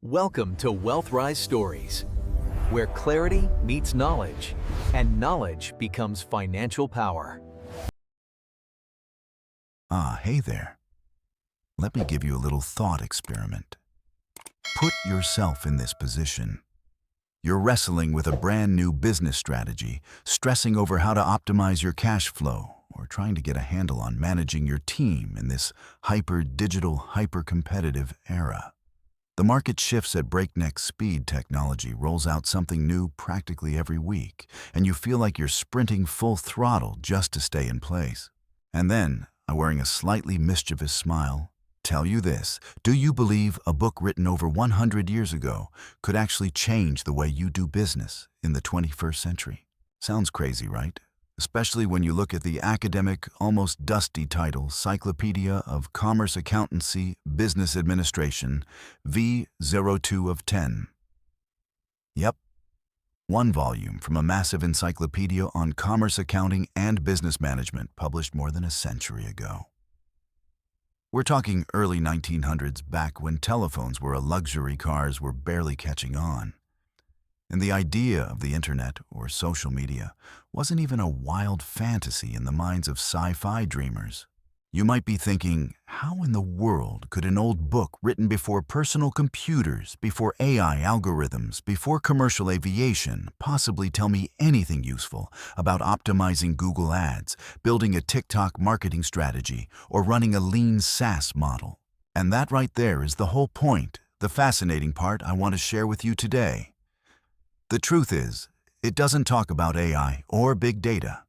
Welcome to WealthRise Stories, where clarity meets knowledge, and knowledge becomes financial power. Hey there. Let me give you a little thought experiment. Put yourself in this position. You're wrestling with a brand new business strategy, stressing over how to optimize your cash flow, or trying to get a handle on managing your team in this hyper-digital, hyper-competitive era. The market shifts at breakneck speed. Technology rolls out something new practically every week, and you feel like you're sprinting full throttle just to stay in place. And then, wearing a slightly mischievous smile, tell you this: do you believe a book written over 100 years ago could actually change the way you do business in the 21st century? Sounds crazy, right? Especially when you look at the academic, almost dusty title, Cyclopedia of Commerce Accountancy Business Administration, V02 of 10. Yep, one volume from a massive encyclopedia on commerce accounting and business management published more than a century ago. We're talking early 1900s, back when telephones were a luxury, cars were barely catching on. And the idea of the internet or social media wasn't even a wild fantasy in the minds of sci-fi dreamers. You might be thinking, how in the world could an old book written before personal computers, before AI algorithms, before commercial aviation possibly tell me anything useful about optimizing Google Ads, building a TikTok marketing strategy, or running a lean SaaS model? And that right there is the whole point, the fascinating part I want to share with you today. The truth is, it doesn't talk about AI or big data.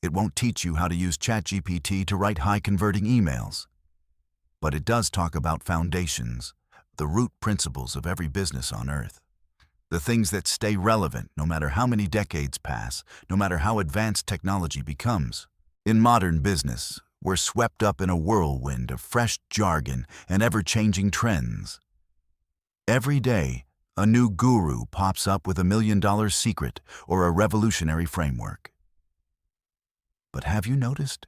It won't teach you how to use ChatGPT to write high-converting emails. But it does talk about foundations, the root principles of every business on Earth. The things that stay relevant no matter how many decades pass, no matter how advanced technology becomes. In modern business, we're swept up in a whirlwind of fresh jargon and ever-changing trends. Every day, a new guru pops up with $1 million secret or a revolutionary framework. But have you noticed?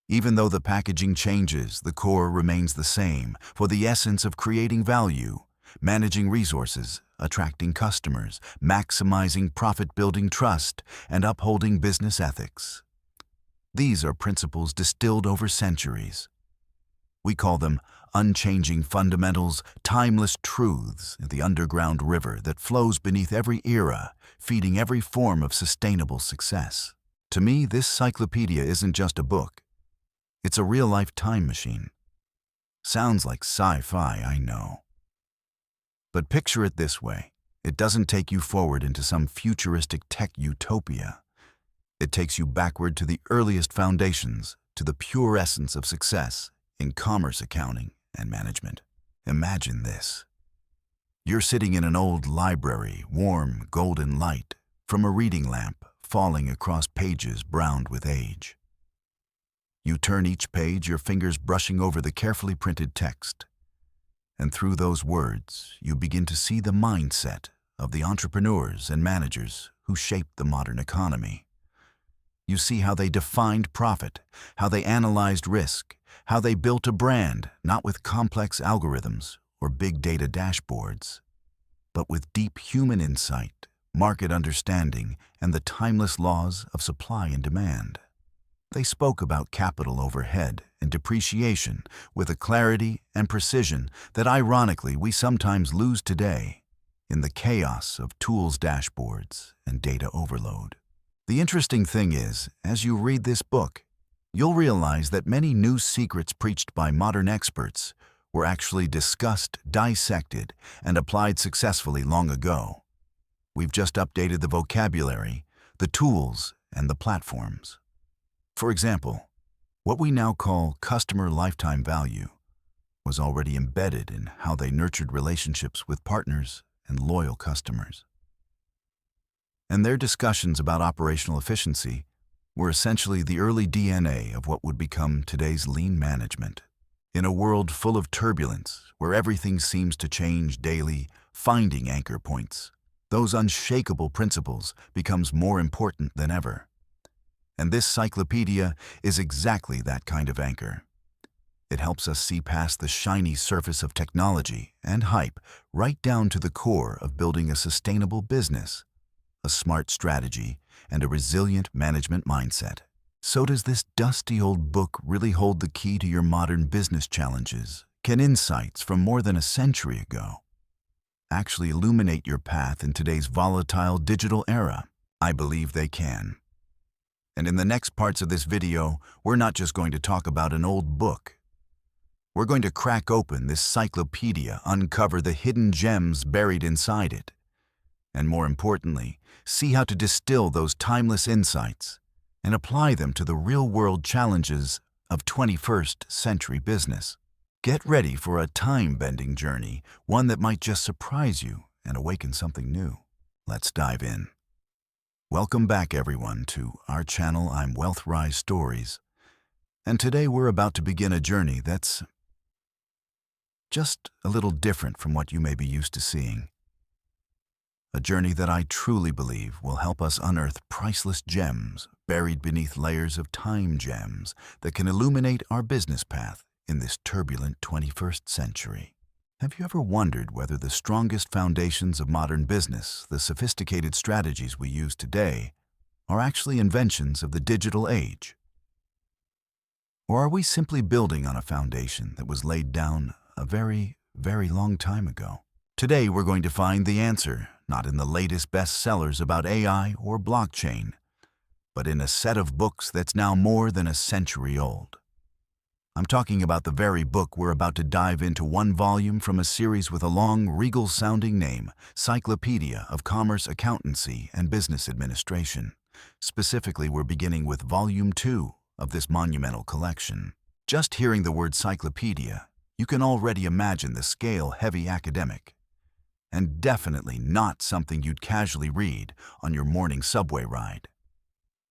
Even though the packaging changes, the core remains the same for the essence of creating value, managing resources, attracting customers, maximizing profit, building trust, and upholding business ethics. These are principles distilled over centuries. We call them unchanging fundamentals, timeless truths, the underground river that flows beneath every era, feeding every form of sustainable success. To me, this cyclopedia isn't just a book. It's a real-life time machine. Sounds like sci-fi, I know. But picture it this way. It doesn't take you forward into some futuristic tech utopia. It takes you backward to the earliest foundations, to the pure essence of success in commerce accounting and management. Imagine this. You're sitting in an old library, warm golden light from a reading lamp falling across pages browned with age. You turn each page, your fingers brushing over the carefully printed text. And through those words, you begin to see the mindset of the entrepreneurs and managers who shaped the modern economy. You see how they defined profit, how they analyzed risk, how they built a brand, not with complex algorithms or big data dashboards, but with deep human insight, market understanding, and the timeless laws of supply and demand. They spoke about capital overhead and depreciation with a clarity and precision that ironically we sometimes lose today in the chaos of tools dashboards and data overload. The interesting thing is, as you read this book, you'll realize that many new secrets preached by modern experts were actually discussed, dissected, and applied successfully long ago. We've just updated the vocabulary, the tools, and the platforms. For example, what we now call customer lifetime value was already embedded in how they nurtured relationships with partners and loyal customers. And their discussions about operational efficiency were essentially the early DNA of what would become today's lean management. In a world full of turbulence, where everything seems to change daily, finding anchor points, those unshakable principles becomes more important than ever. And this cyclopedia is exactly that kind of anchor. It helps us see past the shiny surface of technology and hype right down to the core of building a sustainable business, a smart strategy, and a resilient management mindset. So does this dusty old book really hold the key to your modern business challenges? Can insights from more than a century ago actually illuminate your path in today's volatile digital era? I believe they can. And in the next parts of this video, we're not just going to talk about an old book. We're going to crack open this cyclopedia, uncover the hidden gems buried inside it, and more importantly, see how to distill those timeless insights and apply them to the real-world challenges of 21st century business. Get ready for a time-bending journey, one that might just surprise you and awaken something new. Let's dive in. Welcome back, everyone, to our channel. I'm WealthRise Stories, and today we're about to begin a journey that's just a little different from what you may be used to seeing. A journey that I truly believe will help us unearth priceless gems buried beneath layers of time gems that can illuminate our business path in this turbulent 21st century. Have you ever wondered whether the strongest foundations of modern business, the sophisticated strategies we use today, are actually inventions of the digital age? Or are we simply building on a foundation that was laid down a very, very long time ago? Today we're going to find the answer, not in the latest bestsellers about AI or blockchain, but in a set of books that's now more than a century old. I'm talking about the very book we're about to dive into, one volume from a series with a long, regal-sounding name, Cyclopedia of Commerce, Accountancy, and Business Administration. Specifically, we're beginning with Volume 2 of this monumental collection. Just hearing the word cyclopedia, you can already imagine the scale-heavy academic, and definitely not something you'd casually read on your morning subway ride.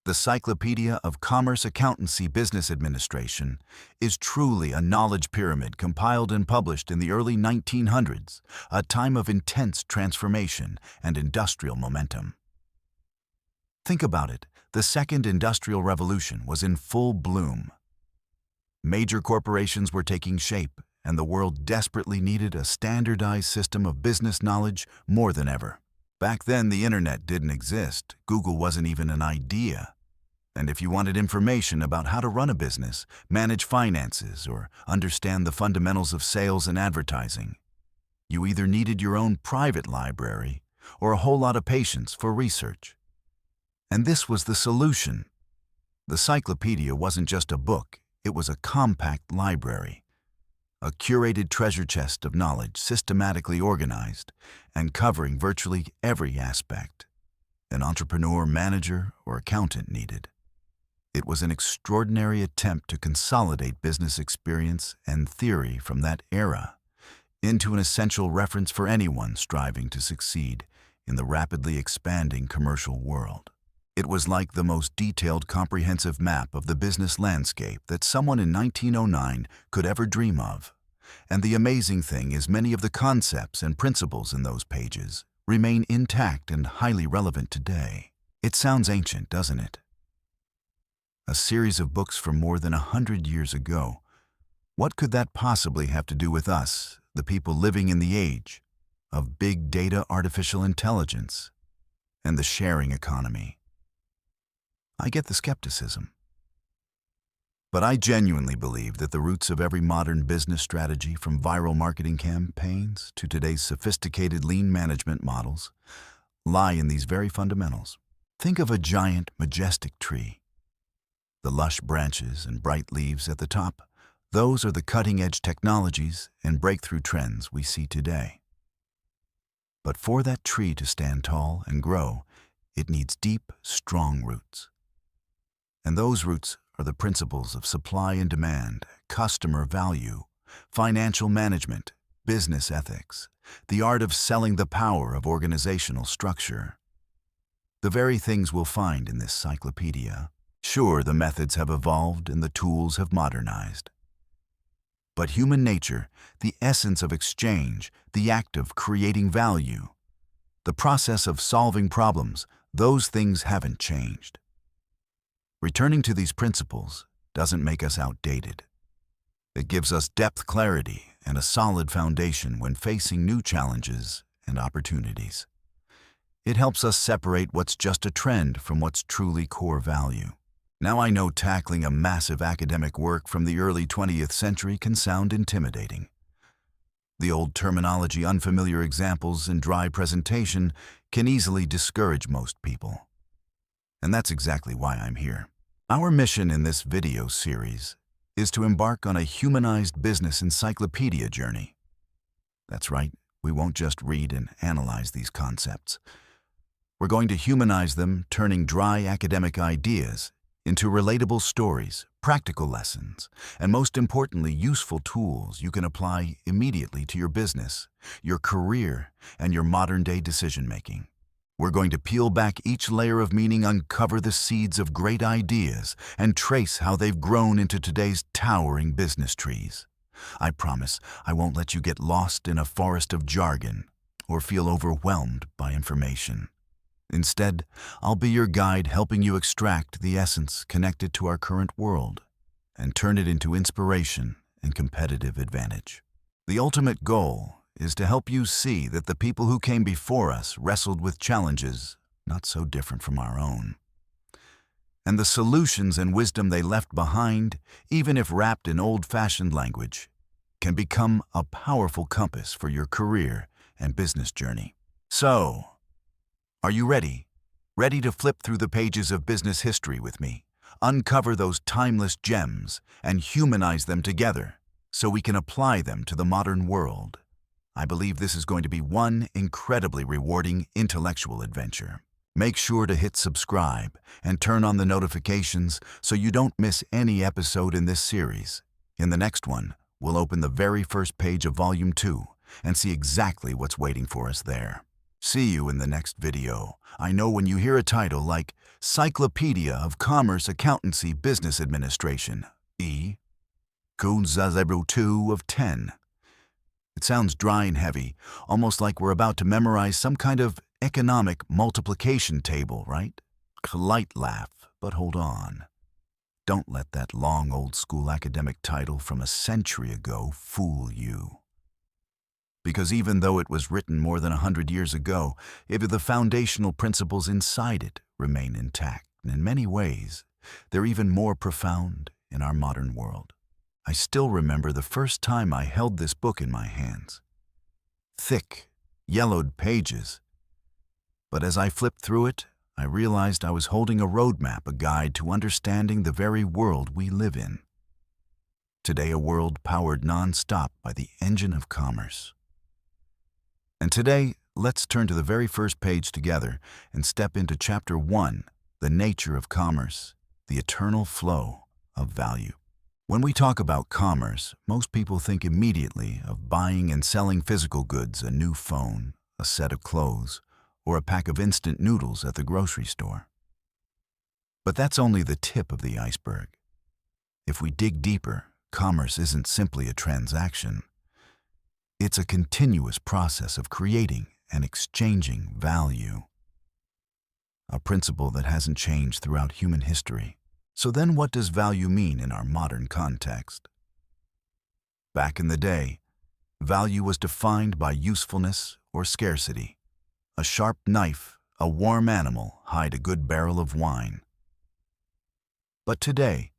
The Cyclopedia of Commerce, Accountancy, Business Administration is truly a knowledge pyramid compiled and published in the early 1900s, a time of intense transformation and industrial momentum. Think about it. The Second Industrial Revolution was in full bloom. Major corporations were taking shape, and the world desperately needed a standardized system of business knowledge more than ever. Back then, the internet didn't exist. Google wasn't even an idea. And if you wanted information about how to run a business, manage finances, or understand the fundamentals of sales and advertising, you either needed your own private library or a whole lot of patience for research. And this was the solution. The Cyclopedia wasn't just a book, it was a compact library. A curated treasure chest of knowledge, systematically organized and covering virtually every aspect an entrepreneur, manager, or accountant needed. It was an extraordinary attempt to consolidate business experience and theory from that era into an essential reference for anyone striving to succeed in the rapidly expanding commercial world. It was like the most detailed, comprehensive map of the business landscape that someone in 1909 could ever dream of. And the amazing thing is, many of the concepts and principles in those pages remain intact and highly relevant today. It sounds ancient, doesn't it? A series of books from more than 100 years ago. What could that possibly have to do with us, the people living in the age of big data, artificial intelligence, and the sharing economy? I get the skepticism. But I genuinely believe that the roots of every modern business strategy, from viral marketing campaigns to today's sophisticated lean management models, lie in these very fundamentals. Think of a giant, majestic tree. The lush branches and bright leaves at the top, those are the cutting-edge technologies and breakthrough trends we see today. But for that tree to stand tall and grow, it needs deep, strong roots. And those roots are the principles of supply and demand, customer value, financial management, business ethics, the art of selling, the power of organizational structure. The very things we'll find in this cyclopedia. Sure, the methods have evolved and the tools have modernized. But human nature, the essence of exchange, the act of creating value, the process of solving problems, those things haven't changed. Returning to these principles doesn't make us outdated. It gives us depth, clarity, and a solid foundation when facing new challenges and opportunities. It helps us separate what's just a trend from what's truly core value. Now I know tackling a massive academic work from the early 20th century can sound intimidating. The old terminology, unfamiliar examples, and dry presentation can easily discourage most people. And that's exactly why I'm here. Our mission in this video series is to embark on a humanized business encyclopedia journey. That's right, we won't just read and analyze these concepts. We're going to humanize them, turning dry academic ideas into relatable stories, practical lessons, and most importantly, useful tools you can apply immediately to your business, your career, and your modern-day decision-making. We're going to peel back each layer of meaning, uncover the seeds of great ideas, and trace how they've grown into today's towering business trees. I promise I won't let you get lost in a forest of jargon or feel overwhelmed by information. Instead, I'll be your guide, helping you extract the essence connected to our current world and turn it into inspiration and competitive advantage. The ultimate goal is to help you see that the people who came before us wrestled with challenges not so different from our own. And the solutions and wisdom they left behind, even if wrapped in old-fashioned language, can become a powerful compass for your career and business journey. So, are you ready? Ready to flip through the pages of business history with me, uncover those timeless gems, and humanize them together so we can apply them to the modern world? I believe this is going to be one incredibly rewarding intellectual adventure. Make sure to hit subscribe and turn on the notifications so you don't miss any episode in this series. In the next one, we'll open the very first page of Volume 2 and see exactly what's waiting for us there. See you in the next video. I know when you hear a title like Cyclopedia of Commerce, Accountancy, Business Administration, E. Kunzazebro 2 of 10. It sounds dry and heavy, almost like we're about to memorize some kind of economic multiplication table, right? Light laugh, but hold on. Don't let that long old-school academic title from a century ago fool you. Because even though it was written more than 100 years ago, the foundational principles inside it remain intact. And in many ways, they're even more profound in our modern world. I still remember the first time I held this book in my hands. Thick, yellowed pages. But as I flipped through it, I realized I was holding a roadmap, a guide to understanding the very world we live in. Today, a world powered non-stop by the engine of commerce. And today, let's turn to the very first page together and step into Chapter 1, the nature of commerce, the eternal flow of value. When we talk about commerce, most people think immediately of buying and selling physical goods, a new phone, a set of clothes, or a pack of instant noodles at the grocery store. But that's only the tip of the iceberg. If we dig deeper, commerce isn't simply a transaction. It's a continuous process of creating and exchanging value, a principle that hasn't changed throughout human history. So then what does value mean in our modern context? Back in the day, value was defined by usefulness or scarcity. A sharp knife, a warm animal, hide a good barrel of wine. But today,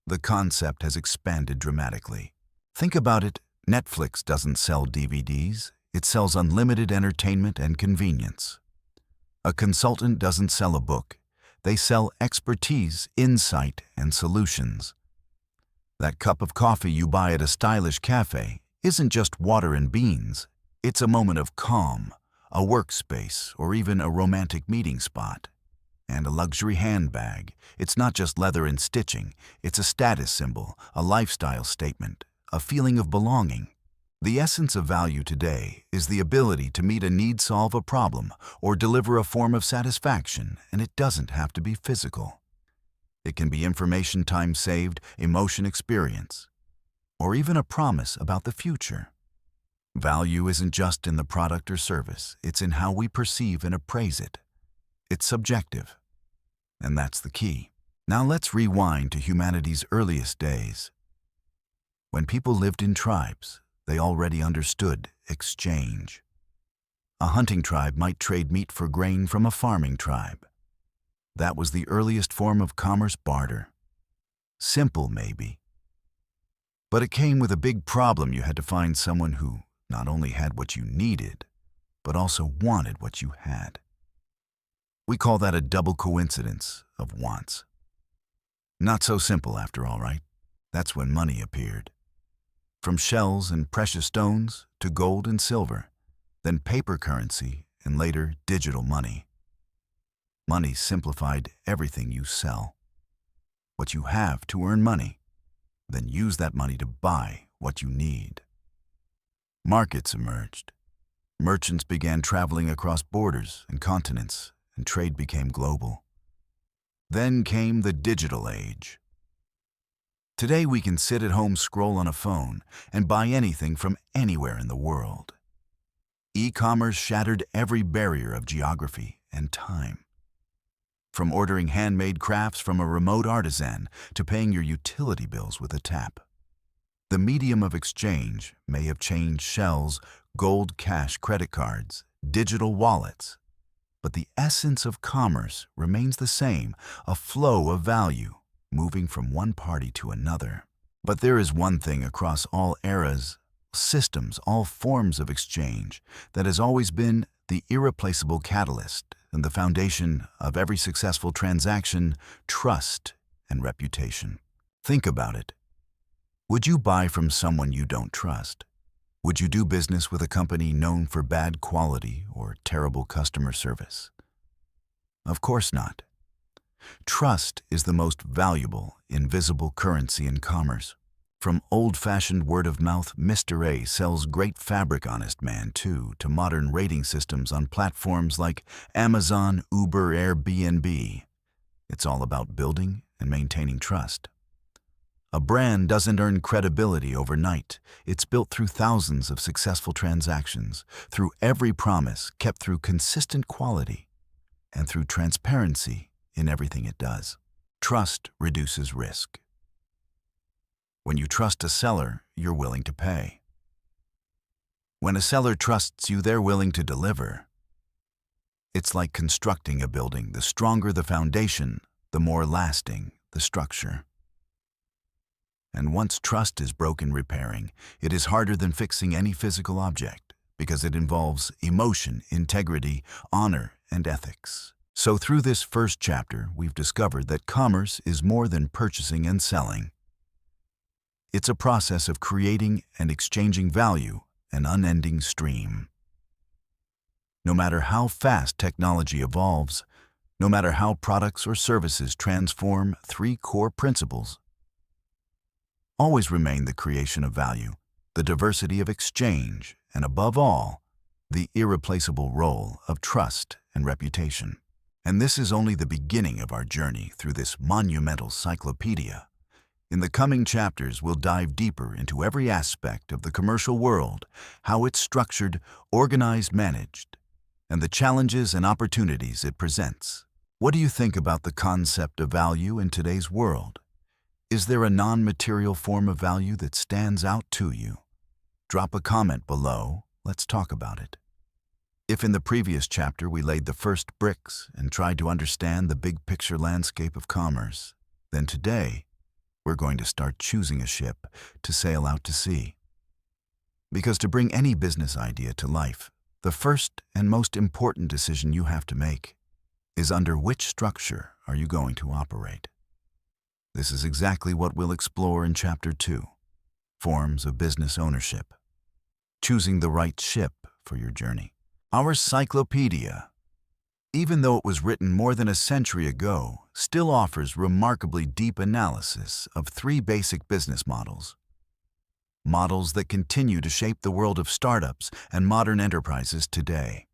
the concept has expanded dramatically. Think about it. Netflix doesn't sell DVDs, it sells unlimited entertainment and convenience. A consultant doesn't sell a book, they sell expertise, insight, and solutions. That cup of coffee you buy at a stylish cafe isn't just water and beans, it's a moment of calm, a workspace, or even a romantic meeting spot. And a luxury handbag, it's not just leather and stitching, it's a status symbol, a lifestyle statement, a feeling of belonging. The essence of value today is the ability to meet a need, solve a problem, or deliver a form of satisfaction, and it doesn't have to be physical. It can be information, time saved, emotion, experience, or even a promise about the future. Value isn't just in the product or service, it's in how we perceive and appraise it. It's subjective, and that's the key. Now let's rewind to humanity's earliest days. When people lived in tribes, they already understood exchange. A hunting tribe might trade meat for grain from a farming tribe. That was the earliest form of commerce barter. Simple, maybe. But it came with a big problem. You had to find someone who not only had what you needed, but also wanted what you had. We call that a double coincidence of wants. Not so simple after all, right? That's when money appeared. From shells and precious stones to gold and silver, then paper currency and later digital money. Money simplified everything you sell. What you have to earn money, then use that money to buy what you need. Markets emerged. Merchants began traveling across borders and continents, and trade became global. Then came the digital age. Today we can sit at home, scroll on a phone, and buy anything from anywhere in the world. E-commerce shattered every barrier of geography and time. From ordering handmade crafts from a remote artisan to paying your utility bills with a tap. The medium of exchange may have changed shells, gold cash credit cards, digital wallets, but the essence of commerce remains the same, a flow of value moving from one party to another. But there is one thing across all eras, systems, all forms of exchange that has always been the irreplaceable catalyst and the foundation of every successful transaction: trust and reputation. Think about it. Would you buy from someone you don't trust? Would you do business with a company known for bad quality or terrible customer service? Of course not. Trust is the most valuable, invisible currency in commerce. From old-fashioned word-of-mouth, Mr. A sells great fabric, honest man too, to modern rating systems on platforms like Amazon, Uber, Airbnb. It's all about building and maintaining trust. A brand doesn't earn credibility overnight. It's built through thousands of successful transactions, through every promise kept, through consistent quality, and through transparency in everything it does. Trust reduces risk. When you trust a seller, you're willing to pay. When a seller trusts you, they're willing to deliver. It's like constructing a building. The stronger the foundation, the more lasting the structure. And once trust is broken, repairing it is harder than fixing any physical object, because it involves emotion, integrity, honor, and ethics. So through this first chapter, we've discovered that commerce is more than purchasing and selling. It's a process of creating and exchanging value, an unending stream. No matter how fast technology evolves, no matter how products or services transform, three core principles always remain: the creation of value, the diversity of exchange, and above all, the irreplaceable role of trust and reputation. And this is only the beginning of our journey through this monumental cyclopedia. In the coming chapters, we'll dive deeper into every aspect of the commercial world, how it's structured, organized, managed, and the challenges and opportunities it presents. What do you think about the concept of value in today's world? Is there a non-material form of value that stands out to you? Drop a comment below. Let's talk about it. If in the previous chapter we laid the first bricks and tried to understand the big picture landscape of commerce, then today we're going to start choosing a ship to sail out to sea. Because to bring any business idea to life, the first and most important decision you have to make is under which structure are you going to operate. This is exactly what we'll explore in Chapter 2, Forms of Business Ownership. Choosing the right ship for your journey. Our cyclopedia, even though it was written more than a century ago, still offers remarkably deep analysis of three basic business models. Models that continue to shape the world of startups and modern enterprises today.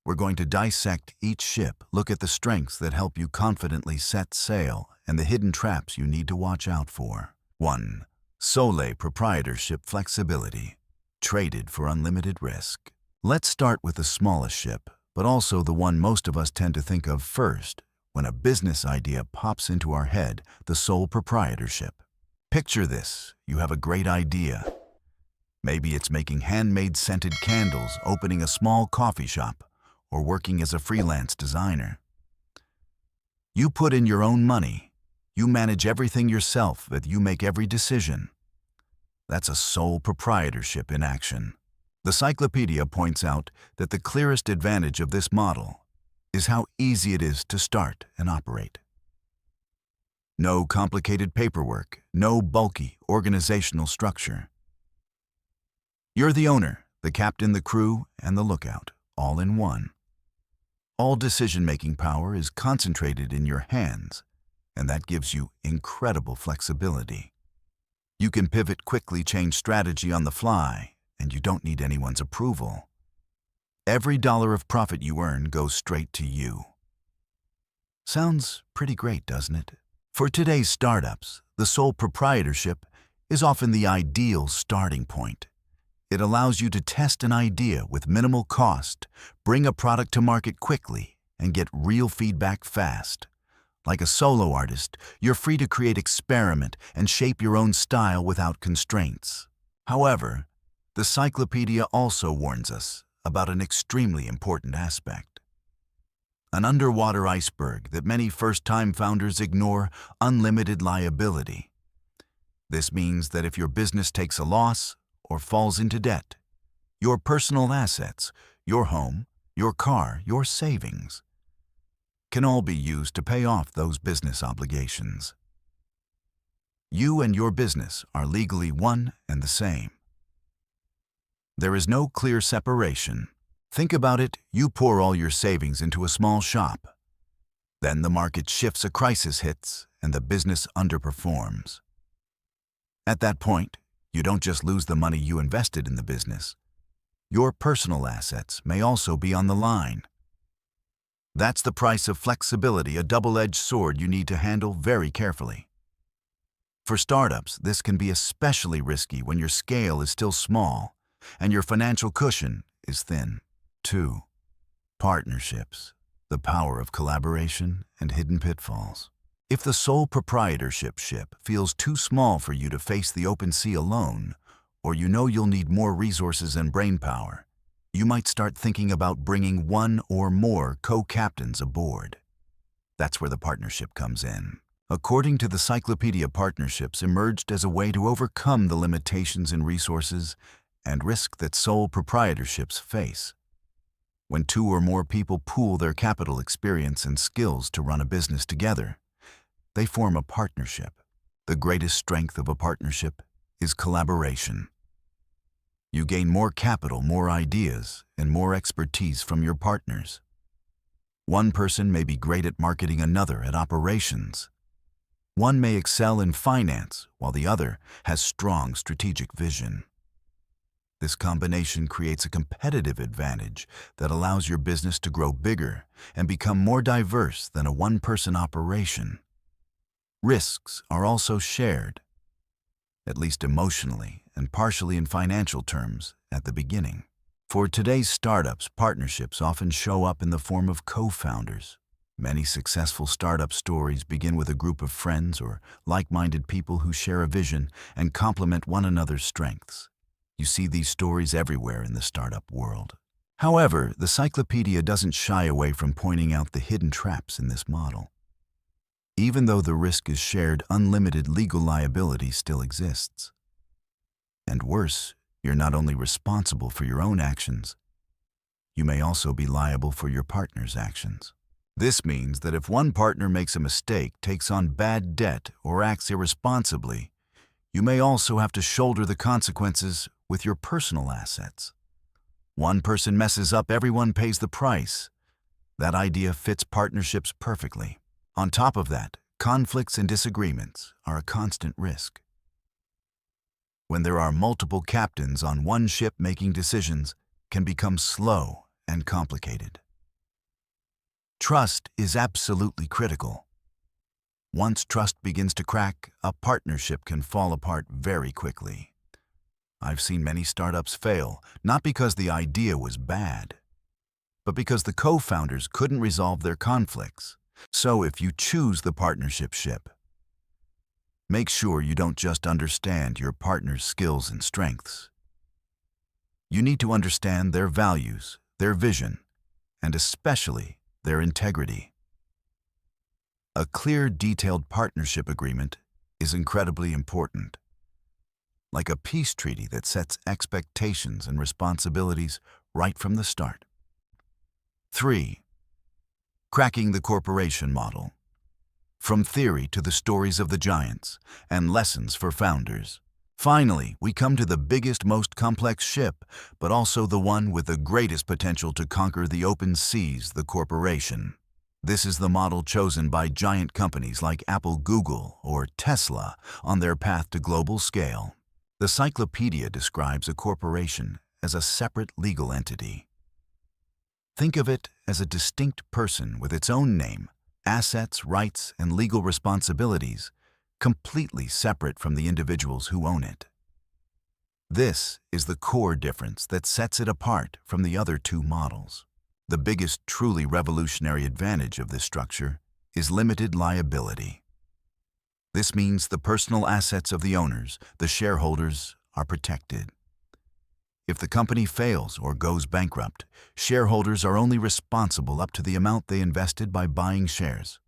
We're going to dissect each ship, look at the strengths that help you confidently set sail, and the hidden traps you need to watch out for. 1. Sole proprietorship flexibility. Traded for unlimited risk. Let's start with the smallest ship, but also the one most of us tend to think of first when a business idea pops into our head: the sole proprietorship. Picture this. You have a great idea. Maybe it's making handmade scented candles, opening a small coffee shop, or working as a freelance designer. You put in your own money. You manage everything yourself, but you make every decision. That's a sole proprietorship in action. The Cyclopedia points out that the clearest advantage of this model is how easy it is to start and operate. No complicated paperwork, no bulky organizational structure. You're the owner, the captain, the crew, and the lookout, all in one. All decision-making power is concentrated in your hands, and that gives you incredible flexibility. You can pivot quickly, change strategy on the fly, and you don't need anyone's approval. Every dollar of profit you earn goes straight to you. Sounds pretty great, doesn't it? For today's startups, the sole proprietorship is often the ideal starting point. It allows you to test an idea with minimal cost, bring a product to market quickly, and get real feedback fast. Like a solo artist, you're free to create, experiment, and shape your own style without constraints. However, the Cyclopedia also warns us about an extremely important aspect. An underwater iceberg that many first-time founders ignore: unlimited liability. This means that if your business takes a loss or falls into debt, your personal assets, your home, your car, your savings, can all be used to pay off those business obligations. You and your business are legally one and the same. There is no clear separation. Think about it, you pour all your savings into a small shop. Then the market shifts, a crisis hits, and the business underperforms. At that point, you don't just lose the money you invested in the business. Your personal assets may also be on the line. That's the price of flexibility, a double-edged sword you need to handle very carefully. For startups, this can be especially risky when your scale is still small and your financial cushion is thin. 2. Partnerships, the power of collaboration and hidden pitfalls. If the sole proprietorship ship feels too small for you to face the open sea alone, or you know you'll need more resources and brainpower, you might start thinking about bringing one or more co-captains aboard. That's where the partnership comes in. According to the Cyclopedia, partnerships emerged as a way to overcome the limitations in resources and risk that sole proprietorships face. When 2 or more people pool their capital, experience, and skills to run a business together, they form a partnership. The greatest strength of a partnership is collaboration. You gain more capital, more ideas, and more expertise from your partners. One person may be great at marketing, another at operations. One may excel in finance, while the other has strong strategic vision. This combination creates a competitive advantage that allows your business to grow bigger and become more diverse than a one-person operation. Risks are also shared, at least emotionally and partially in financial terms, at the beginning. For today's startups, partnerships often show up in the form of co-founders. Many successful startup stories begin with a group of friends or like-minded people who share a vision and complement one another's strengths. You see these stories everywhere in the startup world. However, the Cyclopedia doesn't shy away from pointing out the hidden traps in this model. Even though the risk is shared, unlimited legal liability still exists. And worse, you're not only responsible for your own actions, you may also be liable for your partner's actions. This means that if one partner makes a mistake, takes on bad debt, or acts irresponsibly, you may also have to shoulder the consequences with your personal assets. One person messes up, everyone pays the price. That idea fits partnerships perfectly. On top of that, conflicts and disagreements are a constant risk. When there are multiple captains on one ship, making decisions can become slow and complicated. Trust is absolutely critical. Once trust begins to crack, a partnership can fall apart very quickly. I've seen many startups fail, not because the idea was bad, but because the co-founders couldn't resolve their conflicts. So if you choose the partnership ship, Make sure you don't just understand your partner's skills and strengths. You need to understand their values, their vision, and especially their integrity. A clear, detailed partnership agreement is incredibly important, like a peace treaty that sets expectations and responsibilities right from the start. 3. Cracking the corporation model. From theory to the stories of the giants and lessons for founders. Finally, we come to the biggest, most complex ship, but also the one with the greatest potential to conquer the open seas, the corporation. This is the model chosen by giant companies like Apple, Google, or Tesla on their path to global scale. The Cyclopedia describes a corporation as a separate legal entity. Think of it as a distinct person with its own name, assets, rights, and legal responsibilities, completely separate from the individuals who own it. This is the core difference that sets it apart from the other two models. The biggest truly revolutionary advantage of this structure is limited liability. This means the personal assets of the owners, the shareholders, are protected. If the company fails or goes bankrupt, shareholders are only responsible up to the amount they invested by buying shares.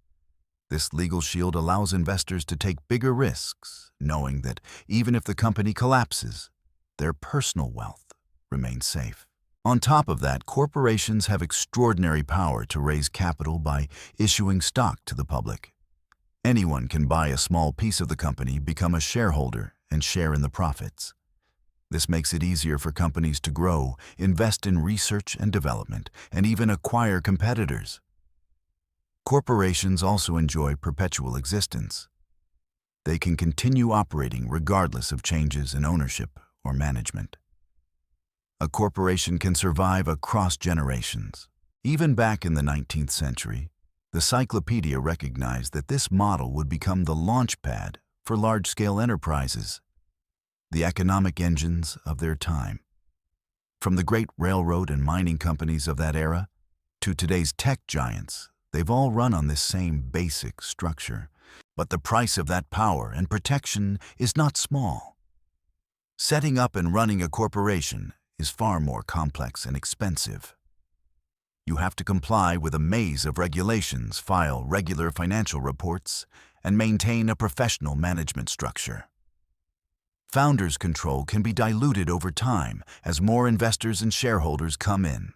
This legal shield allows investors to take bigger risks, knowing that even if the company collapses, their personal wealth remains safe. On top of that, corporations have extraordinary power to raise capital by issuing stock to the public. Anyone can buy a small piece of the company, become a shareholder, and share in the profits. This makes it easier for companies to grow, invest in research and development, and even acquire competitors. Corporations also enjoy perpetual existence. They can continue operating regardless of changes in ownership or management. A corporation can survive across generations. Even back in the 19th century, the Cyclopedia recognized that this model would become the launchpad for large-scale enterprises, the economic engines of their time. From the great railroad and mining companies of that era to today's tech giants, they've all run on this same basic structure. But the price of that power and protection is not small. Setting up and running a corporation is far more complex and expensive. You have to comply with a maze of regulations, file regular financial reports, and maintain a professional management structure. Founders' control can be diluted over time as more investors and shareholders come in.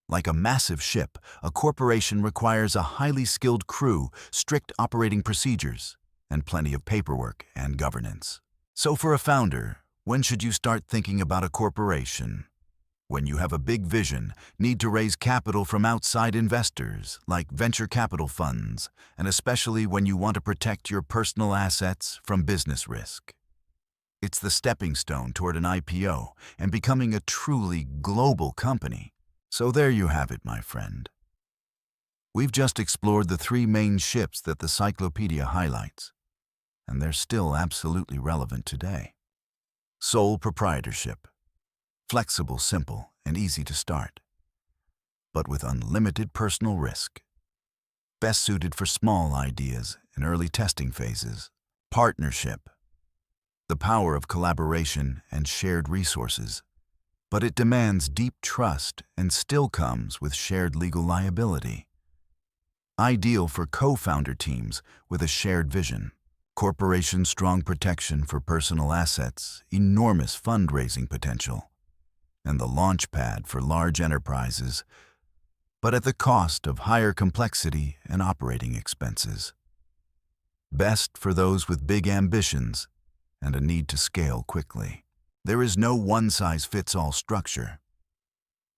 Like a massive ship, a corporation requires a highly skilled crew, strict operating procedures, and plenty of paperwork and governance. So for a founder, when should you start thinking about a corporation? When you have a big vision, need to raise capital from outside investors, like venture capital funds, and especially when you want to protect your personal assets from business risk. It's the stepping stone toward an IPO and becoming a truly global company. So there you have it, my friend. We've just explored the three main ships that the Cyclopedia highlights, and they're still absolutely relevant today. Sole proprietorship. Flexible, simple, and easy to start, but with unlimited personal risk. Best suited for small ideas and early testing phases. Partnership. The power of collaboration and shared resources, but it demands deep trust and still comes with shared legal liability. Ideal for co-founder teams with a shared vision. Corporation strong protection for personal assets, enormous fundraising potential, and the launch pad for large enterprises, but at the cost of higher complexity and operating expenses. Best for those with big ambitions and a need to scale quickly. There is no one-size-fits-all structure.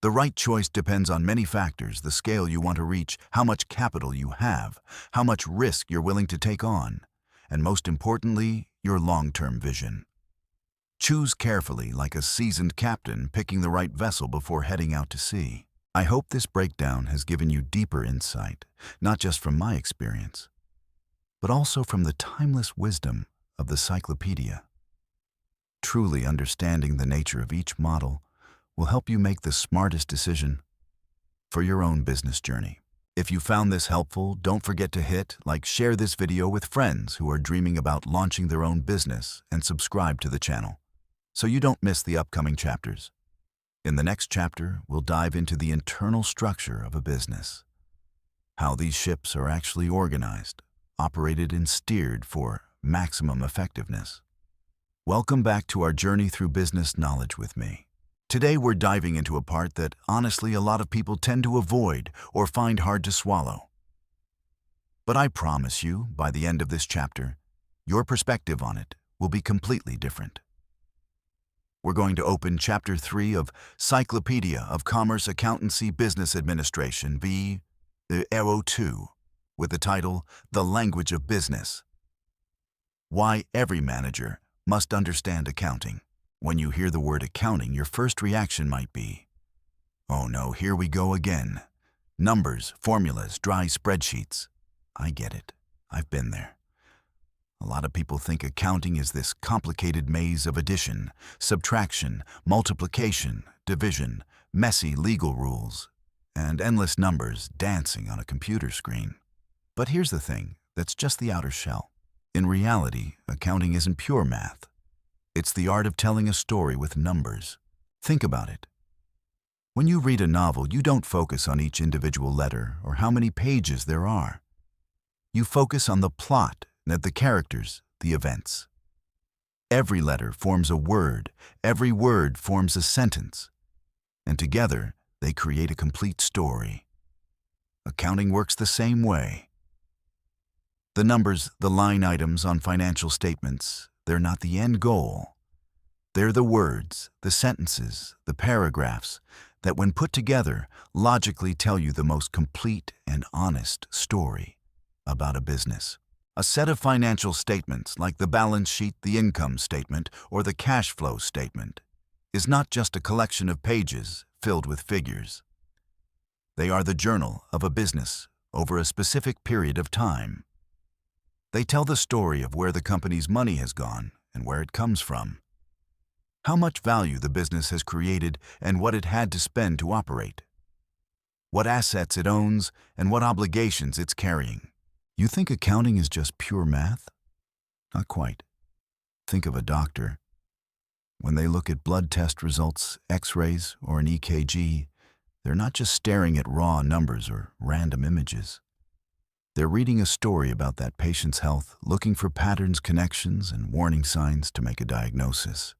The right choice depends on many factors: the scale you want to reach, how much capital you have, how much risk you're willing to take on, and most importantly, your long-term vision. Choose carefully, like a seasoned captain picking the right vessel before heading out to sea. I hope this breakdown has given you deeper insight, not just from my experience, but also from the timeless wisdom of the Cyclopedia. Truly understanding the nature of each model will help you make the smartest decision for your own business journey. If you found this helpful, don't forget to share this video with friends who are dreaming about launching their own business, and subscribe to the channel so you don't miss the upcoming chapters. In the next chapter, we'll dive into the internal structure of a business, how these ships are actually organized, operated, and steered for maximum effectiveness. Welcome back to our journey through business knowledge with me. Today we're diving into a part that, honestly, a lot of people tend to avoid or find hard to swallow. But I promise you, by the end of this chapter, your perspective on it will be completely different. We're going to open Chapter 3 of Cyclopedia of Commerce Accountancy Business Administration, the Arrow 2, with the title, The Language of Business. Why every manager must understand accounting. When you hear the word accounting, your first reaction might be, "Oh no, here we go again. Numbers, formulas, dry spreadsheets." I get it. I've been there. A lot of people think accounting is this complicated maze of addition, subtraction, multiplication, division, messy legal rules, and endless numbers dancing on a computer screen. But here's the thing, that's just the outer shell. In reality, accounting isn't pure math. It's the art of telling a story with numbers. Think about it. When you read a novel, you don't focus on each individual letter or how many pages there are. You focus on the plot, the characters, the events. Every letter forms a word, every word forms a sentence, and together they create a complete story. Accounting works the same way. The numbers, the line items on financial statements, they're not the end goal. They're the words, the sentences, the paragraphs that, when put together, logically tell you the most complete and honest story about a business. A set of financial statements, like the balance sheet, the income statement, or the cash flow statement, is not just a collection of pages filled with figures. They are the journal of a business over a specific period of time. They tell the story of where the company's money has gone and where it comes from, how much value the business has created and what it had to spend to operate, what assets it owns and what obligations it's carrying. You think accounting is just pure math? Not quite. Think of a doctor. When they look at blood test results, X-rays, or an EKG, they're not just staring at raw numbers or random images. They're reading a story about that patient's health, looking for patterns, connections, and warning signs to make a diagnosis.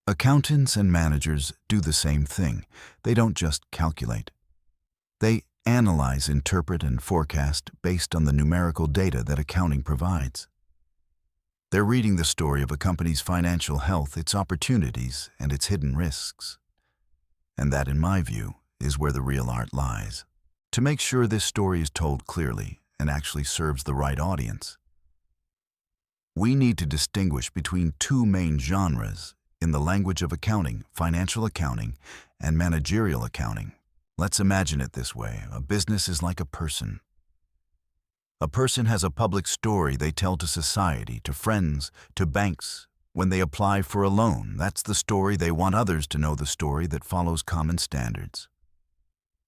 Accountants and managers do the same thing. They don't just calculate. They analyze, interpret, and forecast based on the numerical data that accounting provides. They're reading the story of a company's financial health, its opportunities, and its hidden risks. And that, in my view, is where the real art lies. To make sure this story is told clearly and actually serves the right audience, we need to distinguish between two main genres in the language of accounting: financial accounting and managerial accounting. Let's imagine it this way. A business is like a person. A person has a public story they tell to society, to friends, to banks. When they apply for a loan, that's the story they want others to know, the story that follows common standards.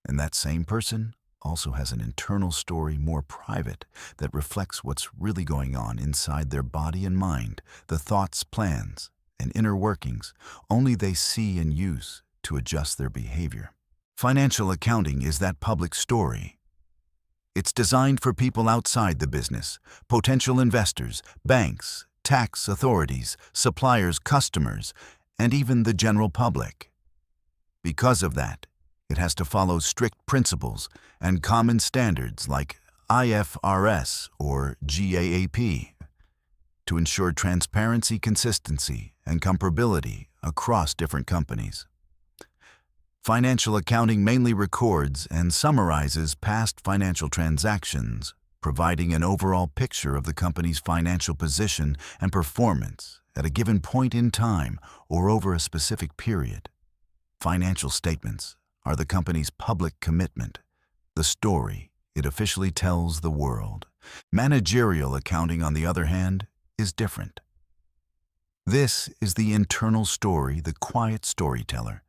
And that same person also has an internal story, more private, that reflects what's really going on inside their body and mind, the thoughts, plans, and inner workings only they see and use to adjust their behavior. Financial accounting is that public story. It's designed for people outside the business, potential investors, banks, tax authorities, suppliers, customers, and even the general public. Because of that, it has to follow strict principles and common standards like IFRS or GAAP to ensure transparency, consistency, and comparability across different companies. Financial accounting mainly records and summarizes past financial transactions, providing an overall picture of the company's financial position and performance at a given point in time or over a specific period. Financial statements are the company's public commitment, the story it officially tells the world. Managerial accounting, on the other hand, is different. This is the internal story, the quiet storyteller,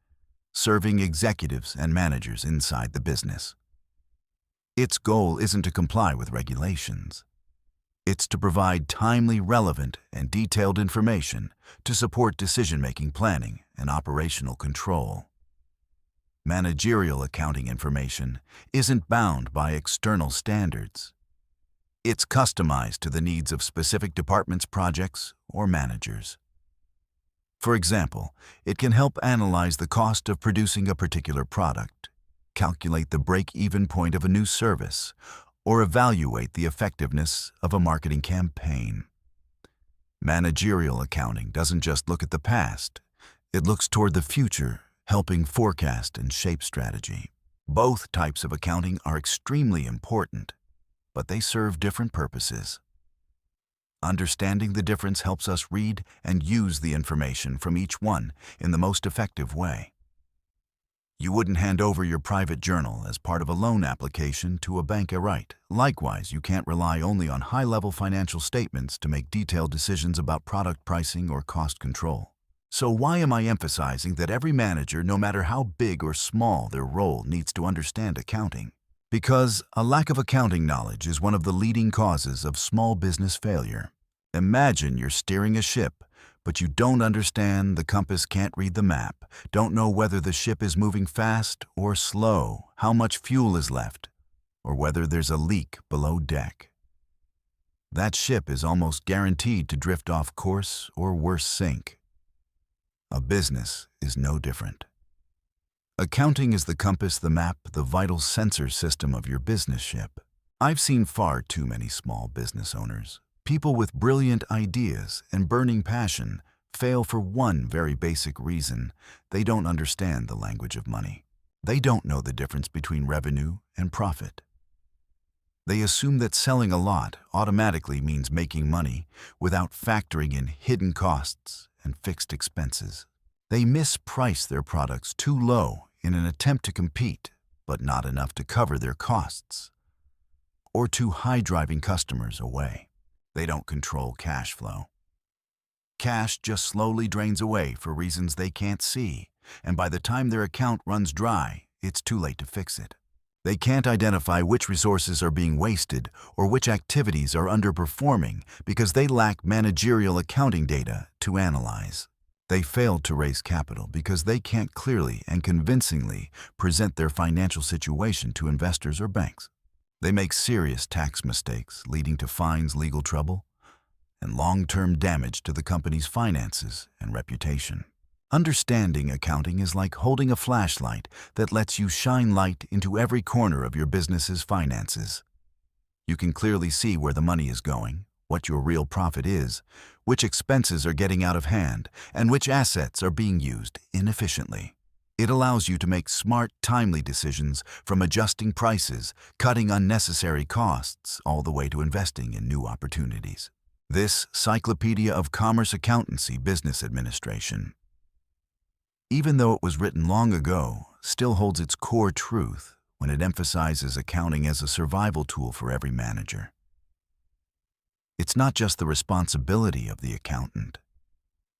serving executives and managers inside the business. Its goal isn't to comply with regulations. It's to provide timely, relevant, and detailed information to support decision-making planning and operational control. Managerial accounting information isn't bound by external standards. It's customized to the needs of specific departments, projects, or managers. For example, it can help analyze the cost of producing a particular product, calculate the break-even point of a new service, or evaluate the effectiveness of a marketing campaign. Managerial accounting doesn't just look at the past, it looks toward the future, helping forecast and shape strategy. Both types of accounting are extremely important, but they serve different purposes. Understanding the difference helps us read and use the information from each one in the most effective way. You wouldn't hand over your private journal as part of a loan application to a bank, right? Likewise, you can't rely only on high-level financial statements to make detailed decisions about product pricing or cost control. So why am I emphasizing that every manager, no matter how big or small their role, needs to understand accounting? Because a lack of accounting knowledge is one of the leading causes of small business failure. Imagine you're steering a ship, but you don't understand the compass, can't read the map, don't know whether the ship is moving fast or slow, how much fuel is left, or whether there's a leak below deck. That ship is almost guaranteed to drift off course or worse, sink. A business is no different. Accounting is the compass, the map, the vital sensor system of your business ship. I've seen far too many small business owners, people with brilliant ideas and burning passion, fail for one very basic reason: they don't understand the language of money. They don't know the difference between revenue and profit. They assume that selling a lot automatically means making money without factoring in hidden costs and fixed expenses. They misprice their products too low in an attempt to compete, but not enough to cover their costs, or too high, driving customers away. They don't control cash flow. Cash just slowly drains away for reasons they can't see, and by the time their account runs dry, it's too late to fix it. They can't identify which resources are being wasted or which activities are underperforming because they lack managerial accounting data to analyze. They failed to raise capital because they can't clearly and convincingly present their financial situation to investors or banks. They make serious tax mistakes, leading to fines, legal trouble, and long-term damage to the company's finances and reputation. Understanding accounting is like holding a flashlight that lets you shine light into every corner of your business's finances. You can clearly see where the money is going, what your real profit is, which expenses are getting out of hand, and which assets are being used inefficiently. It allows you to make smart, timely decisions, from adjusting prices, cutting unnecessary costs, all the way to investing in new opportunities. This Cyclopedia of Commerce Accountancy Business Administration, even though it was written long ago, still holds its core truth when it emphasizes accounting as a survival tool for every manager. It's not just the responsibility of the accountant.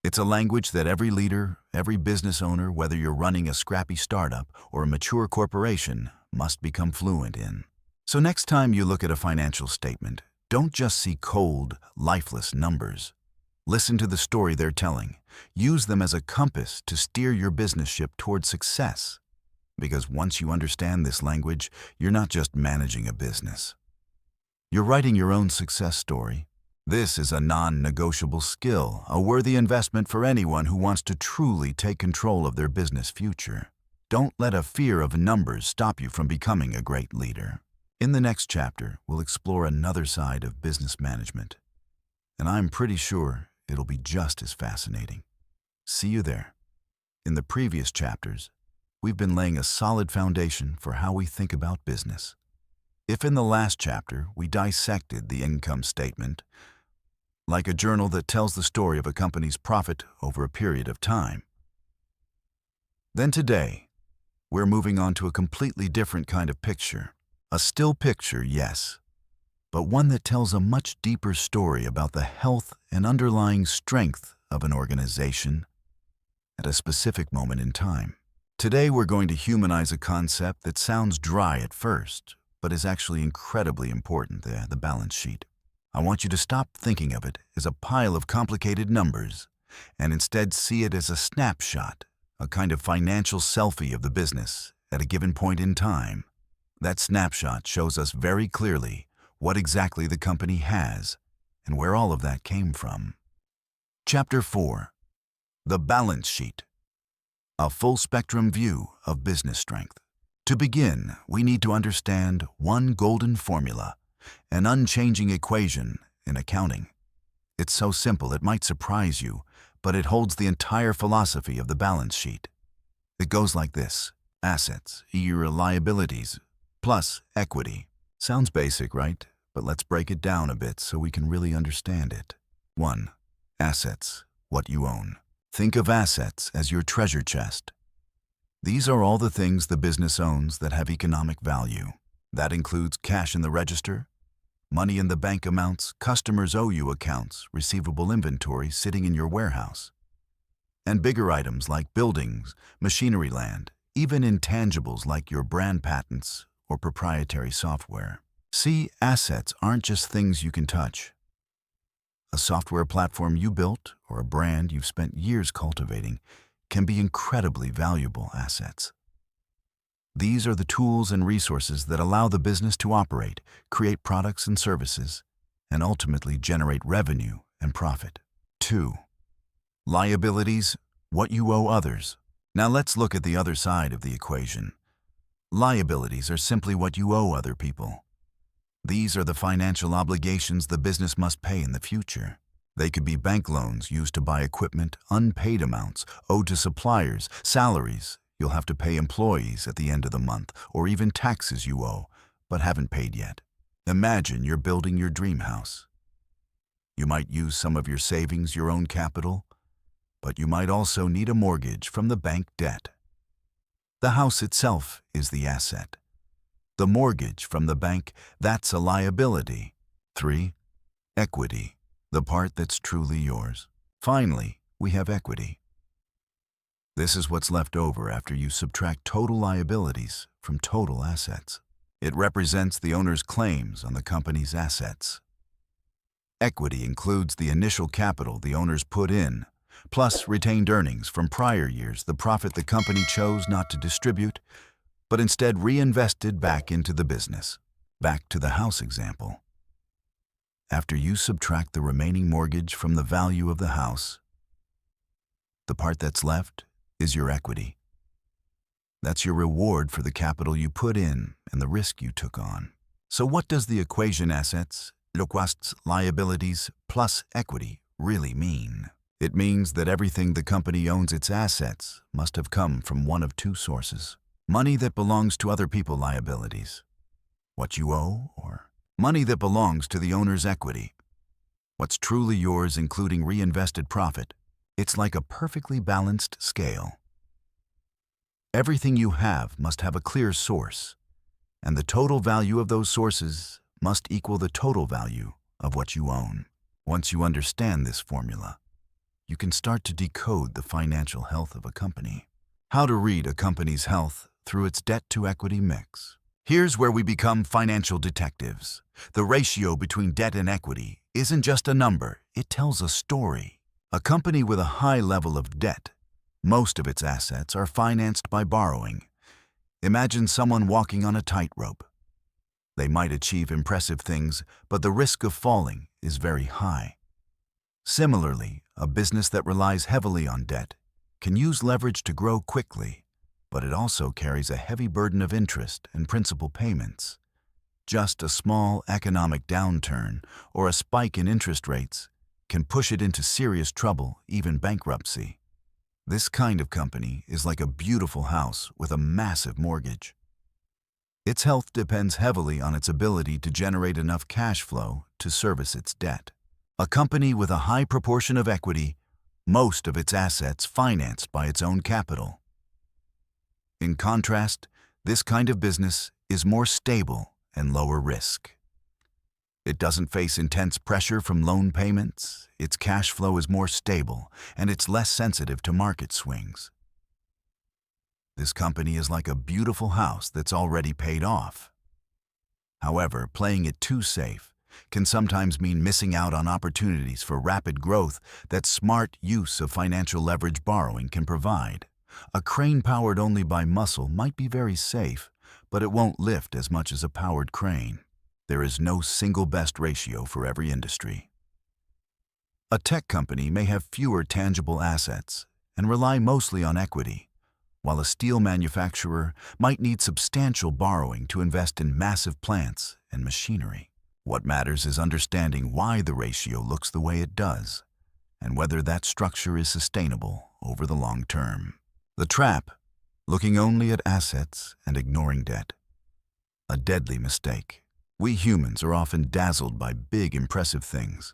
It's a language that every leader, every business owner, whether you're running a scrappy startup or a mature corporation, must become fluent in. So next time you look at a financial statement, don't just see cold, lifeless numbers. Listen to the story they're telling. Use them as a compass to steer your business ship toward success. Because once you understand this language, you're not just managing a business. You're writing your own success story. This is a non-negotiable skill, a worthy investment for anyone who wants to truly take control of their business future. Don't let a fear of numbers stop you from becoming a great leader. In the next chapter, we'll explore another side of business management, and I'm pretty sure it'll be just as fascinating. See you there. In the previous chapters, we've been laying a solid foundation for how we think about business. If in the last chapter we dissected the income statement, like a journal that tells the story of a company's profit over a period of time, then today we're moving on to a completely different kind of picture. A still picture, yes, but one that tells a much deeper story about the health and underlying strength of an organization at a specific moment in time. Today we're going to humanize a concept that sounds dry at first, but is actually incredibly important, the balance sheet. I want you to stop thinking of it as a pile of complicated numbers and instead see it as a snapshot, a kind of financial selfie of the business at a given point in time. That snapshot shows us very clearly what exactly the company has and where all of that came from. Chapter 4. The Balance Sheet. A full-spectrum view of business strength. To begin, we need to understand one golden formula, an unchanging equation in accounting. It's so simple it might surprise you, but it holds the entire philosophy of the balance sheet. It goes like this: assets, your liabilities, plus equity. Sounds basic, right? But let's break it down a bit so we can really understand it. 1. Assets, what you own. Think of assets as your treasure chest. These are all the things the business owns that have economic value. That includes cash in the register, money in the bank amounts, customers owe you accounts, receivable inventory sitting in your warehouse, and bigger items like buildings, machinery, land, even intangibles like your brand patents or proprietary software. See, assets aren't just things you can touch. A software platform you built or a brand you've spent years cultivating can be incredibly valuable assets. These are the tools and resources that allow the business to operate, create products and services, and ultimately generate revenue and profit. 2. Liabilities, what you owe others. Now let's look at the other side of the equation. Liabilities are simply what you owe other people. These are the financial obligations the business must pay in the future. They could be bank loans used to buy equipment, unpaid amounts owed to suppliers, salaries you'll have to pay employees at the end of the month, or even taxes you owe but haven't paid yet. Imagine you're building your dream house. You might use some of your savings, your own capital, but you might also need a mortgage from the bank debt. The house itself is the asset. The mortgage from the bank, that's a liability. 3. Equity, the part that's truly yours. Finally, we have equity. This is what's left over after you subtract total liabilities from total assets. It represents the owner's claims on the company's assets. Equity includes the initial capital the owners put in, plus retained earnings from prior years, the profit the company chose not to distribute, but instead reinvested back into the business. Back to the house example. After you subtract the remaining mortgage from the value of the house, the part that's left is your equity. That's your reward for the capital you put in and the risk you took on. So what does the equation assets, costs, liabilities, plus equity really mean? It means that everything the company owns its assets must have come from one of two sources. Money that belongs to other people, liabilities, what you owe, or money that belongs to the owner's equity, what's truly yours including reinvested profit. It's like a perfectly balanced scale. Everything you have must have a clear source, and the total value of those sources must equal the total value of what you own. Once you understand this formula, you can start to decode the financial health of a company. How to read a company's health through its debt-to-equity mix. Here's where we become financial detectives. The ratio between debt and equity isn't just a number, it tells a story. A company with a high level of debt, most of its assets are financed by borrowing. Imagine someone walking on a tightrope. They might achieve impressive things, but the risk of falling is very high. Similarly, a business that relies heavily on debt can use leverage to grow quickly, but it also carries a heavy burden of interest and principal payments. Just a small economic downturn or a spike in interest rates can push it into serious trouble, even bankruptcy. This kind of company is like a beautiful house with a massive mortgage. Its health depends heavily on its ability to generate enough cash flow to service its debt. A company with a high proportion of equity, most of its assets financed by its own capital. In contrast, this kind of business is more stable and lower risk. It doesn't face intense pressure from loan payments, its cash flow is more stable, and it's less sensitive to market swings. This company is like a beautiful house that's already paid off. However, playing it too safe can sometimes mean missing out on opportunities for rapid growth that smart use of financial leverage borrowing can provide. A crane powered only by muscle might be very safe, but it won't lift as much as a powered crane. There is no single best ratio for every industry. A tech company may have fewer tangible assets and rely mostly on equity, while a steel manufacturer might need substantial borrowing to invest in massive plants and machinery. What matters is understanding why the ratio looks the way it does, and whether that structure is sustainable over the long term. The trap: looking only at assets and ignoring debt. A deadly mistake. We humans are often dazzled by big, impressive things.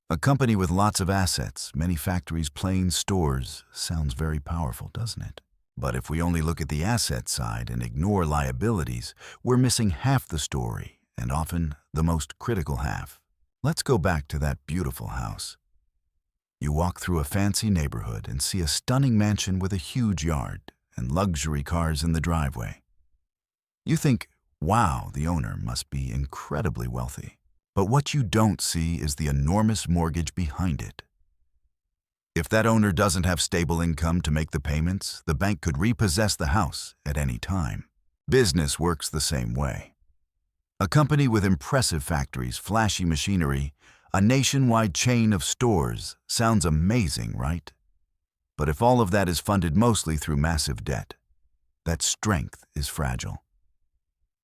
A company with lots of assets, many factories, planes, stores, sounds very powerful, doesn't it? But if we only look at the asset side and ignore liabilities, we're missing half the story, and often the most critical half. Let's go back to that beautiful house. You walk through a fancy neighborhood and see a stunning mansion with a huge yard and luxury cars in the driveway. You think, wow, the owner must be incredibly wealthy. But what you don't see is the enormous mortgage behind it. If that owner doesn't have stable income to make the payments, the bank could repossess the house at any time. Business works the same way. A company with impressive factories, flashy machinery, a nationwide chain of stores sounds amazing, right? But if all of that is funded mostly through massive debt, that strength is fragile.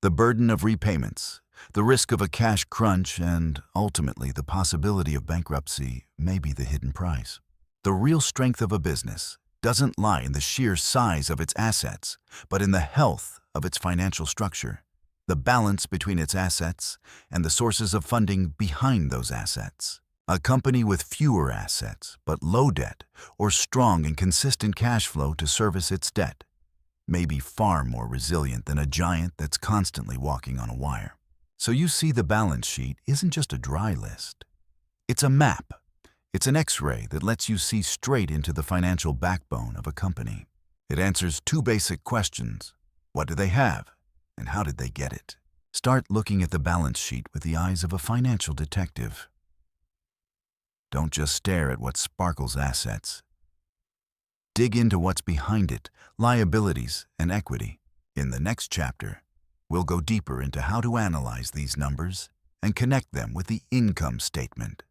The burden of repayments, the risk of a cash crunch, and ultimately the possibility of bankruptcy may be the hidden price. The real strength of a business doesn't lie in the sheer size of its assets, but in the health of its financial structure, the balance between its assets and the sources of funding behind those assets. A company with fewer assets but low debt or strong and consistent cash flow to service its debt may be far more resilient than a giant that's constantly walking on a wire. So you see, the balance sheet isn't just a dry list. It's a map. It's an X-ray that lets you see straight into the financial backbone of a company. It answers two basic questions. What do they have? And how did they get it? Start looking at the balance sheet with the eyes of a financial detective. Don't just stare at what sparkles assets. Dig into what's behind it, liabilities and equity. In the next chapter, we'll go deeper into how to analyze these numbers and connect them with the income statement,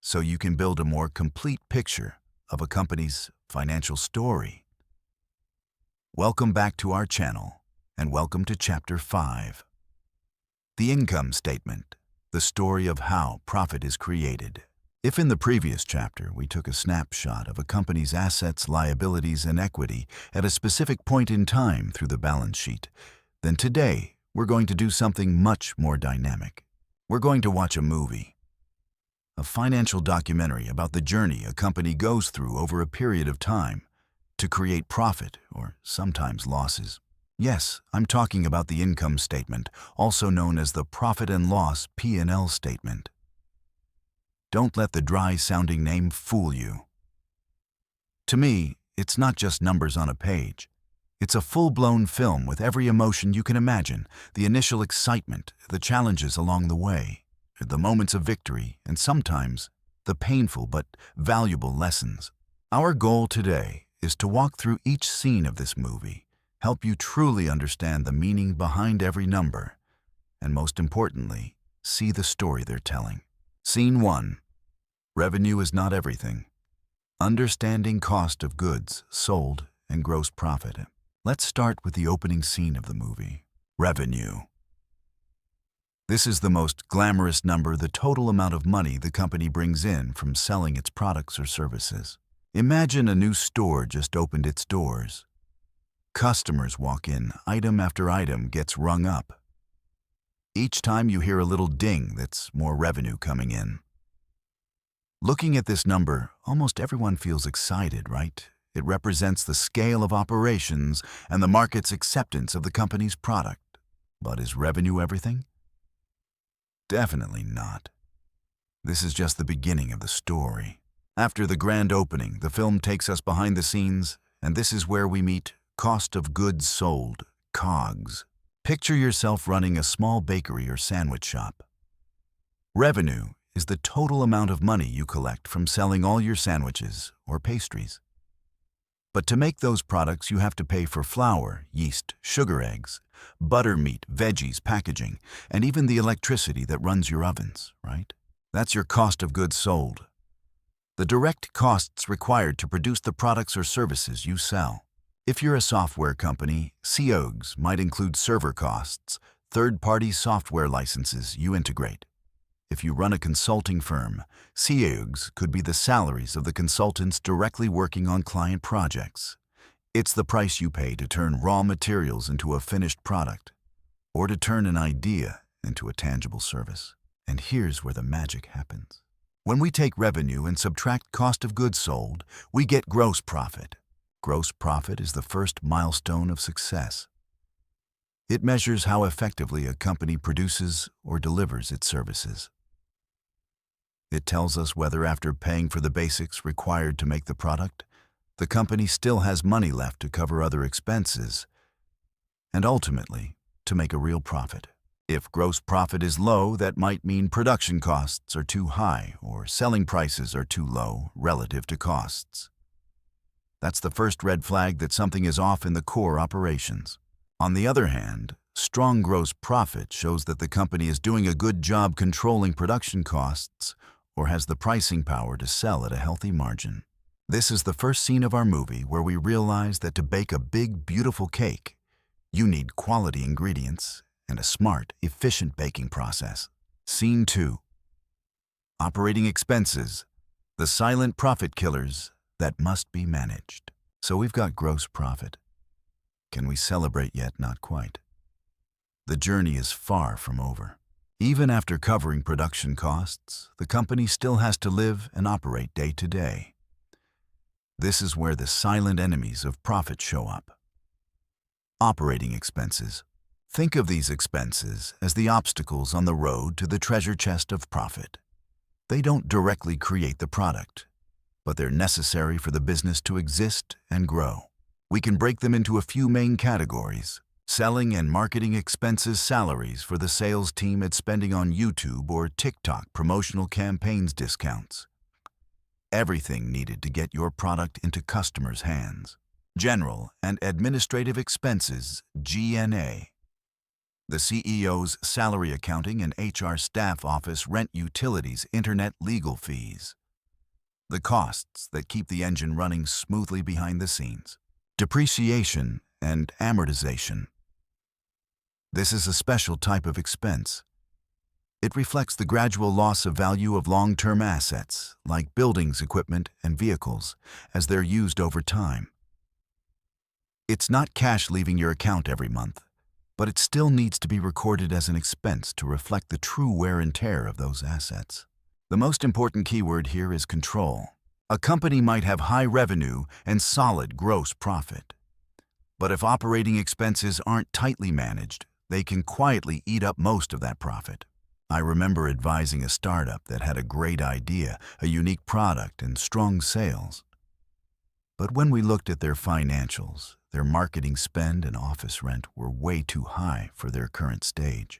so you can build a more complete picture of a company's financial story. Welcome back to our channel, and welcome to Chapter 5. The income statement, the story of how profit is created. If in the previous chapter we took a snapshot of a company's assets, liabilities, and equity at a specific point in time through the balance sheet, then today we're going to do something much more dynamic. We're going to watch a movie, a financial documentary about the journey a company goes through over a period of time to create profit, or sometimes losses. Yes, I'm talking about the income statement, also known as the profit and loss P&L statement. Don't let the dry-sounding name fool you. To me, it's not just numbers on a page. It's a full-blown film with every emotion you can imagine, the initial excitement, the challenges along the way, the moments of victory, and sometimes the painful but valuable lessons. Our goal today is to walk through each scene of this movie, help you truly understand the meaning behind every number, and most importantly, see the story they're telling. Scene 1. Revenue is not everything. Understanding cost of goods sold and gross profit. Let's start with the opening scene of the movie. Revenue. This is the most glamorous number, the total amount of money the company brings in from selling its products or services. Imagine a new store just opened its doors. Customers walk in, item after item gets rung up. Each time you hear a little ding, that's more revenue coming in. Looking at this number, almost everyone feels excited, right? It represents the scale of operations and the market's acceptance of the company's product. But is revenue everything? Definitely not. This is just the beginning of the story. After the grand opening, the film takes us behind the scenes, and this is where we meet cost of goods sold, COGS. Picture yourself running a small bakery or sandwich shop. Revenue is the total amount of money you collect from selling all your sandwiches or pastries. But to make those products, you have to pay for flour, yeast, sugar, eggs, butter, meat, veggies, packaging, and even the electricity that runs your ovens, right? That's your cost of goods sold. The direct costs required to produce the products or services you sell. If you're a software company, COGS might include server costs, third-party software licenses you integrate. If you run a consulting firm, COGS could be the salaries of the consultants directly working on client projects. It's the price you pay to turn raw materials into a finished product, or to turn an idea into a tangible service. And here's where the magic happens. When we take revenue and subtract cost of goods sold, we get gross profit. Gross profit is the first milestone of success. It measures how effectively a company produces or delivers its services. It tells us whether, after paying for the basics required to make the product, the company still has money left to cover other expenses and ultimately to make a real profit. If gross profit is low, that might mean production costs are too high or selling prices are too low relative to costs. That's the first red flag that something is off in the core operations. On the other hand, strong gross profit shows that the company is doing a good job controlling production costs or has the pricing power to sell at a healthy margin. This is the first scene of our movie where we realize that to bake a big, beautiful cake, you need quality ingredients and a smart, efficient baking process. Scene 2. Operating expenses, the silent profit killers that must be managed. So we've got gross profit. Can we celebrate yet? Not quite. The journey is far from over. Even after covering production costs, the company still has to live and operate day to day. This is where the silent enemies of profit show up. Operating expenses. Think of these expenses as the obstacles on the road to the treasure chest of profit. They don't directly create the product, but they're necessary for the business to exist and grow. We can break them into a few main categories. Selling and marketing expenses, salaries for the sales team at spending on YouTube or TikTok promotional campaigns, discounts. Everything needed to get your product into customers' hands. General and administrative expenses, G&A. The CEO's salary, accounting, and HR staff office, rent, utilities, internet, legal fees. The costs that keep the engine running smoothly behind the scenes. Depreciation and amortization. This is a special type of expense. It reflects the gradual loss of value of long-term assets, like buildings, equipment, and vehicles, as they're used over time. It's not cash leaving your account every month, but it still needs to be recorded as an expense to reflect the true wear and tear of those assets. The most important keyword here is control. A company might have high revenue and solid gross profit, but if operating expenses aren't tightly managed, they can quietly eat up most of that profit. I remember advising a startup that had a great idea, a unique product, and strong sales. But when we looked at their financials, their marketing spend and office rent were way too high for their current stage.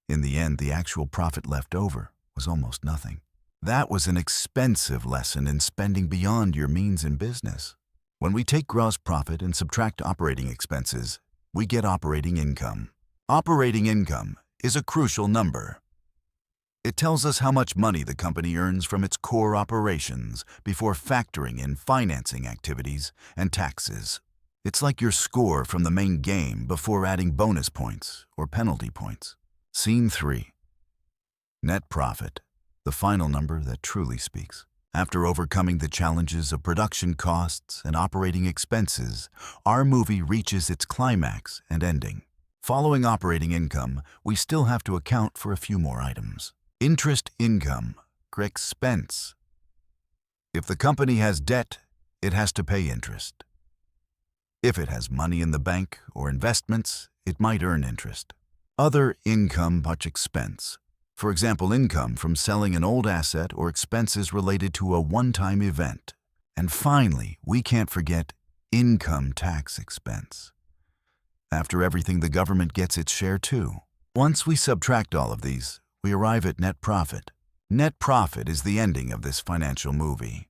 In the end, the actual profit left over was almost nothing. That was an expensive lesson in spending beyond your means in business. When we take gross profit and subtract operating expenses, we get operating income. Operating income is a crucial number. It tells us how much money the company earns from its core operations before factoring in financing activities and taxes. It's like your score from the main game before adding bonus points or penalty points. Scene 3. Net profit, the final number that truly speaks. After overcoming the challenges of production costs and operating expenses, our movie reaches its climax and ending. Following operating income, we still have to account for a few more items. Interest income, expense. If the company has debt, it has to pay interest. If it has money in the bank or investments, it might earn interest. Other income, much expense. For example, income from selling an old asset or expenses related to a one-time event. And finally, we can't forget income tax expense. After everything, the government gets its share too. Once we subtract all of these, we arrive at net profit. Net profit is the ending of this financial movie.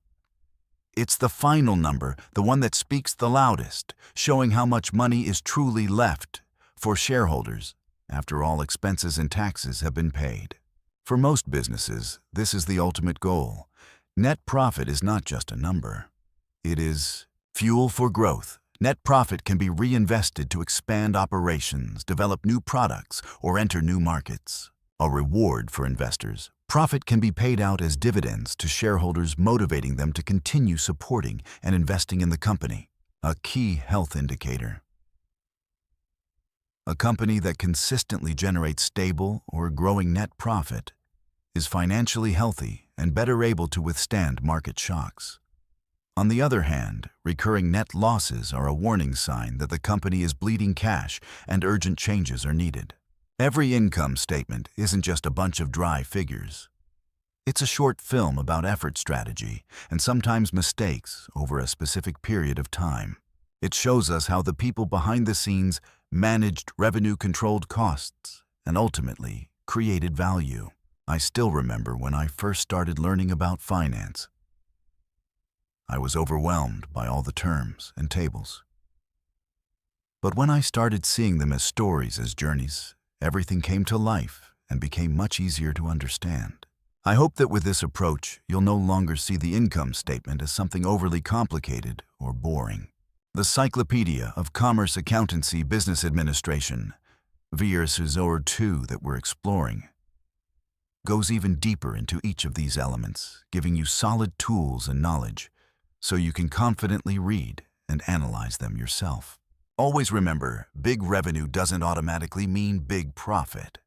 It's the final number, the one that speaks the loudest, showing how much money is truly left for shareholders after all expenses and taxes have been paid. For most businesses, this is the ultimate goal. Net profit is not just a number. It is fuel for growth. Net profit can be reinvested to expand operations, develop new products, or enter new markets. A reward for investors. Profit can be paid out as dividends to shareholders, motivating them to continue supporting and investing in the company. A key health indicator. A company that consistently generates stable or growing net profit is financially healthy and better able to withstand market shocks. On the other hand, recurring net losses are a warning sign that the company is bleeding cash and urgent changes are needed. Every income statement isn't just a bunch of dry figures. It's a short film about effort, strategy, and sometimes mistakes over a specific period of time. It shows us how the people behind the scenes managed revenue, controlled costs, and ultimately created value. I still remember when I first started learning about finance. I was overwhelmed by all the terms and tables. But when I started seeing them as stories, as journeys, everything came to life and became much easier to understand. I hope that with this approach, you'll no longer see the income statement as something overly complicated or boring. The Cyclopedia of Commerce, Accountancy, Business Administration, WealthRise 2 that we're exploring, goes even deeper into each of these elements, giving you solid tools and knowledge so you can confidently read and analyze them yourself. Always remember, big revenue doesn't automatically mean big profit.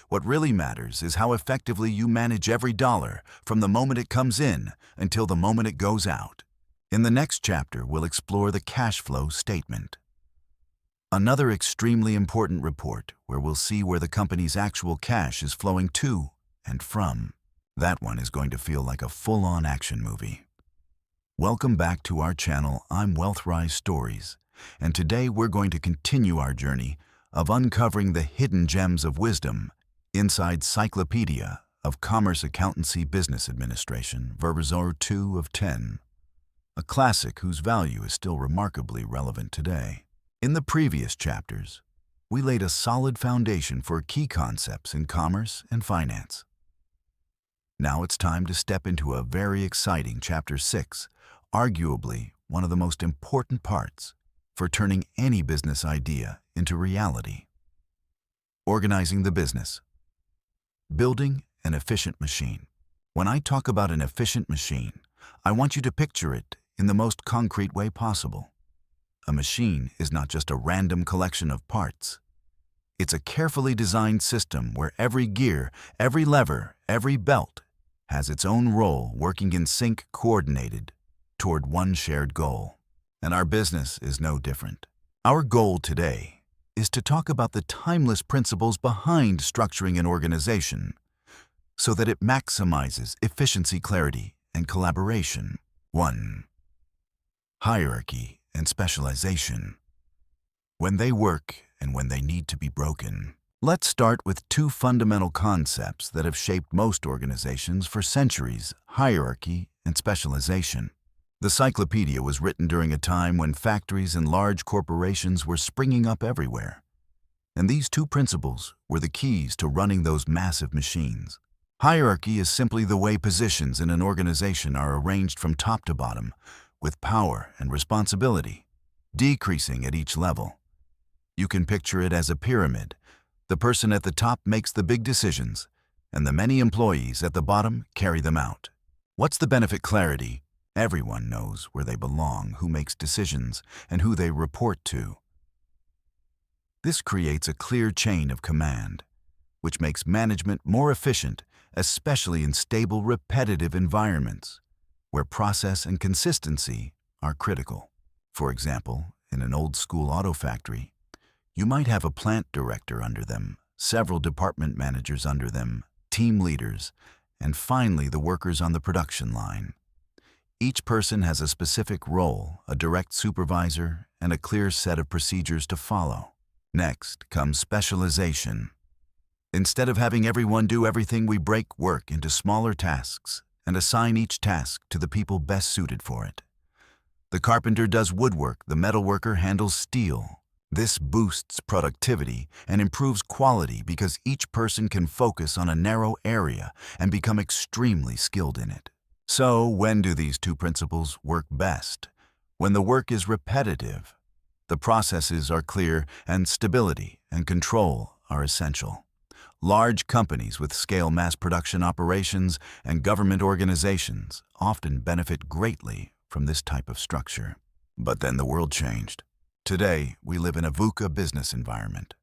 What really matters is how effectively you manage every dollar from the moment it comes in until the moment it goes out. In the next chapter, we'll explore the cash flow statement. Another extremely important report where we'll see where the company's actual cash is flowing to and from. That one is going to feel like a full-on action movie. Welcome back to our channel. I'm WealthRise Stories, and today we're going to continue our journey of uncovering the hidden gems of wisdom inside Cyclopedia of Commerce, Accountancy, Business Administration, WealthRise 2 of 10, a classic whose value is still remarkably relevant today. In the previous chapters, we laid a solid foundation for key concepts in commerce and finance. Now it's time to step into a very exciting Chapter 6, arguably one of the most important parts for turning any business idea into reality. Organizing the business. Building an efficient machine. When I talk about an efficient machine, I want you to picture it in the most concrete way possible. A machine is not just a random collection of parts. It's a carefully designed system where every gear, every lever, every belt has its own role, working in sync, coordinated toward one shared goal. And our business is no different. Our goal today is to talk about the timeless principles behind structuring an organization so that it maximizes efficiency, clarity, and collaboration. 1. Hierarchy and specialization. When they work and when they need to be broken. Let's start with two fundamental concepts that have shaped most organizations for centuries: hierarchy and specialization. The Cyclopedia was written during a time when factories and large corporations were springing up everywhere. And these two principles were the keys to running those massive machines. Hierarchy is simply the way positions in an organization are arranged from top to bottom, with power and responsibility decreasing at each level. You can picture it as a pyramid. The person at the top makes the big decisions, and the many employees at the bottom carry them out. What's the benefit? Clarity. Everyone knows where they belong, who makes decisions, and who they report to. This creates a clear chain of command, which makes management more efficient, especially in stable, repetitive environments, where process and consistency are critical. For example, in an old-school auto factory, you might have a plant director under them, several department managers under them, team leaders, and finally the workers on the production line. Each person has a specific role, a direct supervisor, and a clear set of procedures to follow. Next comes specialization. Instead of having everyone do everything, we break work into smaller tasks and assign each task to the people best suited for it. The carpenter does woodwork, the metalworker handles steel. This boosts productivity and improves quality because each person can focus on a narrow area and become extremely skilled in it. So, when do these two principles work best? When the work is repetitive, the processes are clear, and stability and control are essential. Large companies with scale mass production operations and government organizations often benefit greatly from this type of structure. But then the world changed. Today, we live in a VUCA business environment.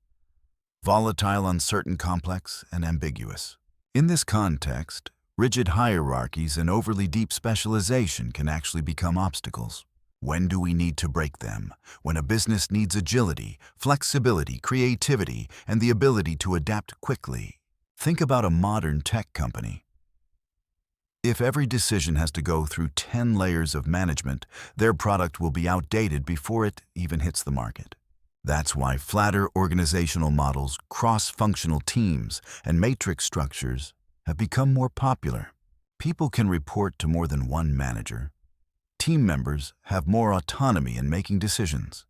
Volatile, uncertain, complex, and ambiguous. In this context, rigid hierarchies and overly deep specialization can actually become obstacles. When do we need to break them? When a business needs agility, flexibility, creativity, and the ability to adapt quickly. Think about a modern tech company. If every decision has to go through 10 layers of management, their product will be outdated before it even hits the market. That's why flatter organizational models, cross-functional teams, and matrix structures have become more popular. People can report to more than one manager. Team members have more autonomy in making decisions,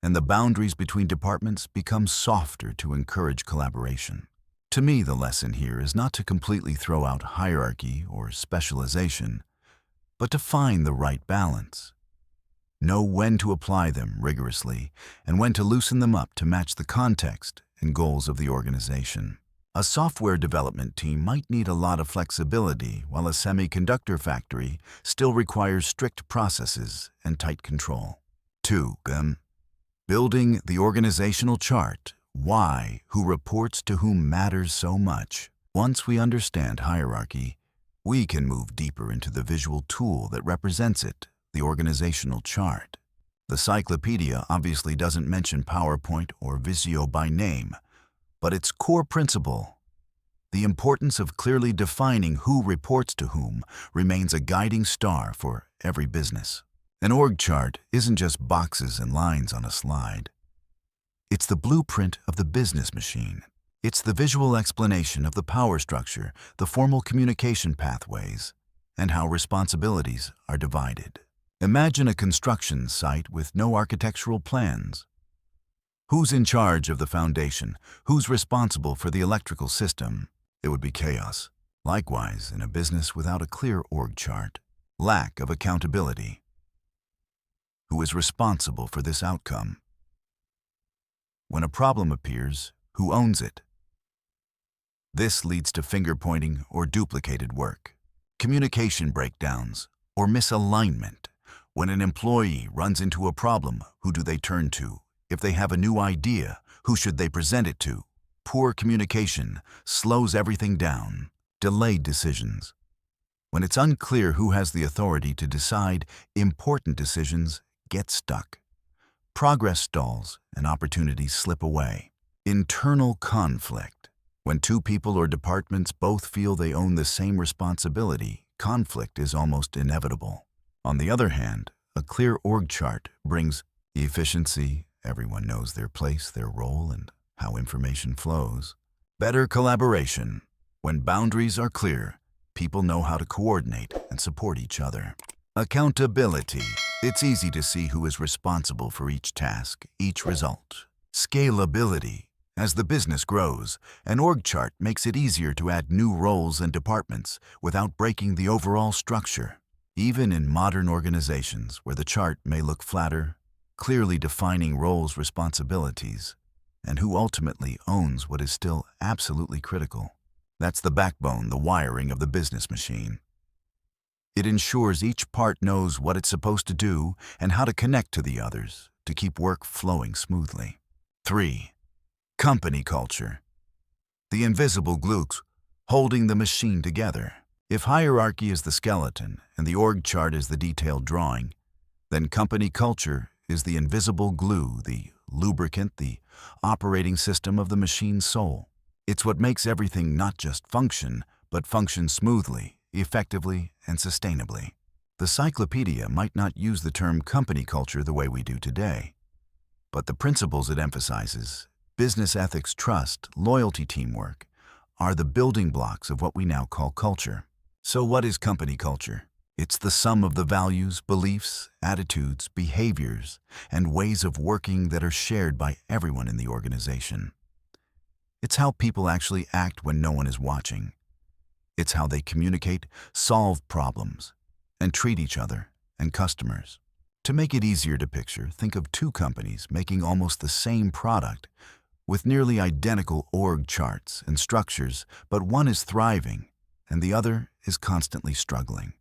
and the boundaries between departments become softer to encourage collaboration. To me, the lesson here is not to completely throw out hierarchy or specialization, but to find the right balance. Know when to apply them rigorously and when to loosen them up to match the context and goals of the organization. A software development team might need a lot of flexibility, while a semiconductor factory still requires strict processes and tight control. 2. Building the organizational chart. Why who reports to whom matters so much. Once we understand hierarchy, we can move deeper into the visual tool that represents it, the organizational chart. The Cyclopedia obviously doesn't mention PowerPoint or Visio by name, but its core principle, the importance of clearly defining who reports to whom, remains a guiding star for every business. An org chart isn't just boxes and lines on a slide. It's the blueprint of the business machine. It's the visual explanation of the power structure, the formal communication pathways, and how responsibilities are divided. Imagine a construction site with no architectural plans. Who's in charge of the foundation? Who's responsible for the electrical system? It would be chaos. Likewise, in a business without a clear org chart, lack of accountability. Who is responsible for this outcome? When a problem appears, who owns it? This leads to finger-pointing or duplicated work, communication breakdowns, or misalignment. When an employee runs into a problem, who do they turn to? If they have a new idea, who should they present it to? Poor communication slows everything down. Delayed decisions. When it's unclear who has the authority to decide, important decisions get stuck. Progress stalls and opportunities slip away. Internal conflict. When two people or departments both feel they own the same responsibility, conflict is almost inevitable. On the other hand, a clear org chart brings efficiency. Everyone knows their place, their role, and how information flows. Better collaboration. When boundaries are clear, people know how to coordinate and support each other. Accountability. It's easy to see who is responsible for each task, each result. Scalability. As the business grows, an org chart makes it easier to add new roles and departments without breaking the overall structure. Even in modern organizations where the chart may look flatter, clearly defining roles, responsibilities, and who ultimately owns what is still absolutely critical. That's the backbone, the wiring of the business machine. It ensures each part knows what it's supposed to do and how to connect to the others to keep work flowing smoothly. 3. Company culture. The invisible glue holding the machine together. If hierarchy is the skeleton and the org chart is the detailed drawing, then company culture is the invisible glue, the lubricant, the operating system of the machine's soul. It's what makes everything not just function, but function smoothly, effectively, and sustainably. The Cyclopedia might not use the term company culture the way we do today, But the principles it emphasizes, business ethics, trust, loyalty, teamwork, are the building blocks of what we now call culture. So what is company culture? It's the sum of the values, beliefs, attitudes, behaviors, and ways of working that are shared by everyone in the organization. It's how people actually act when no one is watching. It's how they communicate, solve problems, and treat each other and customers. To make it easier to picture, think of two companies making almost the same product with nearly identical org charts and structures, but one is thriving and the other is constantly struggling.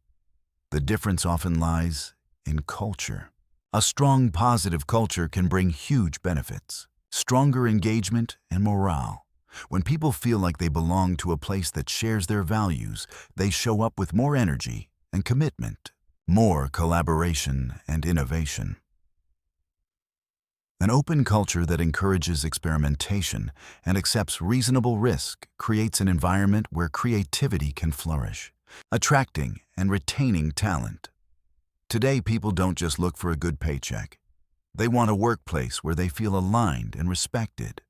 The difference often lies in culture. A strong, positive culture can bring huge benefits, stronger engagement and morale. When people feel like they belong to a place that shares their values, they show up with more energy and commitment, more collaboration and innovation. An open culture that encourages experimentation and accepts reasonable risk creates an environment where creativity can flourish, attracting and retaining talent. Today, people don't just look for a good paycheck. They want a workplace where they feel aligned and respected.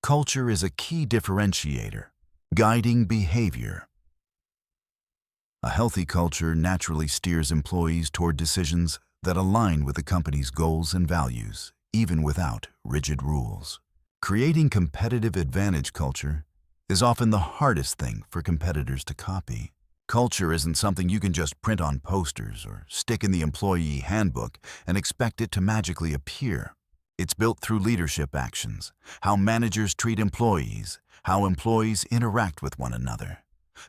Culture is a key differentiator, guiding behavior. A healthy culture naturally steers employees toward decisions that align with the company's goals and values, even without rigid rules. Creating competitive advantage culture is often the hardest thing for competitors to copy. Culture isn't something you can just print on posters or stick in the employee handbook and expect it to magically appear. It's built through leadership actions, how managers treat employees, how employees interact with one another,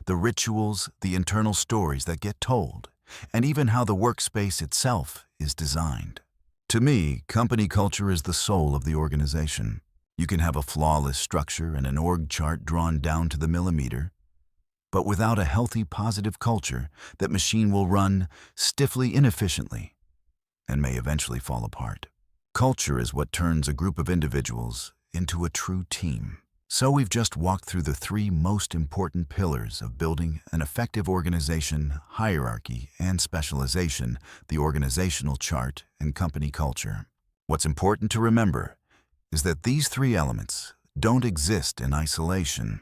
the rituals, the internal stories that get told, and even how the workspace itself is designed. To me, company culture is the soul of the organization. You can have a flawless structure and an org chart drawn down to the millimeter, but without a healthy, positive culture, that machine will run stiffly, inefficiently, and may eventually fall apart. Culture is what turns a group of individuals into a true team. So we've just walked through the three most important pillars of building an effective organization: hierarchy and specialization, the organizational chart, and company culture. What's important to remember is that these three elements don't exist in isolation.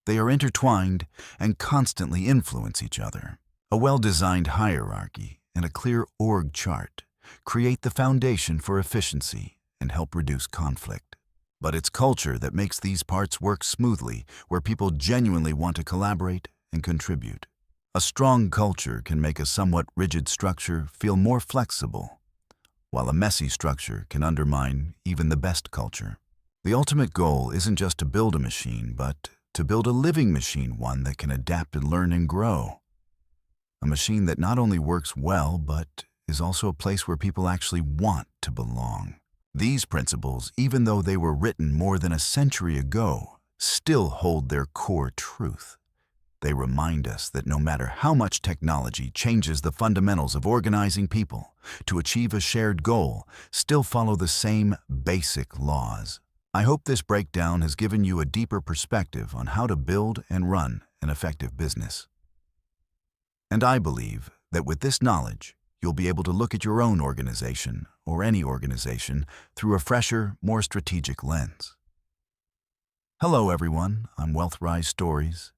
They are intertwined and constantly influence each other. A well-designed hierarchy and a clear org chart create the foundation for efficiency and help reduce conflict. But it's culture that makes these parts work smoothly, where people genuinely want to collaborate and contribute. A strong culture can make a somewhat rigid structure feel more flexible, while a messy structure can undermine even the best culture. The ultimate goal isn't just to build a machine, but to build a living machine, one that can adapt and learn and grow. A machine that not only works well, but is also a place where people actually want to belong. These principles, even though they were written more than a century ago, still hold their core truth. They remind us that no matter how much technology changes the fundamentals of organizing people to achieve a shared goal, still follow the same basic laws. I hope this breakdown has given you a deeper perspective on how to build and run an effective business. And I believe that with this knowledge, you'll be able to look at your own organization or any organization through a fresher, more strategic lens. Hello everyone, I'm WealthRise Stories,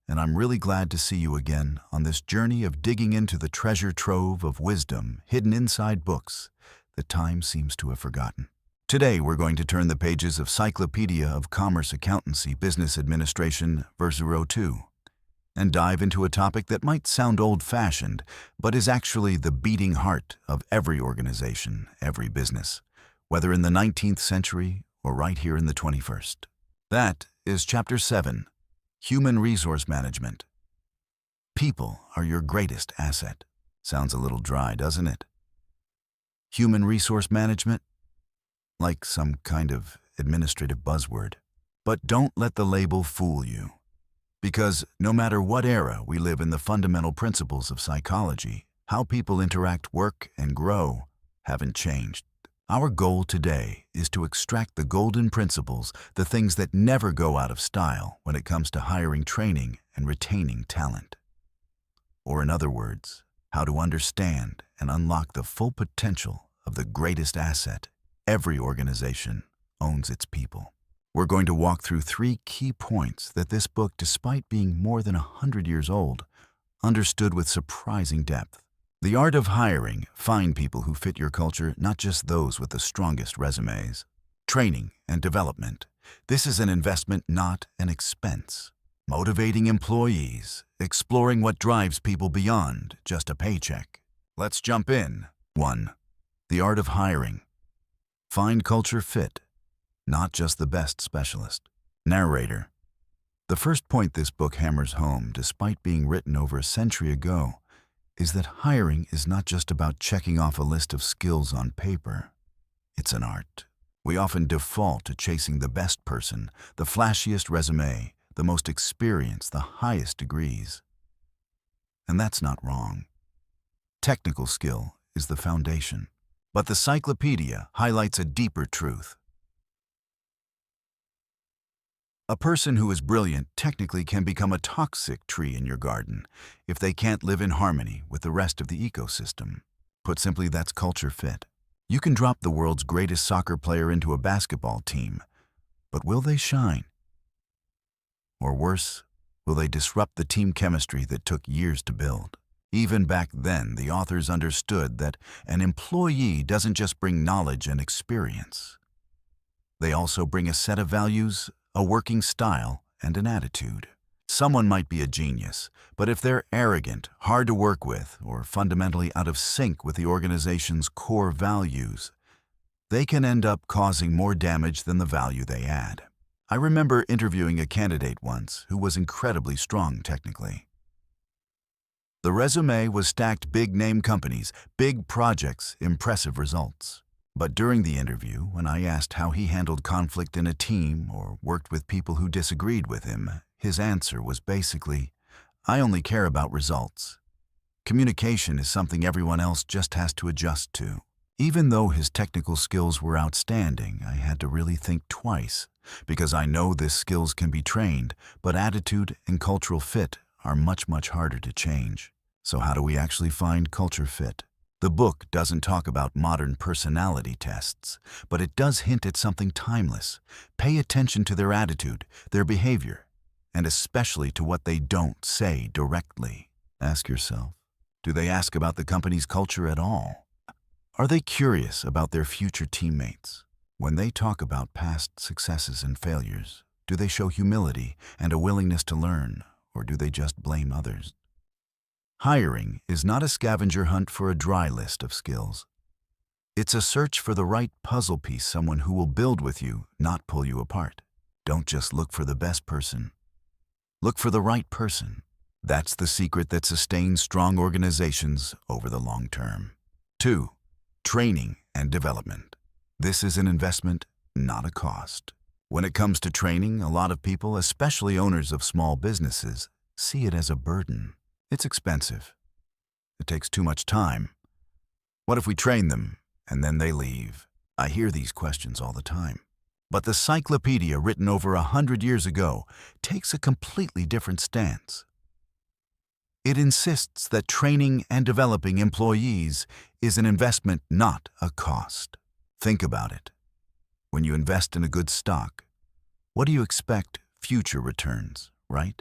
and I'm really glad to see you again on this journey of digging into the treasure trove of wisdom hidden inside books that time seems to have forgotten. Today we're going to turn the pages of Cyclopedia of Commerce Accountancy Business Administration version 2 and dive into a topic that might sound old-fashioned, but is actually the beating heart of every organization, every business, whether in the 19th century or right here in the 21st. That is Chapter 7, Human Resource Management. People are your greatest asset. Sounds a little dry, doesn't it? Human resource management? Like some kind of administrative buzzword. But don't let the label fool you. Because no matter what era we live in, the fundamental principles of psychology, how people interact, work, and grow, haven't changed. Our goal today is to extract the golden principles, the things that never go out of style when it comes to hiring, training, and retaining talent. Or in other words, how to understand and unlock the full potential of the greatest asset Every organization owns its people. We're going to walk through 3 key points that this book, despite being more than 100 years old, understood with surprising depth. The art of hiring. Find people who fit your culture, not just those with the strongest resumes. Training and development. This is an investment, not an expense. Motivating employees. Exploring what drives people beyond just a paycheck. Let's jump in. 1. The art of hiring. Find culture fit, not just the best specialist. Narrator. The first point this book hammers home, despite being written over a century ago, is that hiring is not just about checking off a list of skills on paper. It's an art. We often default to chasing the best person, the flashiest resume, the most experience, the highest degrees. And that's not wrong. Technical skill is the foundation. But the Cyclopedia highlights a deeper truth. A person who is brilliant technically can become a toxic tree in your garden if they can't live in harmony with the rest of the ecosystem. Put simply, that's culture fit. You can drop the world's greatest soccer player into a basketball team, but will they shine? Or worse, will they disrupt the team chemistry that took years to build? Even back then, the authors understood that an employee doesn't just bring knowledge and experience. They also bring a set of values, a working style, and an attitude. Someone might be a genius, but if they're arrogant, hard to work with, or fundamentally out of sync with the organization's core values, they can end up causing more damage than the value they add. I remember interviewing a candidate once who was incredibly strong technically. The resume was stacked: big-name companies, big projects, impressive results. But during the interview, when I asked how he handled conflict in a team or worked with people who disagreed with him, his answer was basically, "I only care about results. Communication is something everyone else just has to adjust to." Even though his technical skills were outstanding, I had to really think twice, because I know these skills can be trained, but attitude and cultural fit are much, much harder to change. So how do we actually find culture fit? The book doesn't talk about modern personality tests, but it does hint at something timeless. Pay attention to their attitude, their behavior, and especially to what they don't say directly. Ask yourself, do they ask about the company's culture at all? Are they curious about their future teammates? When they talk about past successes and failures, do they show humility and a willingness to learn, or do they just blame others? Hiring is not a scavenger hunt for a dry list of skills. It's a search for the right puzzle piece, someone who will build with you, not pull you apart. Don't just look for the best person. Look for the right person. That's the secret that sustains strong organizations over the long term. 2. Training and development. This is an investment, not a cost. When it comes to training, a lot of people, especially owners of small businesses, see it as a burden. It's expensive. It takes too much time. What if we train them and then they leave? I hear these questions all the time. But the Cyclopedia, written over 100 years ago, takes a completely different stance. It insists that training and developing employees is an investment, not a cost. Think about it. When you invest in a good stock, what do you expect? Future returns, right?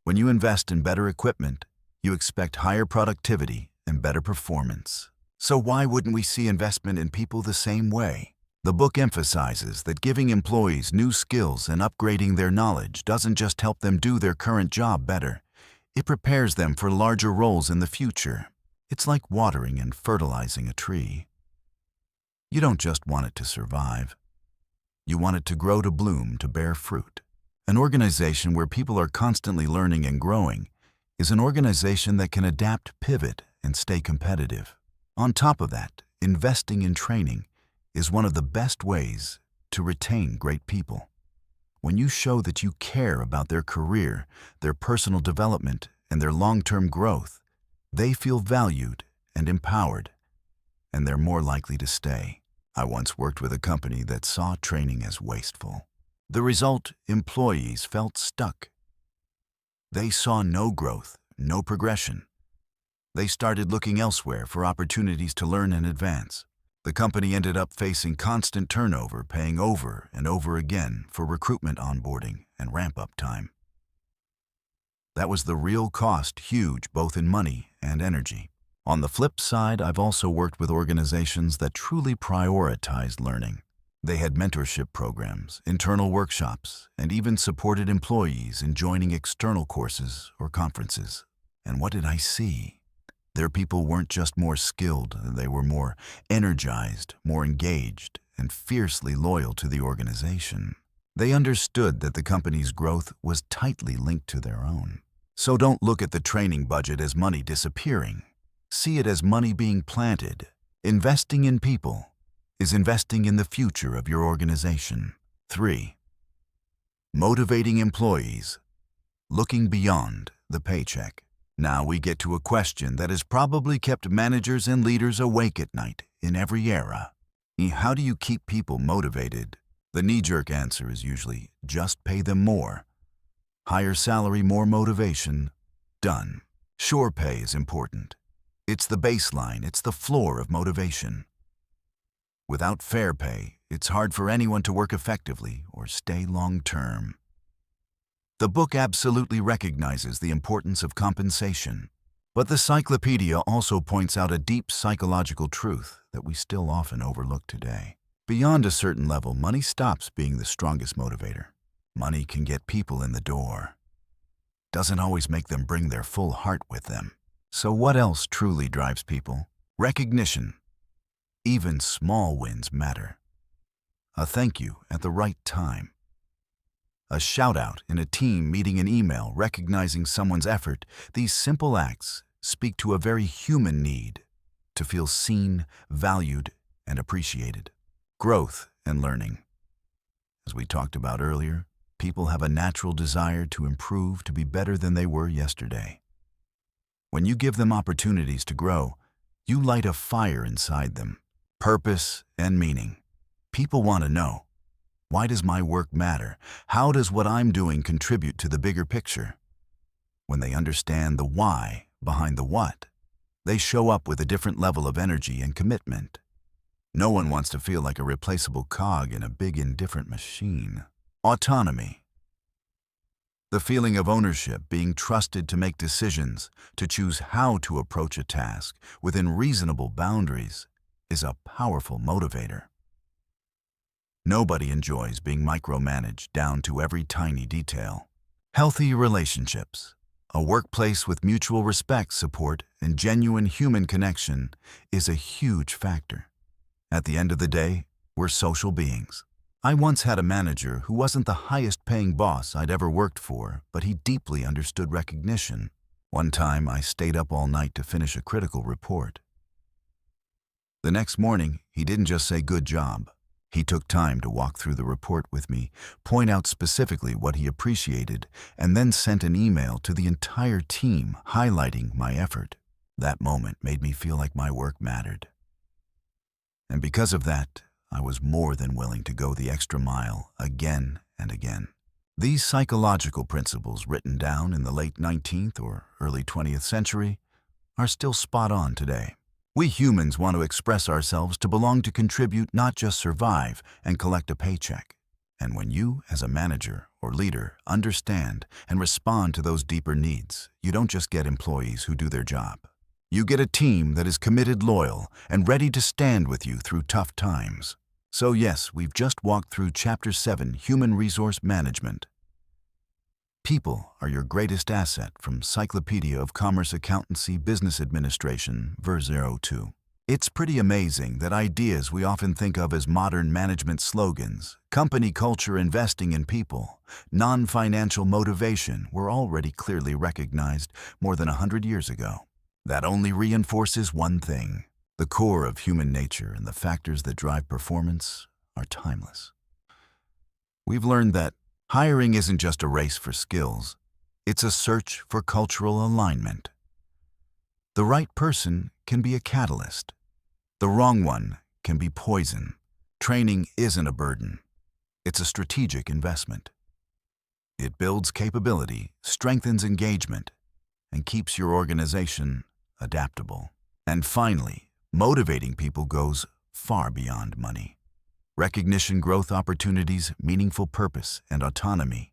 When you invest in better equipment, you expect higher productivity and better performance. So why wouldn't we see investment in people the same way? The book emphasizes that giving employees new skills and upgrading their knowledge doesn't just help them do their current job better. It prepares them for larger roles in the future. It's like watering and fertilizing a tree. You don't just want it to survive. You want it to grow, to bloom, to bear fruit. An organization where people are constantly learning and growing is an organization that can adapt, pivot, and stay competitive. On top of that, investing in training is one of the best ways to retain great people. When you show that you care about their career, their personal development, and their long-term growth, they feel valued and empowered, and they're more likely to stay. I once worked with a company that saw training as wasteful. The result, employees felt stuck. They saw no growth, no progression. They started looking elsewhere for opportunities to learn and advance. The company ended up facing constant turnover, paying over and over again for recruitment, onboarding, and ramp-up time. That was the real cost, huge both in money and energy. On the flip side, I've also worked with organizations that truly prioritized learning. They had mentorship programs, internal workshops, and even supported employees in joining external courses or conferences. And what did I see? Their people weren't just more skilled, they were more energized, more engaged, and fiercely loyal to the organization. They understood that the company's growth was tightly linked to their own. So don't look at the training budget as money disappearing. See it as money being planted. Investing in people is investing in the future of your organization. 3. Motivating employees, looking beyond the paycheck. Now we get to a question that has probably kept managers and leaders awake at night in every era. How do you keep people motivated? The knee-jerk answer is usually just pay them more. Higher salary, more motivation. Done. Sure, pay is important. It's the baseline, it's the floor of motivation. Without fair pay, it's hard for anyone to work effectively or stay long-term. The book absolutely recognizes the importance of compensation, but the Cyclopedia also points out a deep psychological truth that we still often overlook today. Beyond a certain level, money stops being the strongest motivator. Money can get people in the door. Doesn't always make them bring their full heart with them. So what else truly drives people? Recognition. Even small wins matter. A thank you at the right time. A shout-out in a team meeting, an email recognizing someone's effort. These simple acts speak to a very human need to feel seen, valued, and appreciated. Growth and learning. As we talked about earlier, people have a natural desire to improve, to be better than they were yesterday. When you give them opportunities to grow, you light a fire inside them. Purpose and meaning. People want to know, why does my work matter? How does what I'm doing contribute to the bigger picture? When they understand the why behind the what, they show up with a different level of energy and commitment. No one wants to feel like a replaceable cog in a big, indifferent machine. Autonomy. The feeling of ownership, being trusted to make decisions, to choose how to approach a task within reasonable boundaries, is a powerful motivator. Nobody enjoys being micromanaged down to every tiny detail. Healthy relationships. A workplace with mutual respect, support, and genuine human connection is a huge factor. At the end of the day, we're social beings. I once had a manager who wasn't the highest-paying boss I'd ever worked for, but he deeply understood recognition. One time, I stayed up all night to finish a critical report. The next morning, he didn't just say, "Good job." He took time to walk through the report with me, point out specifically what he appreciated, and then sent an email to the entire team highlighting my effort. That moment made me feel like my work mattered. And because of that, I was more than willing to go the extra mile again and again. These psychological principles, written down in the late 19th or early 20th century, are still spot on today. We humans want to express ourselves, to belong, to contribute, not just survive and collect a paycheck. And when you, as a manager or leader, understand and respond to those deeper needs, you don't just get employees who do their job. You get a team that is committed, loyal, and ready to stand with you through tough times. So yes, we've just walked through Chapter 7, Human Resource Management. People are your greatest asset, from Cyclopedia of Commerce Accountancy Business Administration, Vers. 02. It's pretty amazing that ideas we often think of as modern management slogans, company culture, investing in people, non-financial motivation, were already clearly recognized more than 100 years ago. That only reinforces one thing: the core of human nature and the factors that drive performance are timeless. We've learned that hiring isn't just a race for skills, it's a search for cultural alignment. The right person can be a catalyst. The wrong one can be poison. Training isn't a burden. It's a strategic investment. It builds capability, strengthens engagement, and keeps your organization adaptable. And finally, motivating people goes far beyond money. Recognition, growth opportunities, meaningful purpose, and autonomy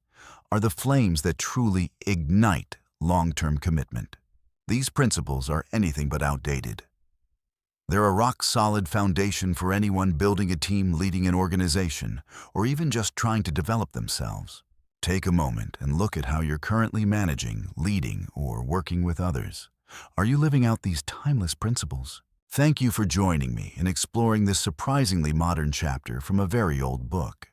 are the flames that truly ignite long-term commitment. These principles are anything but outdated. They're a rock-solid foundation for anyone building a team, leading an organization, or even just trying to develop themselves. Take a moment and look at how you're currently managing, leading, or working with others. Are you living out these timeless principles? Thank you for joining me in exploring this surprisingly modern chapter from a very old book.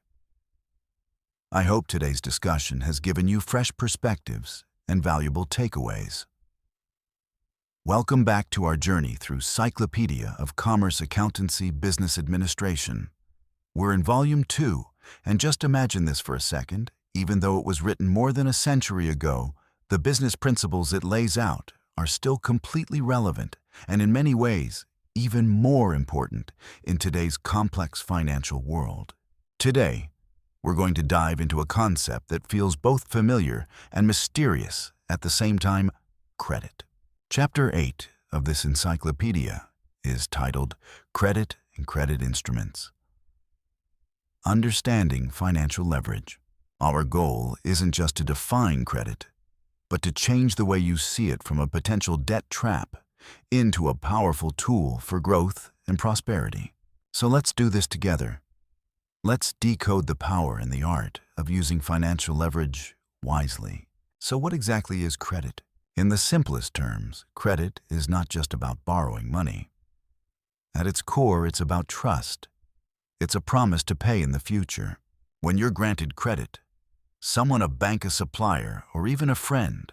I hope today's discussion has given you fresh perspectives and valuable takeaways. Welcome back to our journey through Cyclopedia of Commerce, Accountancy, Business Administration. We're in Volume 2, and just imagine this for a second. Even though it was written more than a century ago, the business principles it lays out are still completely relevant and in many ways even more important in today's complex financial world. Today, we're going to dive into a concept that feels both familiar and mysterious at the same time: credit. Chapter 8 of this encyclopedia is titled Credit and Credit Instruments. Understanding financial leverage. Our goal isn't just to define credit, but to change the way you see it from a potential debt trap into a powerful tool for growth and prosperity. So let's do this together. Let's decode the power and the art of using financial leverage wisely. So what exactly is credit? In the simplest terms, credit is not just about borrowing money. At its core, it's about trust. It's a promise to pay in the future. When you're granted credit, someone, a bank, a supplier, or even a friend,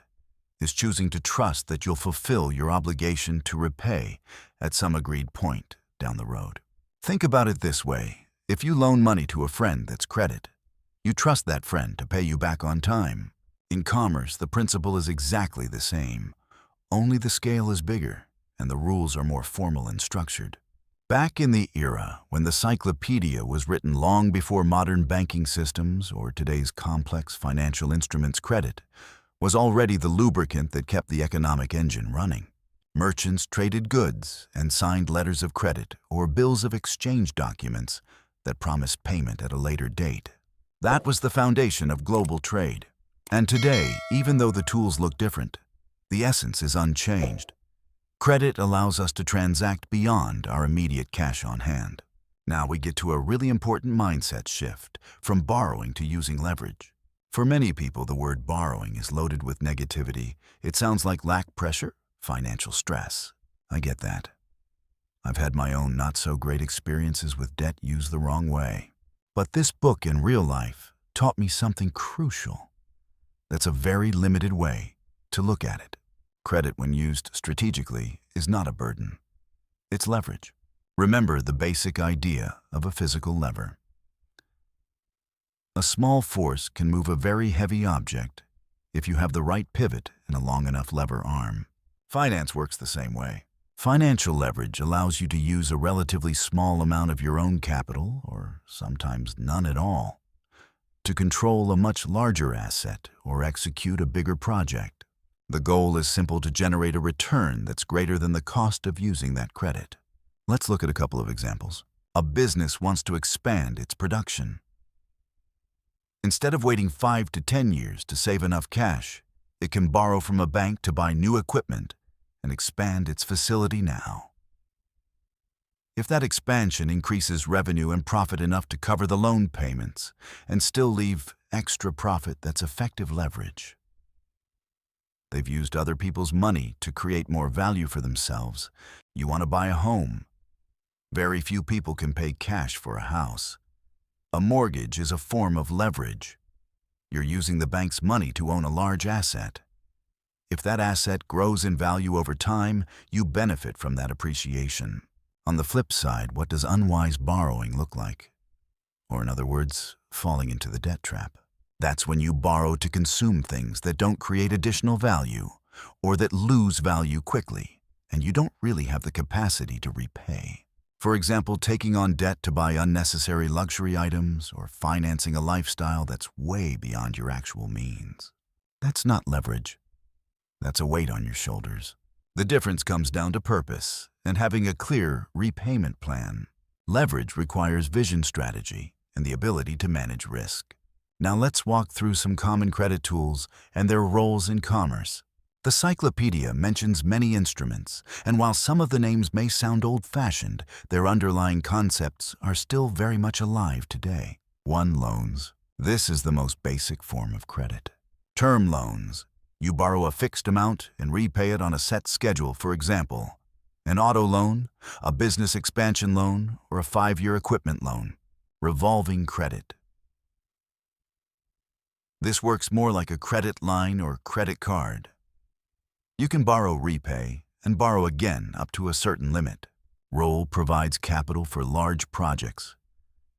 is choosing to trust that you'll fulfill your obligation to repay at some agreed point down the road. Think about it this way. If you loan money to a friend that's credit, you trust that friend to pay you back on time. In commerce, the principle is exactly the same, only the scale is bigger and the rules are more formal and structured. Back in the era when the Cyclopedia was written, long before modern banking systems or today's complex financial instruments, credit was already the lubricant that kept the economic engine running. Merchants traded goods and signed letters of credit or bills of exchange documents that promised payment at a later date. That was the foundation of global trade. And today, even though the tools look different, the essence is unchanged. Credit allows us to transact beyond our immediate cash on hand. Now we get to a really important mindset shift from borrowing to using leverage. For many people, the word borrowing is loaded with negativity. It sounds like lack, pressure, financial stress. I get that. I've had my own not-so-great experiences with debt used the wrong way. But this book in real life taught me something crucial. That's a very limited way to look at it. Credit, when used strategically, is not a burden. It's leverage. Remember the basic idea of a physical lever. A small force can move a very heavy object if you have the right pivot and a long enough lever arm. Finance works the same way. Financial leverage allows you to use a relatively small amount of your own capital, or sometimes none at all, to control a much larger asset or execute a bigger project. The goal is simple: to generate a return that's greater than the cost of using that credit. Let's look at a couple of examples. A business wants to expand its production. Instead of waiting 5 to 10 years to save enough cash, it can borrow from a bank to buy new equipment and expand its facility now. If that expansion increases revenue and profit enough to cover the loan payments and still leave extra profit, that's effective leverage. They've used other people's money to create more value for themselves. You want to buy a home. Very few people can pay cash for a house. A mortgage is a form of leverage. You're using the bank's money to own a large asset. If that asset grows in value over time, you benefit from that appreciation. On the flip side, what does unwise borrowing look like? Or in other words, falling into the debt trap. That's when you borrow to consume things that don't create additional value or that lose value quickly, and you don't really have the capacity to repay. For example, taking on debt to buy unnecessary luxury items or financing a lifestyle that's way beyond your actual means. That's not leverage. That's a weight on your shoulders. The difference comes down to purpose and having a clear repayment plan. Leverage requires vision strategy and the ability to manage risk. Now let's walk through some common credit tools and their roles in commerce. The Cyclopedia mentions many instruments, and while some of the names may sound old-fashioned, their underlying concepts are still very much alive today. 1. Loans. This is the most basic form of credit. Term loans. You borrow a fixed amount and repay it on a set schedule, for example, an auto loan, a business expansion loan, or a 5-year equipment loan. Revolving credit. This works more like a credit line or credit card. You can borrow, repay, and borrow again up to a certain limit. Roll provides capital for large projects,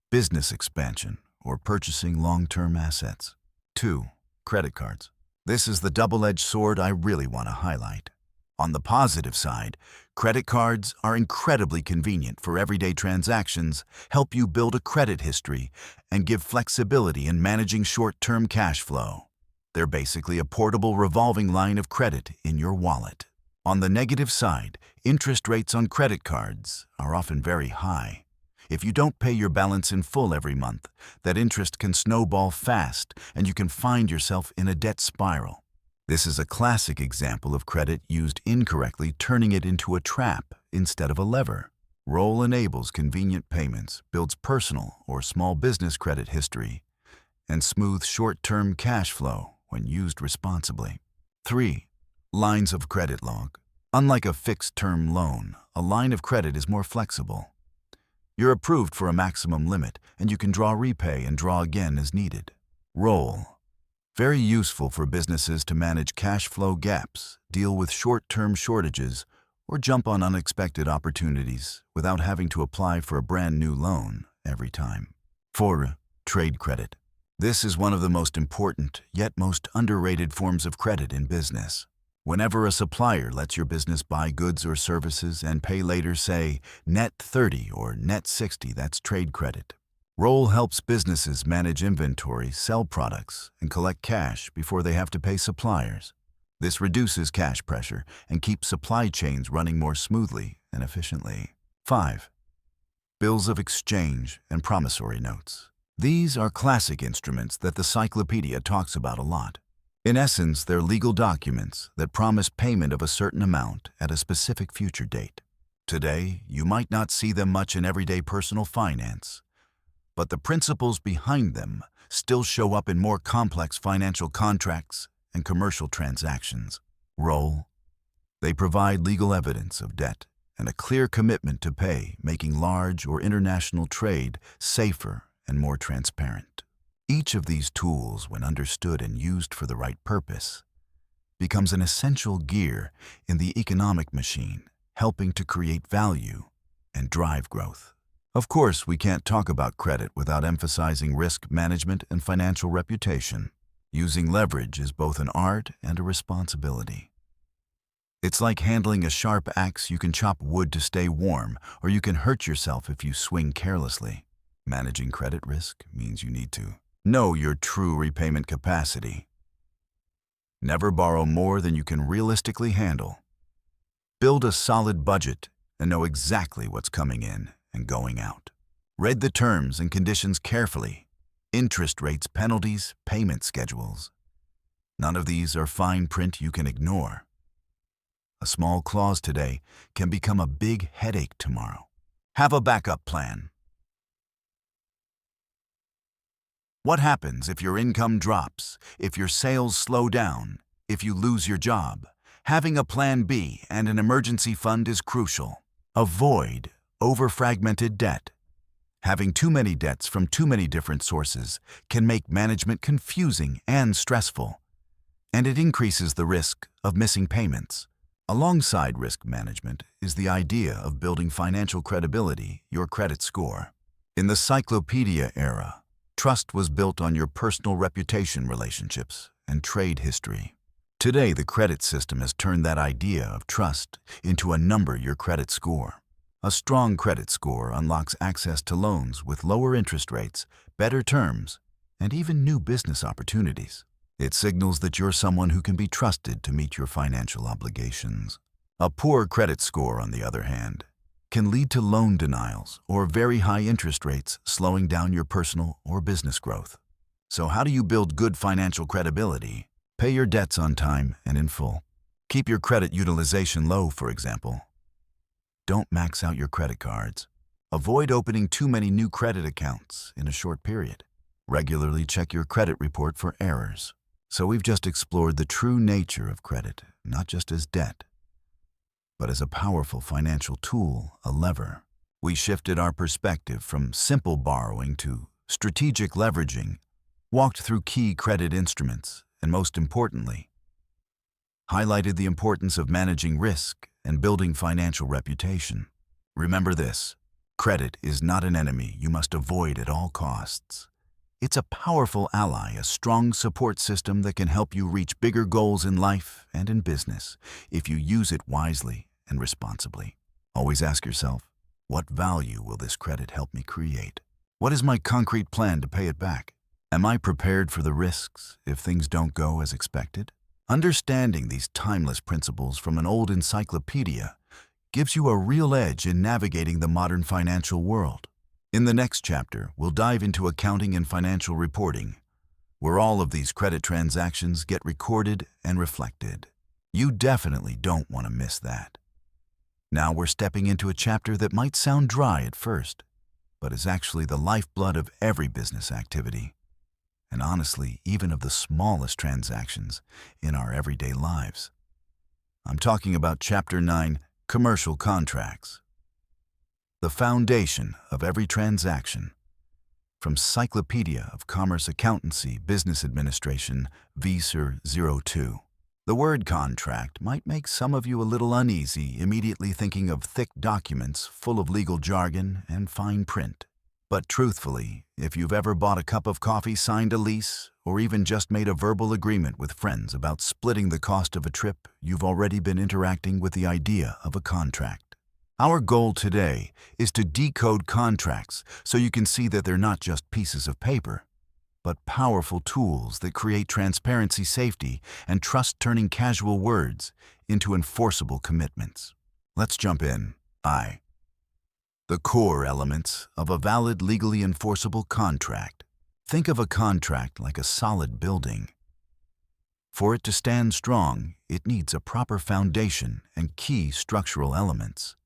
business expansion, or purchasing long-term assets. 2. Credit cards. This is the double-edged sword I really want to highlight. On the positive side, credit cards are incredibly convenient for everyday transactions, help you build a credit history, and give flexibility in managing short-term cash flow. They're basically a portable revolving line of credit in your wallet. On the negative side, interest rates on credit cards are often very high. If you don't pay your balance in full every month, that interest can snowball fast and you can find yourself in a debt spiral. This is a classic example of credit used incorrectly, turning it into a trap instead of a lever. Roll enables convenient payments, builds personal or small business credit history, and smooths short-term cash flow when used responsibly. 3. Lines of credit log. Unlike a fixed-term loan, a line of credit is more flexible. You're approved for a maximum limit, and you can draw, repay, and draw again as needed. Roll. Very useful for businesses to manage cash flow gaps, deal with short-term shortages, or jump on unexpected opportunities without having to apply for a brand new loan every time. 4. Trade credit. This is one of the most important, yet most underrated forms of credit in business. Whenever a supplier lets your business buy goods or services and pay later, say, net 30 or net 60, that's trade credit. Roll helps businesses manage inventory, sell products, and collect cash before they have to pay suppliers. This reduces cash pressure and keeps supply chains running more smoothly and efficiently. 5. Bills of exchange and promissory notes. These are classic instruments that the Cyclopedia talks about a lot. In essence, they're legal documents that promise payment of a certain amount at a specific future date. Today, you might not see them much in everyday personal finance, but the principles behind them still show up in more complex financial contracts and commercial transactions. Roll. They provide legal evidence of debt and a clear commitment to pay, making large or international trade safer and more transparent. Each of these tools, when understood and used for the right purpose, becomes an essential gear in the economic machine, helping to create value and drive growth. Of course, we can't talk about credit without emphasizing risk management and financial reputation. Using leverage is both an art and a responsibility. It's like handling a sharp axe. You can chop wood to stay warm, or you can hurt yourself if you swing carelessly. Managing credit risk means you need to know your true repayment capacity. Never borrow more than you can realistically handle. Build a solid budget and know exactly what's coming in and going out. Read the terms and conditions carefully. Interest rates, penalties, payment schedules. None of these are fine print you can ignore. A small clause today can become a big headache tomorrow. Have a backup plan. What happens if your income drops, if your sales slow down, if you lose your job? Having a plan B and an emergency fund is crucial. Avoid over-fragmented debt. Having too many debts from too many different sources can make management confusing and stressful, and it increases the risk of missing payments. Alongside risk management is the idea of building financial credibility, your credit score. In the Cyclopedia era, trust was built on your personal reputation, relationships, and trade history. Today, the credit system has turned that idea of trust into a number, your credit score. A strong credit score unlocks access to loans with lower interest rates, better terms, and even new business opportunities. It signals that you're someone who can be trusted to meet your financial obligations. A poor credit score, on the other hand, can lead to loan denials or very high interest rates, slowing down your personal or business growth. So how do you build good financial credibility? Pay your debts on time and in full. Keep your credit utilization low, for example. Don't max out your credit cards. Avoid opening too many new credit accounts in a short period. Regularly check your credit report for errors. So we've just explored the true nature of credit, not just as debt, but as a powerful financial tool, a lever. We shifted our perspective from simple borrowing to strategic leveraging, walked through key credit instruments, and most importantly, highlighted the importance of managing risk and building financial reputation. Remember this: credit is not an enemy you must avoid at all costs. It's a powerful ally, a strong support system that can help you reach bigger goals in life and in business if you use it wisely and responsibly. Always ask yourself, what value will this credit help me create? What is my concrete plan to pay it back? Am I prepared for the risks if things don't go as expected? Understanding these timeless principles from an old encyclopedia gives you a real edge in navigating the modern financial world. In the next chapter, we'll dive into accounting and financial reporting, where all of these credit transactions get recorded and reflected. You definitely don't want to miss that. Now we're stepping into a chapter that might sound dry at first, but is actually the lifeblood of every business activity, and honestly, even of the smallest transactions in our everyday lives. I'm talking about Chapter 9, Commercial Contracts. The foundation of every transaction. From Cyclopedia of Commerce Accountancy Business Administration, VSER 02. The word contract might make some of you a little uneasy, immediately thinking of thick documents full of legal jargon and fine print. But truthfully, if you've ever bought a cup of coffee, signed a lease, or even just made a verbal agreement with friends about splitting the cost of a trip, you've already been interacting with the idea of a contract. Our goal today is to decode contracts so you can see that they're not just pieces of paper, but powerful tools that create transparency, safety, and trust, turning casual words into enforceable commitments. Let's jump in. The core elements of a valid, legally enforceable contract. Think of a contract like a solid building. For it to stand strong, it needs a proper foundation and key structural elements.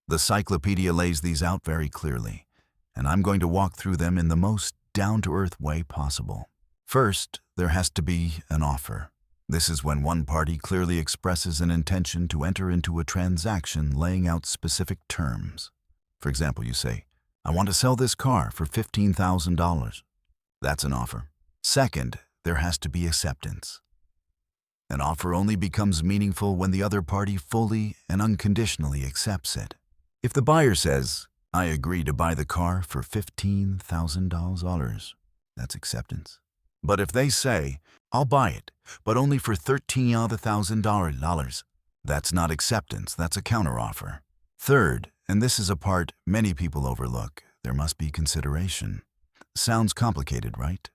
The Cyclopedia lays these out very clearly, and I'm going to walk through them in the most down-to-earth way possible. First, there has to be an offer. This is when one party clearly expresses an intention to enter into a transaction, laying out specific terms. For example, you say, I want to sell this car for $15,000. That's an offer. Second, there has to be acceptance. An offer only becomes meaningful when the other party fully and unconditionally accepts it. If the buyer says, I agree to buy the car for $15,000, that's acceptance. But if they say, I'll buy it, but only for $13,000, that's not acceptance, that's a counteroffer. Third, and this is a part many people overlook, there must be consideration. Sounds complicated, right?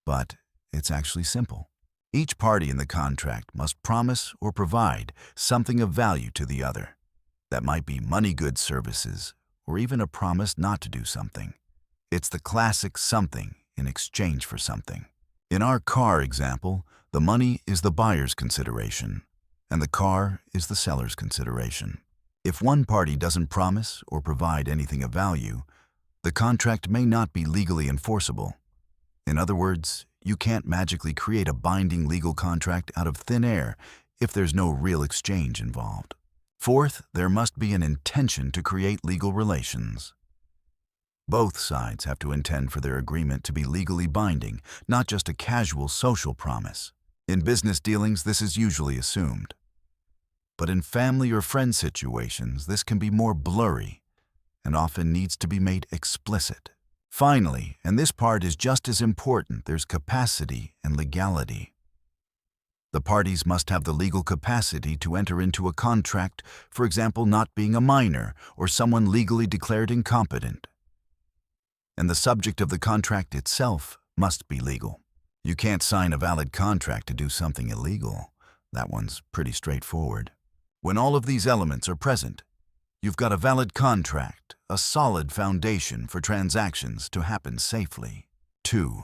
But it's actually simple. Each party in the contract must promise or provide something of value to the other. That might be money, goods, services, or even a promise not to do something. It's the classic something in exchange for something. In our car example, the money is the buyer's consideration, and the car is the seller's consideration. If one party doesn't promise or provide anything of value, the contract may not be legally enforceable. In other words, you can't magically create a binding legal contract out of thin air if there's no real exchange involved. Fourth, there must be an intention to create legal relations. Both sides have to intend for their agreement to be legally binding, not just a casual social promise. In business dealings, this is usually assumed. But in family or friend situations, this can be more blurry and often needs to be made explicit. Finally, and this part is just as important, there's capacity and legality. The parties must have the legal capacity to enter into a contract, for example, not being a minor or someone legally declared incompetent. And the subject of the contract itself must be legal. You can't sign a valid contract to do something illegal. That one's pretty straightforward. When all of these elements are present, You've got a valid contract, a solid foundation for transactions to happen safely. 2.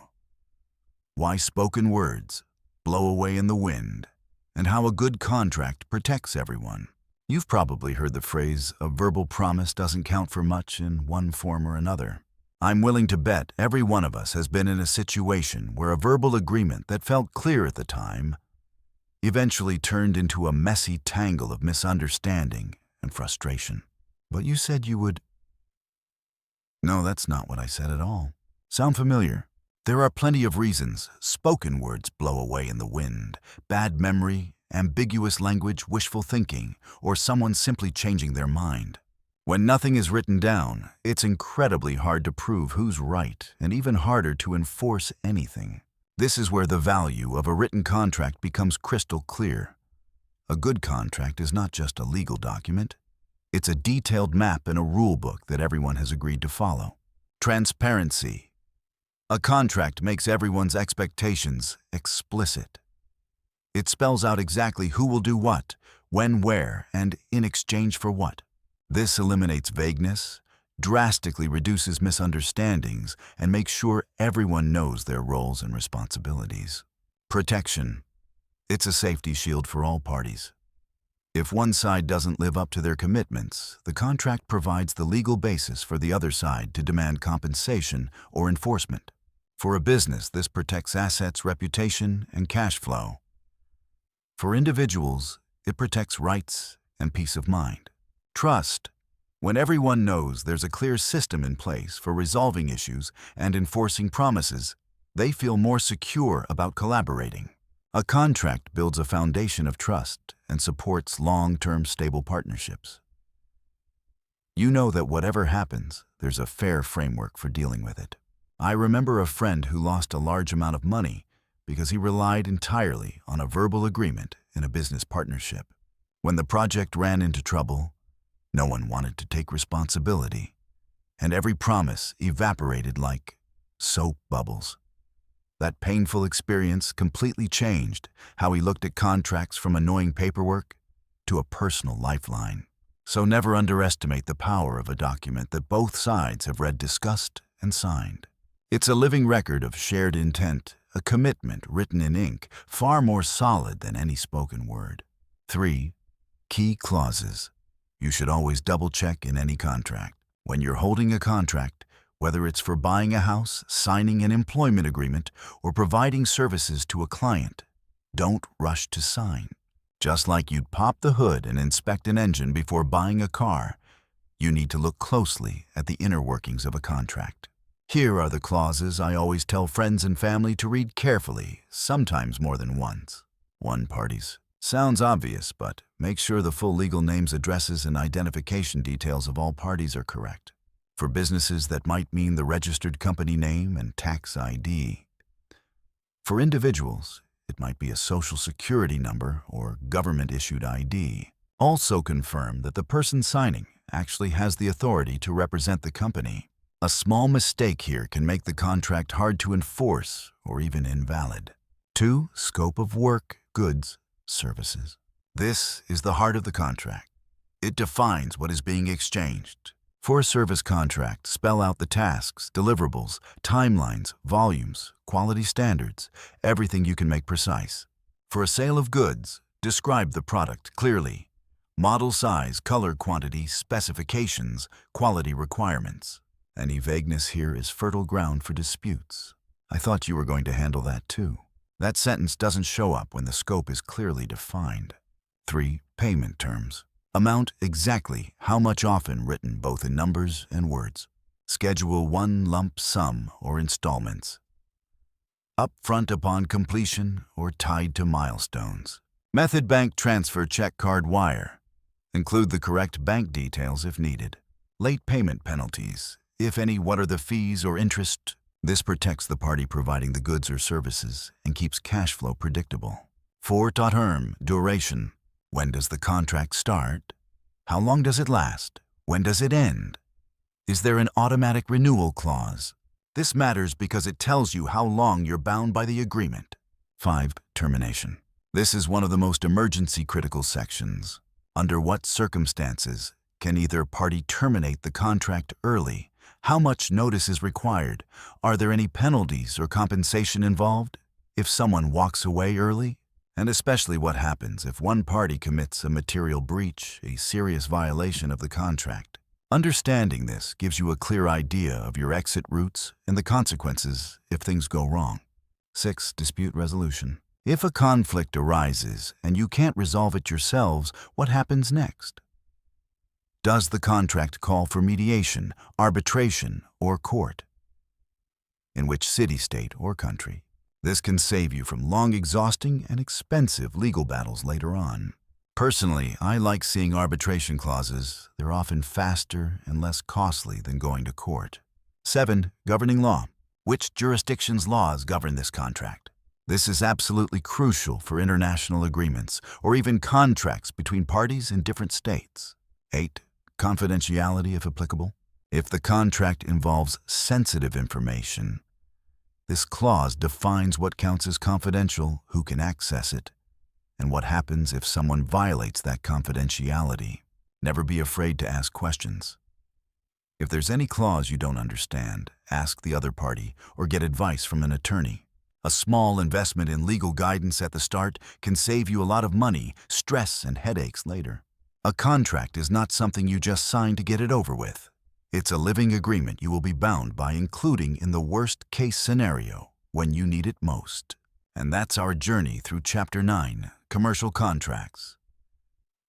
Why spoken words blow away in the wind, and how a good contract protects everyone. You've probably heard the phrase, a verbal promise doesn't count for much in one form or another. I'm willing to bet every one of us has been in a situation where a verbal agreement that felt clear at the time eventually turned into a messy tangle of misunderstanding and frustration. But you said you would... No, that's not what I said at all. Sound familiar? There are plenty of reasons spoken words blow away in the wind. Bad memory, ambiguous language, wishful thinking, or someone simply changing their mind. When nothing is written down, it's incredibly hard to prove who's right and even harder to enforce anything. This is where the value of a written contract becomes crystal clear. A good contract is not just a legal document. It's a detailed map and a rule book that everyone has agreed to follow. Transparency. A contract makes everyone's expectations explicit. It spells out exactly who will do what, when, where, and in exchange for what. This eliminates vagueness, drastically reduces misunderstandings, and makes sure everyone knows their roles and responsibilities. Protection. It's a safety shield for all parties. If one side doesn't live up to their commitments, the contract provides the legal basis for the other side to demand compensation or enforcement. For a business, this protects assets, reputation, and cash flow. For individuals, it protects rights and peace of mind. Trust. When everyone knows there's a clear system in place for resolving issues and enforcing promises, they feel more secure about collaborating. A contract builds a foundation of trust and supports long-term stable partnerships. You know that whatever happens, there's a fair framework for dealing with it. I remember a friend who lost a large amount of money because he relied entirely on a verbal agreement in a business partnership. When the project ran into trouble, no one wanted to take responsibility, and every promise evaporated like soap bubbles. That painful experience completely changed how he looked at contracts, from annoying paperwork to a personal lifeline. So never underestimate the power of a document that both sides have read, discussed, and signed. It's a living record of shared intent, a commitment written in ink, far more solid than any spoken word. 3. Key clauses. You should always double-check in any contract. When you're holding a contract, whether it's for buying a house, signing an employment agreement, or providing services to a client, don't rush to sign. Just like you'd pop the hood and inspect an engine before buying a car, you need to look closely at the inner workings of a contract. Here are the clauses I always tell friends and family to read carefully, sometimes more than once. 1. Parties. Sounds obvious, but make sure the full legal names, addresses, and identification details of all parties are correct. For businesses, that might mean the registered company name and tax ID. For individuals, it might be a social security number or government-issued ID. Also confirm that the person signing actually has the authority to represent the company. A small mistake here can make the contract hard to enforce or even invalid. 2. Scope of work, goods, services. This is the heart of the contract. It defines what is being exchanged. For a service contract, spell out the tasks, deliverables, timelines, volumes, quality standards, everything you can make precise. For a sale of goods, describe the product clearly. Model, size, color, quantity, specifications, quality requirements. Any vagueness here is fertile ground for disputes. I thought you were going to handle that too. That sentence doesn't show up when the scope is clearly defined. 3. Payment terms. Amount exactly how much, often written both in numbers and words. Schedule 1 lump sum or installments. Upfront upon completion or tied to milestones. Method: bank transfer, check, card, wire. Include the correct bank details if needed. Late payment penalties. If any, what are the fees or interest? This protects the party providing the goods or services and keeps cash flow predictable. 4. Term, duration. When does the contract start? How long does it last? When does it end? Is there an automatic renewal clause? This matters because it tells you how long you're bound by the agreement. 5. Termination. This is one of the most emergency critical sections. Under what circumstances Can either party terminate the contract early? How much notice is required? Are there any penalties or compensation involved if someone walks away early? And especially what happens if one party commits a material breach, a serious violation of the contract. Understanding this gives you a clear idea of your exit routes and the consequences if things go wrong. 6. Dispute resolution. If a conflict arises and you can't resolve it yourselves, what happens next? Does the contract call for mediation, arbitration, or court? In which city, state, or country? This can save you from long, exhausting, and expensive legal battles later on. Personally, I like seeing arbitration clauses. They're often faster and less costly than going to court. 7. Governing law. Which jurisdiction's laws govern this contract? This is absolutely crucial for international agreements or even contracts between parties in different states. 8. Confidentiality if applicable. If the contract involves sensitive information, this clause defines what counts as confidential, who can access it, and what happens if someone violates that confidentiality. Never be afraid to ask questions. If there's any clause you don't understand, ask the other party or get advice from an attorney. A small investment in legal guidance at the start can save you a lot of money, stress, and headaches later. A contract is not something you just sign to get it over with. It's a living agreement you will be bound by, including in the worst-case scenario when you need it most. And that's our journey through Chapter 9, Commercial Contracts,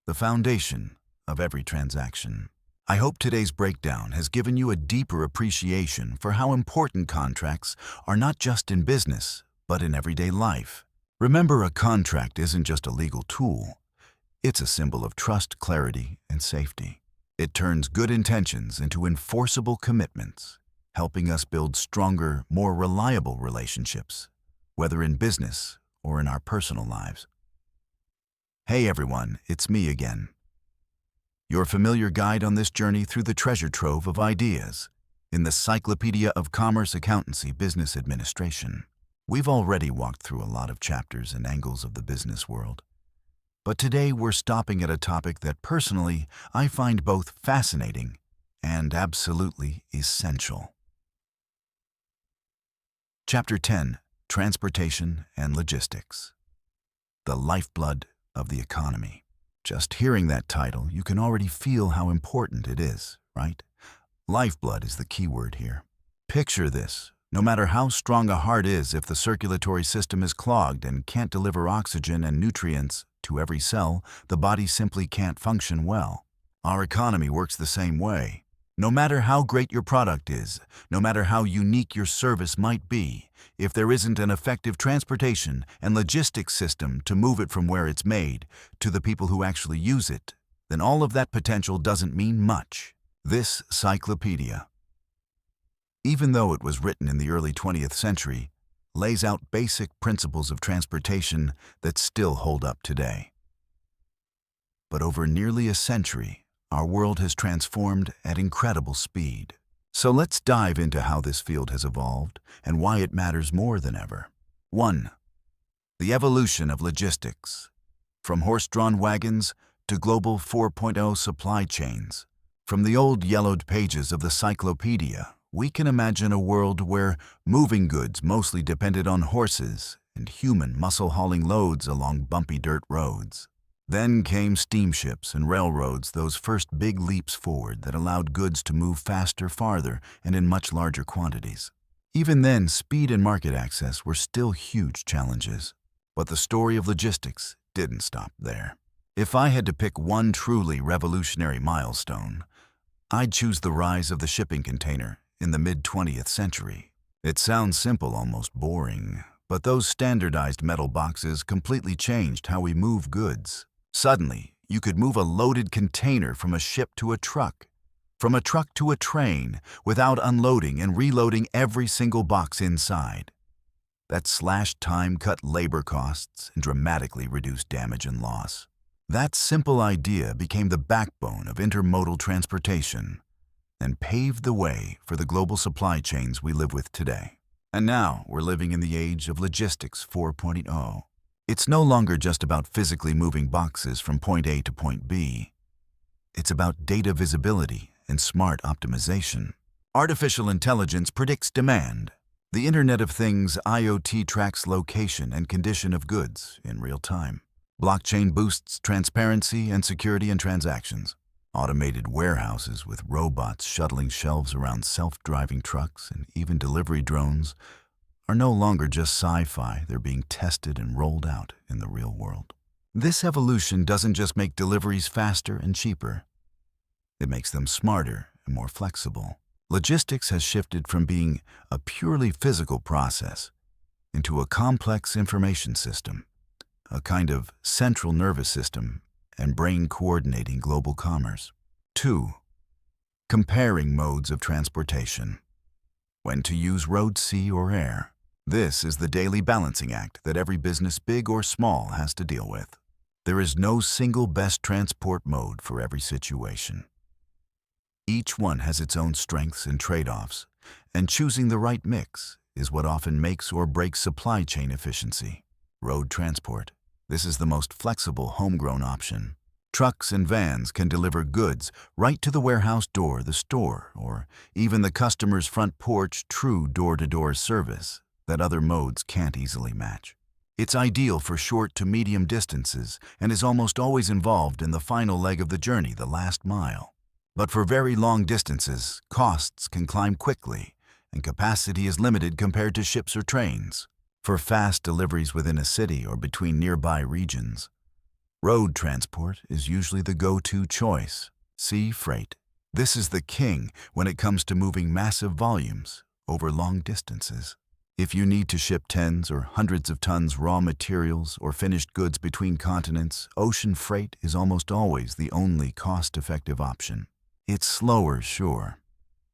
the foundation of every transaction. I hope today's breakdown has given you a deeper appreciation for how important contracts are not just in business, but in everyday life. Remember, a contract isn't just a legal tool. It's a symbol of trust, clarity, and safety. It turns good intentions into enforceable commitments, helping us build stronger, more reliable relationships, whether in business or in our personal lives. Hey everyone, it's me again, your familiar guide on this journey through the treasure trove of ideas in the Cyclopedia of Commerce Accountancy Business Administration. We've already walked through a lot of chapters and angles of the business world. But today we're stopping at a topic that personally I find both fascinating and absolutely essential. Chapter 10, Transportation and Logistics. The lifeblood of the economy. Just hearing that title, you can already feel how important it is, right? Lifeblood is the key word here. Picture this. No matter how strong a heart is, if the circulatory system is clogged and can't deliver oxygen and nutrients to every cell, the body simply can't function well. Our economy works the same way. No matter how great your product is, no matter how unique your service might be, if there isn't an effective transportation and logistics system to move it from where it's made to the people who actually use it, then all of that potential doesn't mean much. This cyclopedia, even though it was written in the early 20th century, lays out basic principles of transportation that still hold up today. But over nearly a century, our world has transformed at incredible speed. So let's dive into how this field has evolved and why it matters more than ever. 1. The evolution of logistics. From horse-drawn wagons to global 4.0 supply chains. From the old yellowed pages of the Cyclopedia, we can imagine a world where moving goods mostly depended on horses and human muscle-hauling loads along bumpy dirt roads. Then came steamships and railroads, those first big leaps forward that allowed goods to move faster, farther, and in much larger quantities. Even then, speed and market access were still huge challenges. But the story of logistics didn't stop there. If I had to pick one truly revolutionary milestone, I'd choose the rise of the shipping container in the mid-20th century. It sounds simple, almost boring, but those standardized metal boxes completely changed how we move goods. Suddenly, you could move a loaded container from a ship to a truck, from a truck to a train, without unloading and reloading every single box inside. That slashed time, cut labor costs, and dramatically reduced damage and loss. That simple idea became the backbone of intermodal transportation and paved the way for the global supply chains we live with today. And now we're living in the age of Logistics 4.0. It's no longer just about physically moving boxes from point A to point B. It's about data visibility and smart optimization. Artificial intelligence predicts demand. The Internet of Things IoT tracks location and condition of goods in real time. Blockchain boosts transparency and security in transactions. Automated warehouses with robots shuttling shelves around self-driving trucks and even delivery drones are no longer just sci-fi, they're being tested and rolled out in the real world. This evolution doesn't just make deliveries faster and cheaper, it makes them smarter and more flexible. Logistics has shifted from being a purely physical process into a complex information system, a kind of central nervous system and brain coordinating global commerce. 2. Comparing modes of transportation. When to use road, sea, or air. This is the daily balancing act that every business, big or small, has to deal with. There is no single best transport mode for every situation. Each one has its own strengths and trade-offs, and choosing the right mix is what often makes or breaks supply chain efficiency. Road transport. This is the most flexible, homegrown option. Trucks and vans can deliver goods right to the warehouse door, the store, or even the customer's front porch, true door-to-door service that other modes can't easily match. It's ideal for short to medium distances and is almost always involved in the final leg of the journey, the last mile. But for very long distances, costs can climb quickly, and capacity is limited compared to ships or trains. For fast deliveries within a city or between nearby regions, road transport is usually the go-to choice. Sea freight. This is the king when it comes to moving massive volumes over long distances. If you need to ship tens or hundreds of tons raw materials or finished goods between continents, ocean freight is almost always the only cost-effective option. It's slower, sure,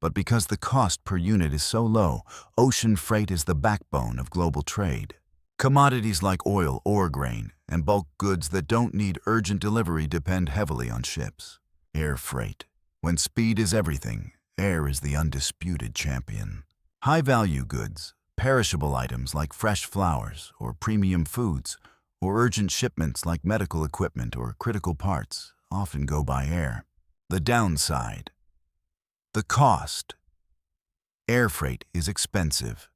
but because the cost per unit is so low, ocean freight is the backbone of global trade. Commodities like oil or grain and bulk goods that don't need urgent delivery depend heavily on ships. Air freight. When speed is everything, air is the undisputed champion. High-value goods, perishable items like fresh flowers or premium foods, or urgent shipments like medical equipment or critical parts often go by air. The downside. The cost. Air freight is expensive,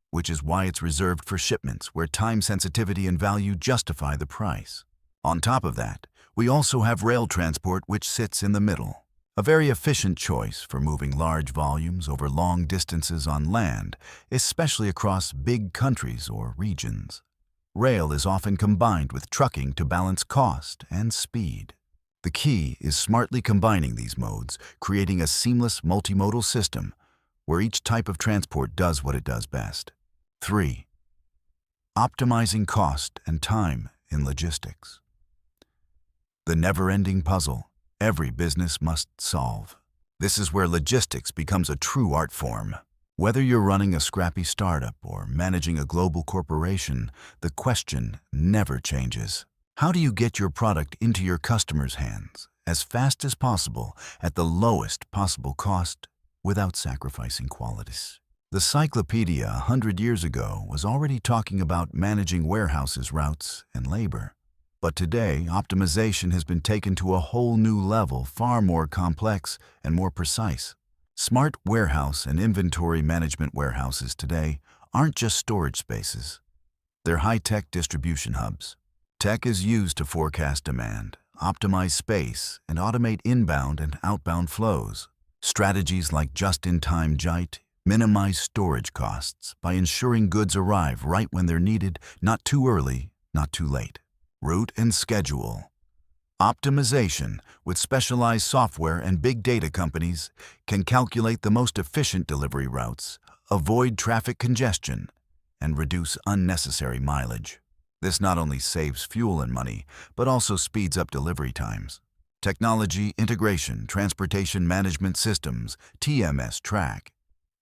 which is why it's reserved for shipments where time sensitivity and value justify the price. On top of that, we also have rail transport, which sits in the middle. A very efficient choice for moving large volumes over long distances on land, especially across big countries or regions. Rail is often combined with trucking to balance cost and speed. The key is smartly combining these modes, creating a seamless multimodal system where each type of transport does what it does best. 3. Optimizing cost and time in logistics. The never-ending puzzle every business must solve. This is where logistics becomes a true art form. Whether you're running a scrappy startup or managing a global corporation, the question never changes. How do you get your product into your customers' hands as fast as possible at the lowest possible cost without sacrificing qualities? The Cyclopedia 100 years ago was already talking about managing warehouses, routes, and labor. But today, optimization has been taken to a whole new level, far more complex and more precise. Smart warehouse and inventory management warehouses today aren't just storage spaces. They're high-tech distribution hubs. Tech is used to forecast demand, optimize space, and automate inbound and outbound flows. Strategies like just-in-time JIT minimize storage costs by ensuring goods arrive right when they're needed, not too early, not too late. Route and schedule. Optimization with specialized software and big data companies can calculate the most efficient delivery routes, avoid traffic congestion, and reduce unnecessary mileage. This not only saves fuel and money, but also speeds up delivery times. Technology integration, transportation management systems, TMS track,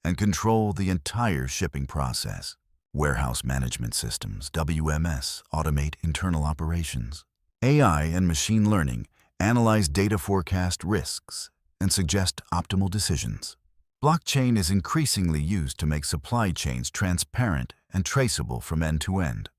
and control the entire shipping process. Warehouse management systems, WMS, automate internal operations. AI and machine learning analyze data, forecast risks, and suggest optimal decisions. Blockchain is increasingly used to make supply chains transparent and traceable from end to end.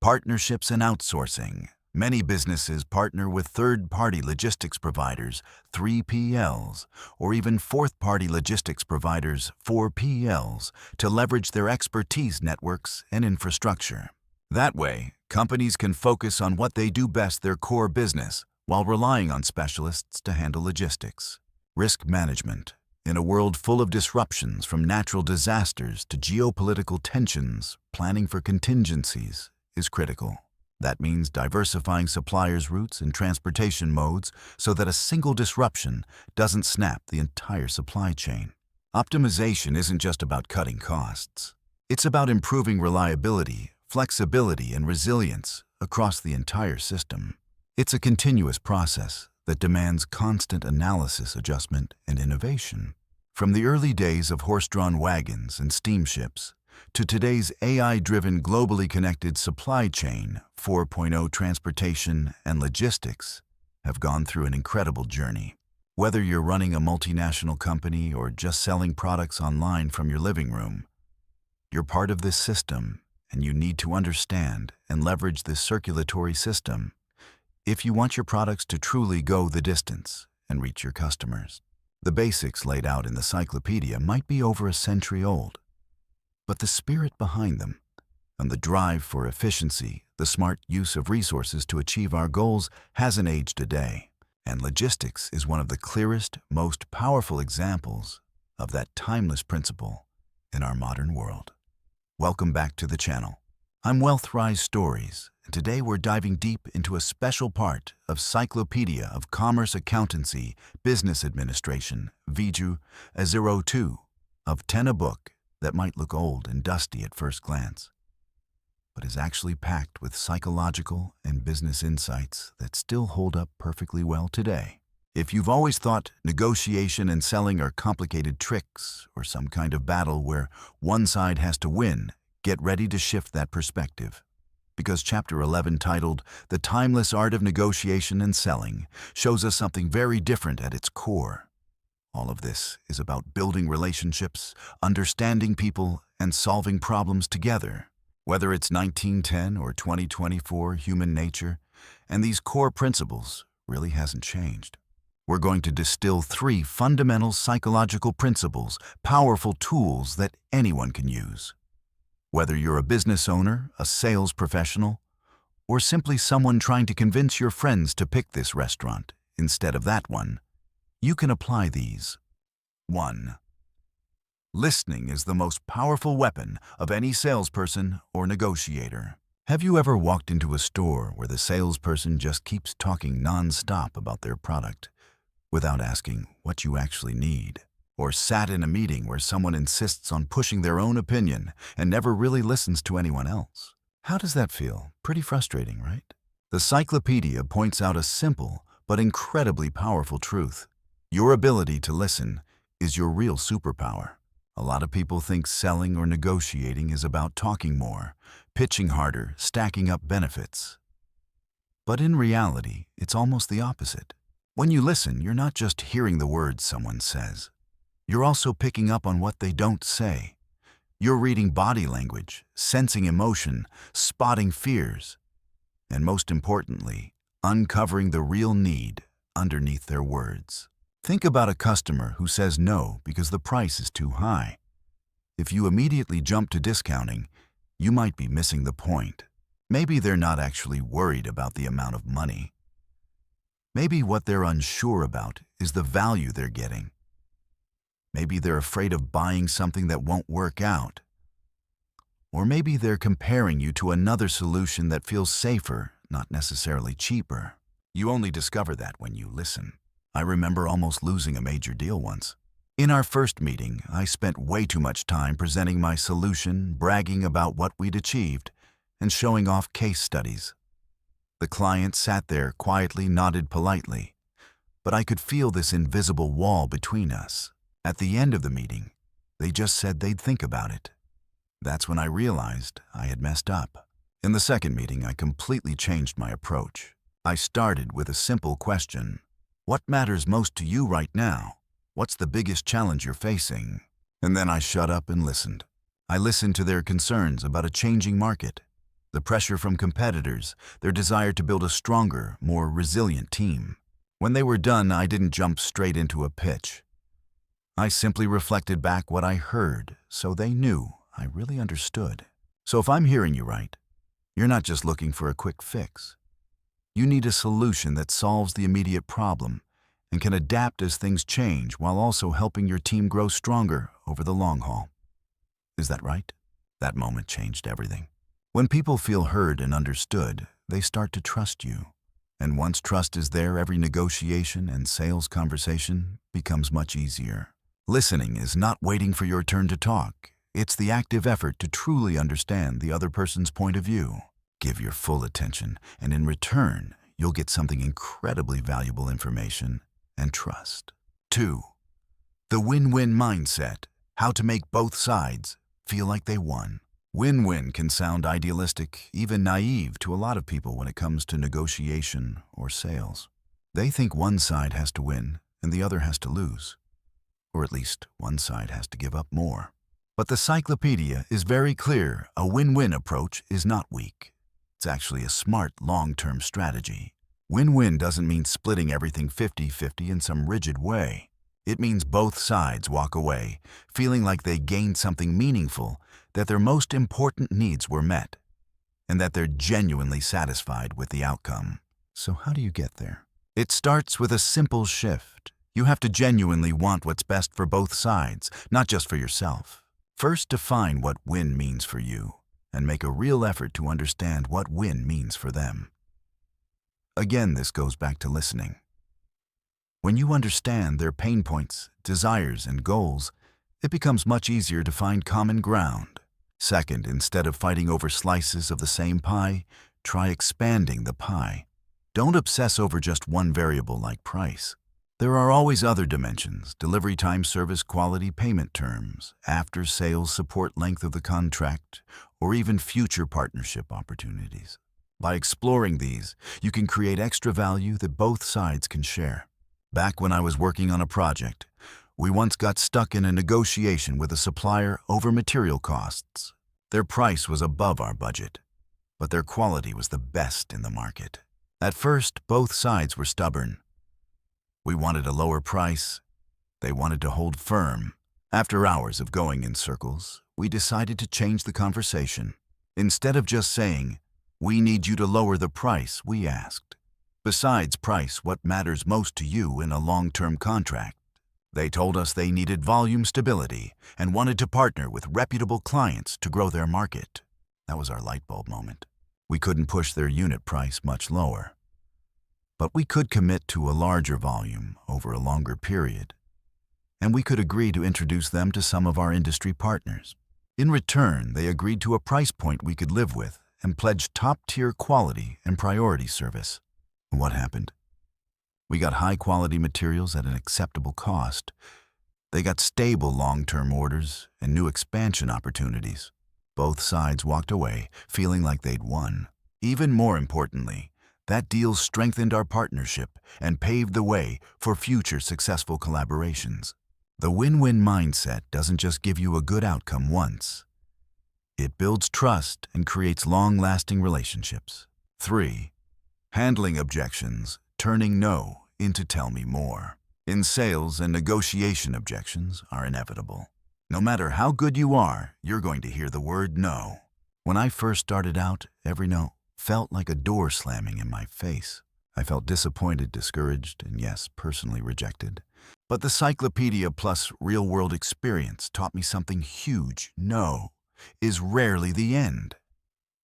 Partnerships and outsourcing. Many businesses partner with third-party logistics providers, 3PLs, or even fourth-party logistics providers, 4PLs, to leverage their expertise networks and infrastructure. That way, companies can focus on what they do best, their core business, while relying on specialists to handle logistics. Risk management. In a world full of disruptions from natural disasters to geopolitical tensions, planning for contingencies is critical. That means diversifying suppliers' routes and transportation modes so that a single disruption doesn't snap the entire supply chain. Optimization isn't just about cutting costs. It's about improving reliability, flexibility, and resilience across the entire system. It's a continuous process that demands constant analysis, adjustment, and innovation. From the early days of horse-drawn wagons and steamships to today's AI-driven, globally connected supply chain, 4.0 transportation and logistics have gone through an incredible journey. Whether you're running a multinational company or just selling products online from your living room, you're part of this system, and you need to understand and leverage this circulatory system if you want your products to truly go the distance and reach your customers. The basics laid out in the Cyclopedia might be over a century old, but the spirit behind them and the drive for efficiency, the smart use of resources to achieve our goals hasn't aged a day. And logistics is one of the clearest, most powerful examples of that timeless principle in our modern world. Welcome back to the channel. I'm WealthRise Stories, and today we're diving deep into a special part of Cyclopedia of Commerce Accountancy, Business Administration, VIJU, a 02 of 10, a book that might look old and dusty at first glance, but is actually packed with psychological and business insights that still hold up perfectly well today. If you've always thought negotiation and selling are complicated tricks or some kind of battle where one side has to win, get ready to shift that perspective. Because Chapter 11, titled The Timeless Art of Negotiation and Selling, shows us something very different at its core. All of this is about building relationships, understanding people, and solving problems together. Whether it's 1910 or 2024 human nature, and these core principles really hasn't changed. We're going to distill 3 fundamental psychological principles, powerful tools that anyone can use. Whether you're a business owner, a sales professional, or simply someone trying to convince your friends to pick this restaurant instead of that one, you can apply these. 1. Listening is the most powerful weapon of any salesperson or negotiator. Have you ever walked into a store where the salesperson just keeps talking non-stop about their product without asking what you actually need? Or sat in a meeting where someone insists on pushing their own opinion and never really listens to anyone else? How does that feel? Pretty frustrating, right? The Cyclopedia points out a simple but incredibly powerful truth. Your ability to listen is your real superpower. A lot of people think selling or negotiating is about talking more, pitching harder, stacking up benefits. But in reality, it's almost the opposite. When you listen, you're not just hearing the words someone says. You're also picking up on what they don't say. You're reading body language, sensing emotion, spotting fears, and most importantly, uncovering the real need underneath their words. Think about a customer who says no because the price is too high. If you immediately jump to discounting, you might be missing the point. Maybe they're not actually worried about the amount of money. Maybe what they're unsure about is the value they're getting. Maybe they're afraid of buying something that won't work out. Or maybe they're comparing you to another solution that feels safer, not necessarily cheaper. You only discover that when you listen. I remember almost losing a major deal once. In our first meeting, I spent way too much time presenting my solution, bragging about what we'd achieved, and showing off case studies. The client sat there quietly, nodded politely, but I could feel this invisible wall between us. At the end of the meeting, they just said they'd think about it. That's when I realized I had messed up. In the second meeting, I completely changed my approach. I started with a simple question. What matters most to you right now? What's the biggest challenge you're facing? And then I shut up and listened. I listened to their concerns about a changing market, the pressure from competitors, their desire to build a stronger, more resilient team. When they were done, I didn't jump straight into a pitch. I simply reflected back what I heard, so they knew I really understood. So if I'm hearing you right, you're not just looking for a quick fix. You need a solution that solves the immediate problem and can adapt as things change while also helping your team grow stronger over the long haul. Is that right? That moment changed everything. When people feel heard and understood, they start to trust you. And once trust is there, every negotiation and sales conversation becomes much easier. Listening is not waiting for your turn to talk. It's the active effort to truly understand the other person's point of view. Give your full attention, and in return, you'll get something incredibly valuable information and trust. 2. The win-win mindset. How to make both sides feel like they won. Win-win can sound idealistic, even naive to a lot of people when it comes to negotiation or sales. They think one side has to win and the other has to lose. Or at least one side has to give up more. But the Cyclopedia is very clear. A win-win approach is not weak. It's actually a smart long-term strategy. Win-win doesn't mean splitting everything 50-50 in some rigid way. It means both sides walk away, feeling like they gained something meaningful, that their most important needs were met, and that they're genuinely satisfied with the outcome. So how do you get there? It starts with a simple shift. You have to genuinely want what's best for both sides, not just for yourself. First, define what win means for you, and make a real effort to understand what win means for them. Again, this goes back to listening. When you understand their pain points, desires, and goals, it becomes much easier to find common ground. Second, instead of fighting over slices of the same pie, try expanding the pie. Don't obsess over just one variable like price. There are always other dimensions: delivery time, service quality, payment terms, after-sales support, length of the contract, or even future partnership opportunities. By exploring these, you can create extra value that both sides can share. Back when I was working on a project, we once got stuck in a negotiation with a supplier over material costs. Their price was above our budget, but their quality was the best in the market. At first, both sides were stubborn. We wanted a lower price. They wanted to hold firm. After hours of going in circles, we decided to change the conversation. Instead of just saying, "We need you to lower the price," we asked, "Besides price, what matters most to you in a long-term contract?" They told us they needed volume stability and wanted to partner with reputable clients to grow their market. That was our light bulb moment. We couldn't push their unit price much lower, but we could commit to a larger volume over a longer period, and we could agree to introduce them to some of our industry partners. In return, they agreed to a price point we could live with and pledged top-tier quality and priority service. What happened? We got high-quality materials at an acceptable cost. They got stable long-term orders and new expansion opportunities. Both sides walked away feeling like they'd won. Even more importantly, that deal strengthened our partnership and paved the way for future successful collaborations. The win-win mindset doesn't just give you a good outcome once. It builds trust and creates long-lasting relationships. 3. Handling objections, turning no into tell me more. In sales and negotiation, objections are inevitable. No matter how good you are, you're going to hear the word no. When I first started out, every no felt like a door slamming in my face. I felt disappointed, discouraged, and yes, personally rejected. But the Cyclopedia plus real-world experience taught me something huge. No is rarely the end.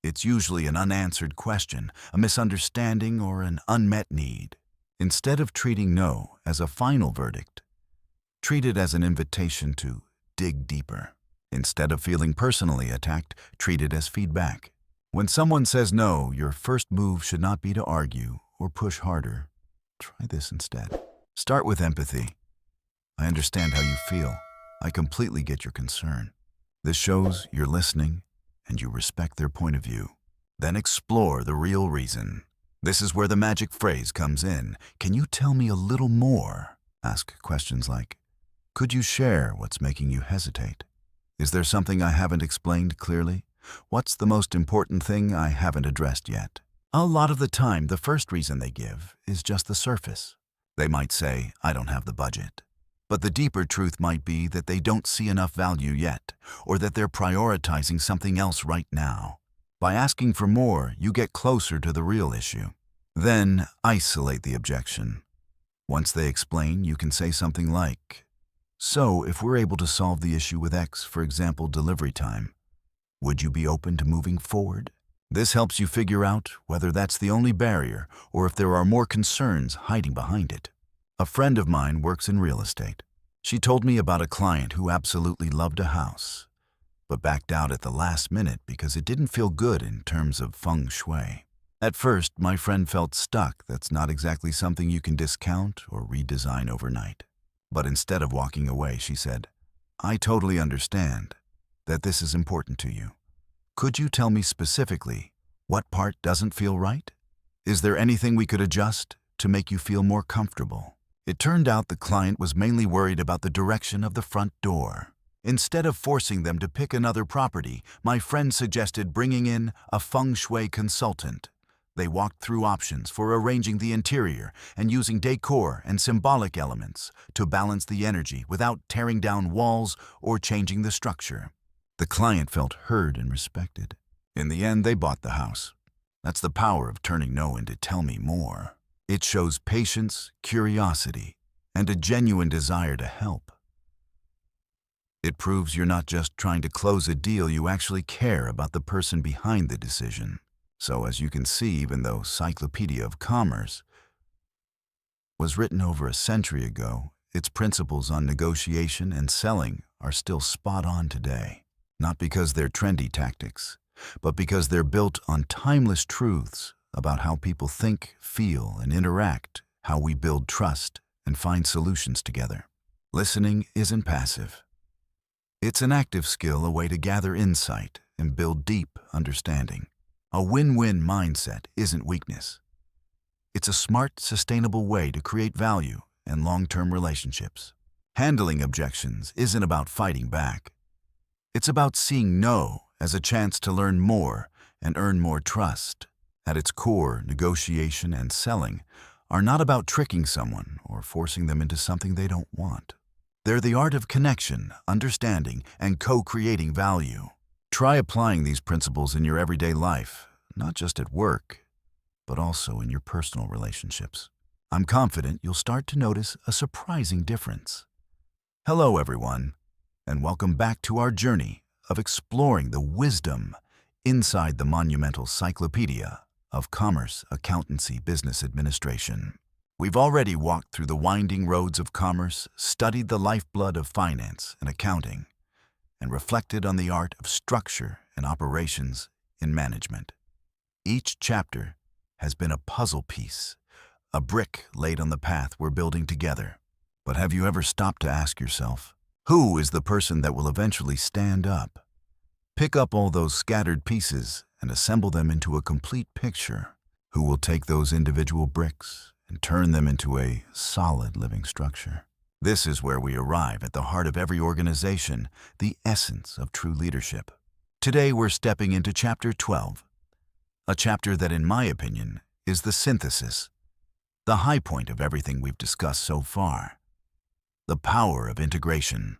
It's usually an unanswered question, a misunderstanding, or an unmet need. Instead of treating no as a final verdict, treat it as an invitation to dig deeper. Instead of feeling personally attacked, treat it as feedback. When someone says no, your first move should not be to argue or push harder. Try this instead. Start with empathy. I understand how you feel. I completely get your concern. This shows you're listening and you respect their point of view. Then explore the real reason. This is where the magic phrase comes in. Can you tell me a little more? Ask questions like, could you share what's making you hesitate? Is there something I haven't explained clearly? What's the most important thing I haven't addressed yet? A lot of the time, the first reason they give is just the surface. They might say, I don't have the budget. But the deeper truth might be that they don't see enough value yet, or that they're prioritizing something else right now. By asking for more, you get closer to the real issue. Then isolate the objection. Once they explain, you can say something like, so if we're able to solve the issue with X, for example, delivery time, would you be open to moving forward? This helps you figure out whether that's the only barrier or if there are more concerns hiding behind it. A friend of mine works in real estate. She told me about a client who absolutely loved a house, but backed out at the last minute because it didn't feel good in terms of feng shui. At first, my friend felt stuck. That's not exactly something you can discount or redesign overnight. But instead of walking away, she said, I totally understand that this is important to you. Could you tell me specifically what part doesn't feel right? Is there anything we could adjust to make you feel more comfortable? It turned out the client was mainly worried about the direction of the front door. Instead of forcing them to pick another property, my friend suggested bringing in a feng shui consultant. They walked through options for arranging the interior and using decor and symbolic elements to balance the energy without tearing down walls or changing the structure. The client felt heard and respected. In the end, they bought the house. That's the power of turning no into tell me more. It shows patience, curiosity, and a genuine desire to help. It proves you're not just trying to close a deal, you actually care about the person behind the decision. So as you can see, even though Cyclopedia of Commerce was written over a century ago, its principles on negotiation and selling are still spot on today. Not because they're trendy tactics, but because they're built on timeless truths about how people think, feel, and interact, how we build trust and find solutions together. Listening isn't passive. It's an active skill, a way to gather insight and build deep understanding. A win-win mindset isn't weakness. It's a smart, sustainable way to create value and long-term relationships. Handling objections isn't about fighting back. It's about seeing no as a chance to learn more and earn more trust. At its core, negotiation and selling are not about tricking someone or forcing them into something they don't want. They're the art of connection, understanding, and co-creating value. Try applying these principles in your everyday life, not just at work, but also in your personal relationships. I'm confident you'll start to notice a surprising difference. Hello, everyone, and welcome back to our journey of exploring the wisdom inside the monumental Cyclopedia of Commerce, Accountancy, Business Administration. We've already walked through the winding roads of commerce, studied the lifeblood of finance and accounting, and reflected on the art of structure and operations in management. Each chapter has been a puzzle piece, a brick laid on the path we're building together. But have you ever stopped to ask yourself, who is the person that will eventually stand up? Pick up all those scattered pieces and assemble them into a complete picture. Who will take those individual bricks and turn them into a solid living structure? This is where we arrive at the heart of every organization, the essence of true leadership. Today we're stepping into Chapter 12, a chapter that, in my opinion, is the synthesis, the high point of everything we've discussed so far. The power of integration.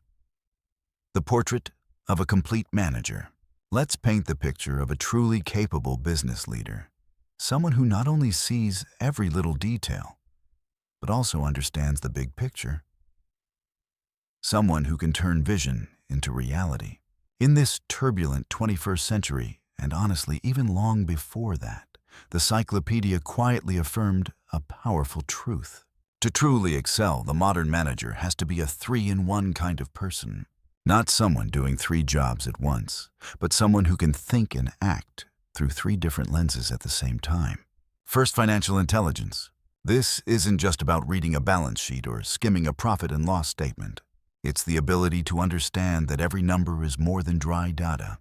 The portrait of a complete manager. Let's paint the picture of a truly capable business leader, someone who not only sees every little detail, but also understands the big picture. Someone who can turn vision into reality. In this turbulent 21st century, and honestly, even long before that, the Cyclopedia quietly affirmed a powerful truth. To truly excel, the modern manager has to be a three-in-one kind of person. Not someone doing 3 jobs at once, but someone who can think and act through 3 different lenses at the same time. First, financial intelligence. This isn't just about reading a balance sheet or skimming a profit and loss statement. It's the ability to understand that every number is more than dry data.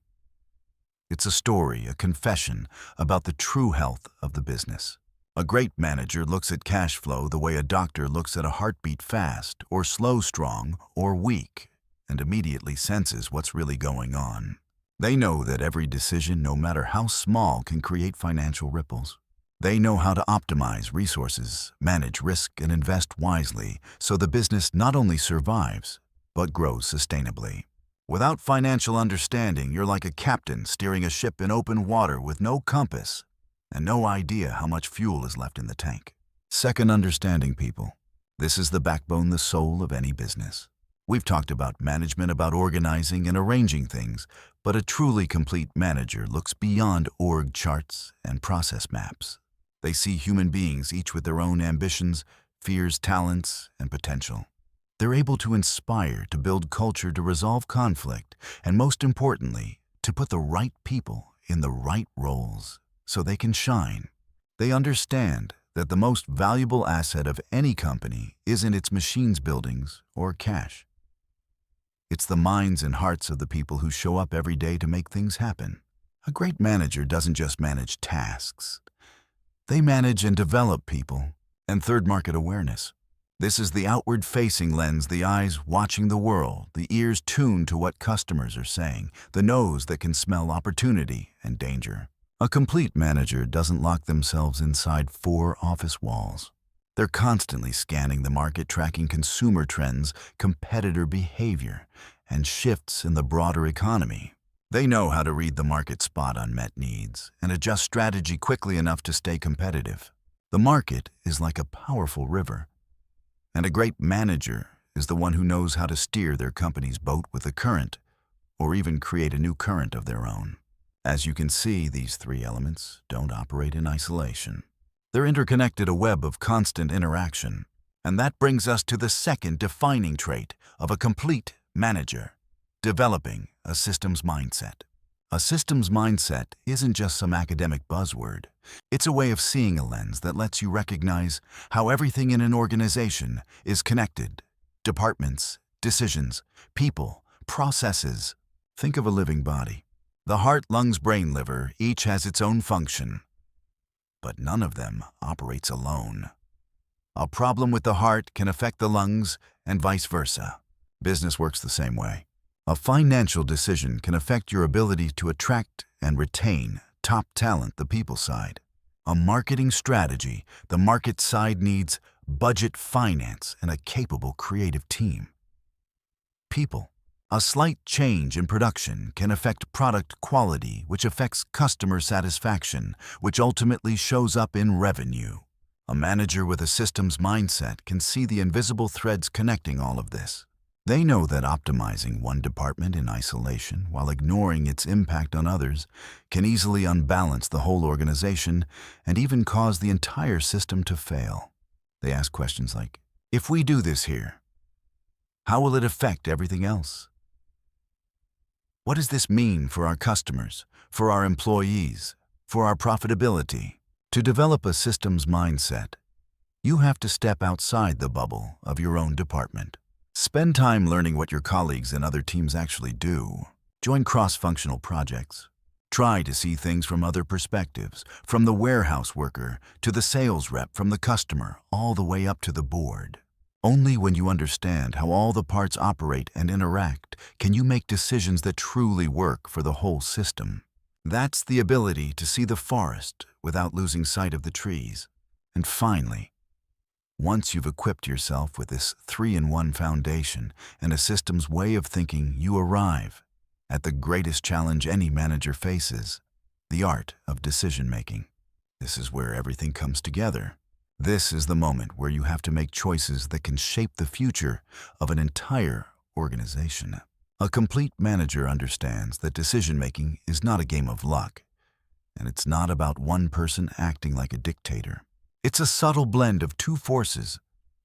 It's a story, a confession about the true health of the business. A great manager looks at cash flow the way a doctor looks at a heartbeat, fast or slow, strong or weak, and immediately senses what's really going on. They know that every decision, no matter how small, can create financial ripples. They know how to optimize resources, manage risk, and invest wisely so the business not only survives, but grows sustainably. Without financial understanding, you're like a captain steering a ship in open water with no compass and no idea how much fuel is left in the tank. Second, understanding people. This is the backbone, the soul of any business. We've talked about management, about organizing and arranging things, but a truly complete manager looks beyond org charts and process maps. They see human beings, each with their own ambitions, fears, talents, and potential. They're able to inspire, to build culture, to resolve conflict, and most importantly, to put the right people in the right roles so they can shine. They understand that the most valuable asset of any company isn't its machines, buildings, or cash. It's the minds and hearts of the people who show up every day to make things happen. A great manager doesn't just manage tasks. They manage and develop people. And third, market awareness. This is the outward-facing lens, the eyes watching the world, the ears tuned to what customers are saying, the nose that can smell opportunity and danger. A complete manager doesn't lock themselves inside 4 office walls. They're constantly scanning the market, tracking consumer trends, competitor behavior, and shifts in the broader economy. They know how to read the market, spot unmet needs, and adjust strategy quickly enough to stay competitive. The market is like a powerful river, and a great manager is the one who knows how to steer their company's boat with the current, or even create a new current of their own. As you can see, these 3 elements don't operate in isolation. They're interconnected, a web of constant interaction. And that brings us to the second defining trait of a complete manager: developing a systems mindset. A systems mindset isn't just some academic buzzword. It's a way of seeing, a lens that lets you recognize how everything in an organization is connected. Departments, decisions, people, processes. Think of a living body. The heart, lungs, brain, liver, each has its own function. But none of them operates alone. A problem with the heart can affect the lungs and vice versa. Business works the same way. A financial decision can affect your ability to attract and retain top talent, the people side. A marketing strategy, the market side, needs budget, finance, and a capable creative team. People. A slight change in production can affect product quality, which affects customer satisfaction, which ultimately shows up in revenue. A manager with a systems mindset can see the invisible threads connecting all of this. They know that optimizing one department in isolation while ignoring its impact on others can easily unbalance the whole organization and even cause the entire system to fail. They ask questions like, if we do this here, how will it affect everything else? What does this mean for our customers, for our employees, for our profitability? To develop a systems mindset, you have to step outside the bubble of your own department. Spend time learning what your colleagues and other teams actually do. Join cross-functional projects. Try to see things from other perspectives, from the warehouse worker to the sales rep, from the customer, all the way up to the board. Only when you understand how all the parts operate and interact can you make decisions that truly work for the whole system. That's the ability to see the forest without losing sight of the trees. And finally, once you've equipped yourself with this 3-in-1 foundation and a systems way of thinking, you arrive at the greatest challenge any manager faces: the art of decision-making. This is where everything comes together. This is the moment where you have to make choices that can shape the future of an entire organization. A complete manager understands that decision-making is not a game of luck, and it's not about one person acting like a dictator. It's a subtle blend of 2 forces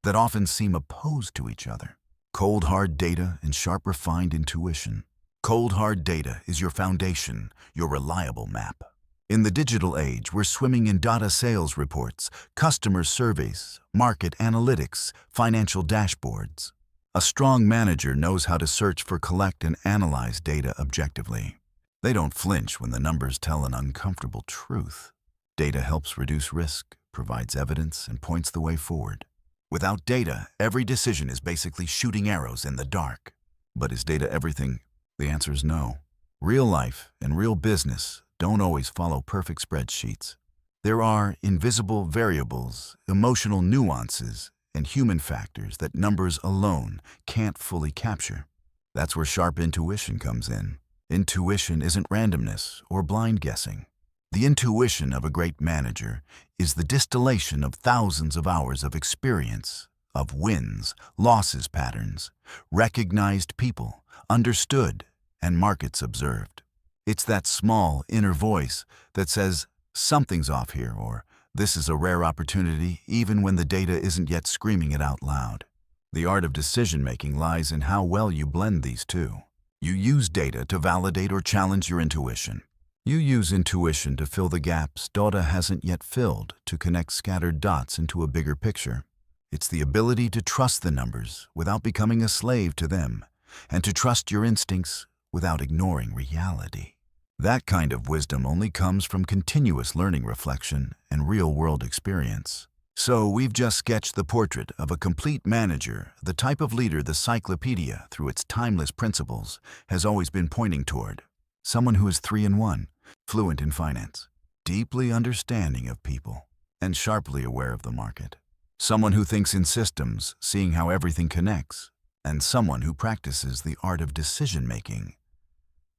that often seem opposed to each other: cold, hard data and sharp, refined intuition. Cold, hard data is your foundation, your reliable map. In the digital age, we're swimming in data, sales reports, customer surveys, market analytics, financial dashboards. A strong manager knows how to search for, collect, and analyze data objectively. They don't flinch when the numbers tell an uncomfortable truth. Data helps reduce risk, provides evidence, and points the way forward. Without data, every decision is basically shooting arrows in the dark. But is data everything? The answer is no. Real life and real business don't always follow perfect spreadsheets. There are invisible variables, emotional nuances, and human factors that numbers alone can't fully capture. That's where sharp intuition comes in. Intuition isn't randomness or blind guessing. The intuition of a great manager is the distillation of thousands of hours of experience, of wins, losses patterns, recognized people, understood, and markets observed. It's that small inner voice that says, something's off here, or this is a rare opportunity, even when the data isn't yet screaming it out loud. The art of decision-making lies in how well you blend these two. You use data to validate or challenge your intuition. You use intuition to fill the gaps data hasn't yet filled, to connect scattered dots into a bigger picture. It's the ability to trust the numbers without becoming a slave to them, and to trust your instincts without ignoring reality. That kind of wisdom only comes from continuous learning, reflection, and real-world experience. So we've just sketched the portrait of a complete manager, the type of leader the Cyclopedia, through its timeless principles, has always been pointing toward. Someone who is 3-in-1, fluent in finance, deeply understanding of people, and sharply aware of the market. Someone who thinks in systems, seeing how everything connects, and someone who practices the art of decision-making,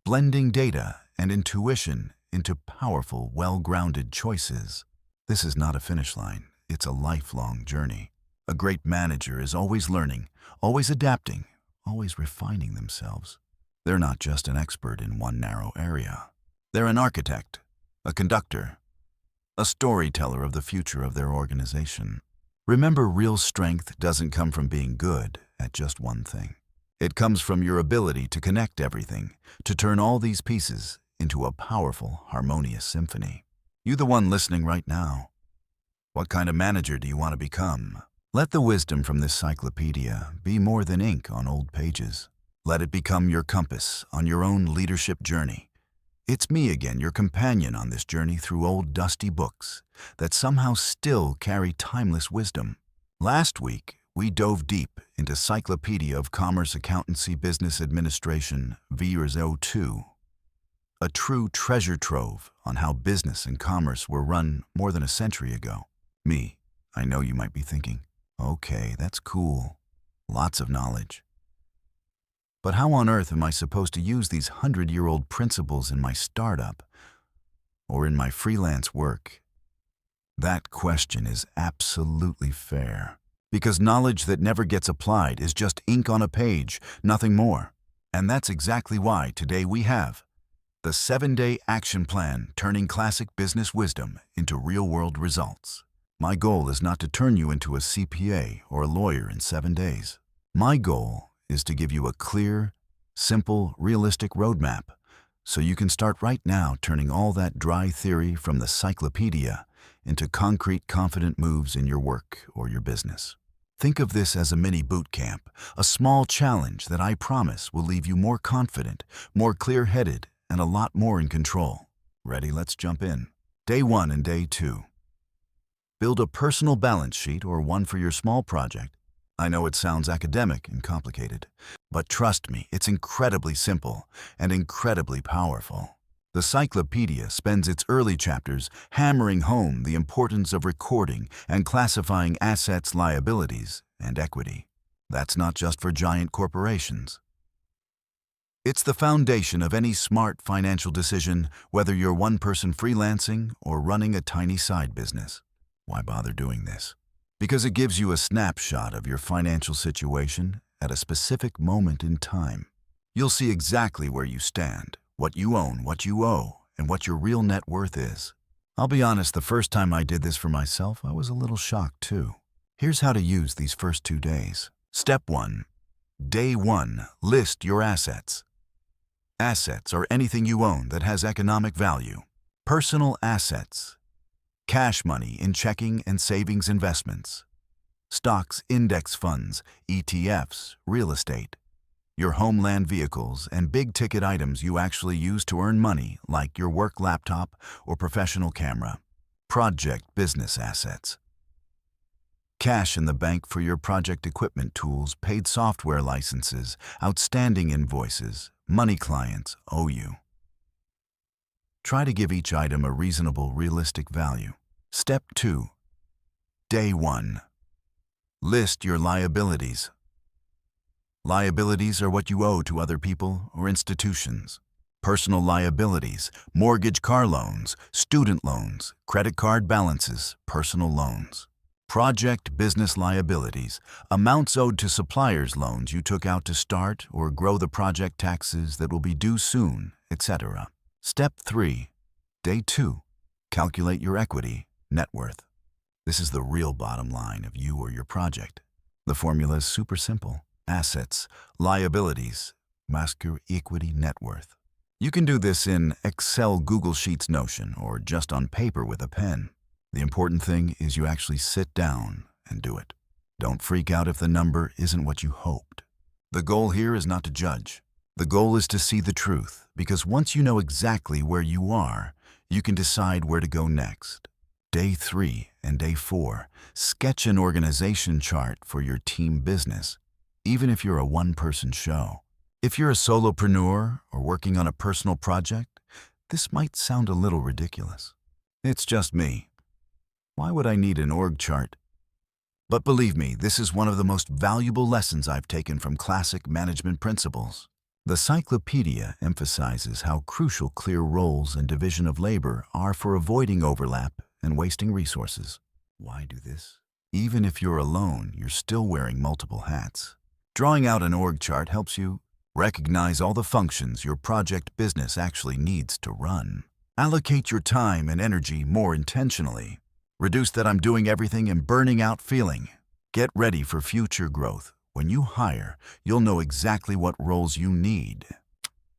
blending data and intuition into powerful, well-grounded choices. This is not a finish line. It's a lifelong journey. A great manager is always learning, always adapting, always refining themselves. They're not just an expert in one narrow area. They're an architect, a conductor, a storyteller of the future of their organization. Remember, real strength doesn't come from being good at just one thing. It comes from your ability to connect everything, to turn all these pieces into a powerful, harmonious symphony. You, the one listening right now. What kind of manager do you want to become? Let the wisdom from this cyclopedia be more than ink on old pages. Let it become your compass on your own leadership journey. It's me again, your companion on this journey through old dusty books that somehow still carry timeless wisdom. Last week, we dove deep into Cyclopedia of Commerce, Accountancy, Business Administration, Years 02. A true treasure trove on how business and commerce were run more than a century ago. I know you might be thinking, okay, that's cool. Lots of knowledge. But how on earth am I supposed to use these 100-year-old principles in my startup or in my freelance work? That question is absolutely fair, because knowledge that never gets applied is just ink on a page, nothing more. And that's exactly why today we have the 7-day action plan, turning classic business wisdom into real-world results. My goal is not to turn you into a CPA or a lawyer in 7 days. My goal is to give you a clear, simple, realistic roadmap so you can start right now turning all that dry theory from the Cyclopedia into concrete, confident moves in your work or your business. Think of this as a mini boot camp, a small challenge that I promise will leave you more confident, more clear-headed, and a lot more in control. Ready? Let's jump in. Day 1 and Day 2. Build a personal balance sheet or one for your small project. I know it sounds academic and complicated, but trust me, it's incredibly simple and incredibly powerful. The Cyclopedia spends its early chapters hammering home the importance of recording and classifying assets, liabilities, and equity. That's not just for giant corporations. It's the foundation of any smart financial decision, whether you're one-person freelancing or running a tiny side business. Why bother doing this? Because it gives you a snapshot of your financial situation at a specific moment in time. You'll see exactly where you stand, what you own, what you owe, and what your real net worth is. I'll be honest, the first time I did this for myself, I was a little shocked too. Here's how to use these first 2 days. Step 1. Day 1. List your assets. Assets are anything you own that has economic value. Personal assets. Cash money in checking and savings investments. Stocks, index funds, ETFs, real estate. Your homeland vehicles and big-ticket items you actually use to earn money, like your work laptop or professional camera. Project business assets. Cash in the bank for your project equipment tools, paid software licenses, outstanding invoices, money clients owe you. Try to give each item a reasonable, realistic value. Step 2. Day 1. List your liabilities. Liabilities are what you owe to other people or institutions. Personal liabilities, mortgage car loans, student loans, credit card balances, personal loans. Project business liabilities, amounts owed to suppliers' loans you took out to start or grow the project, taxes that will be due soon, etc. Step 3. Day 2. Calculate your equity, net worth. This is the real bottom line of you or your project. The formula is super simple. Assets, liabilities, mask your equity, net worth. You can do this in Excel, Google Sheets, Notion, or just on paper with a pen. The important thing is you actually sit down and do it. Don't freak out if the number isn't what you hoped. The goal here is not to judge. The goal is to see the truth, because once you know exactly where you are, you can decide where to go next. Day 3 and Day 4, sketch an organization chart for your team business, even if you're a one-person show. If you're a solopreneur or working on a personal project, this might sound a little ridiculous. It's just me. Why would I need an org chart? But believe me, this is one of the most valuable lessons I've taken from classic management principles. The Cyclopedia emphasizes how crucial clear roles and division of labor are for avoiding overlap and wasting resources. Why do this? Even if you're alone, you're still wearing multiple hats. Drawing out an org chart helps you recognize all the functions your project business actually needs to run. Allocate your time and energy more intentionally. Reduce that I'm doing everything and burning out feeling. Get ready for future growth. When you hire, you'll know exactly what roles you need.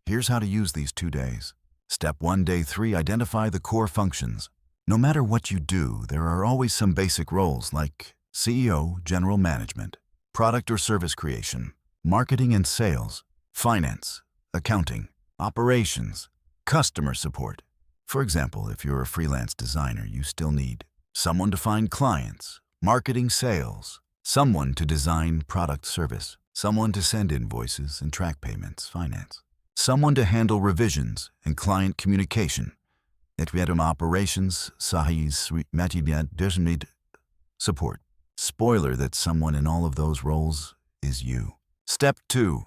Here's how to use these 2 days. Step 1, Day 3, identify the core functions. No matter what you do, there are always some basic roles like CEO, general management, product or service creation, marketing and sales, finance, accounting, operations, customer support. For example, if you're a freelance designer, you still need someone to find clients, marketing, sales, someone to design product, service, someone to send invoices and track payments, finance, someone to handle revisions and client communication, operations, support. Spoiler that someone in all of those roles is you. Step 2.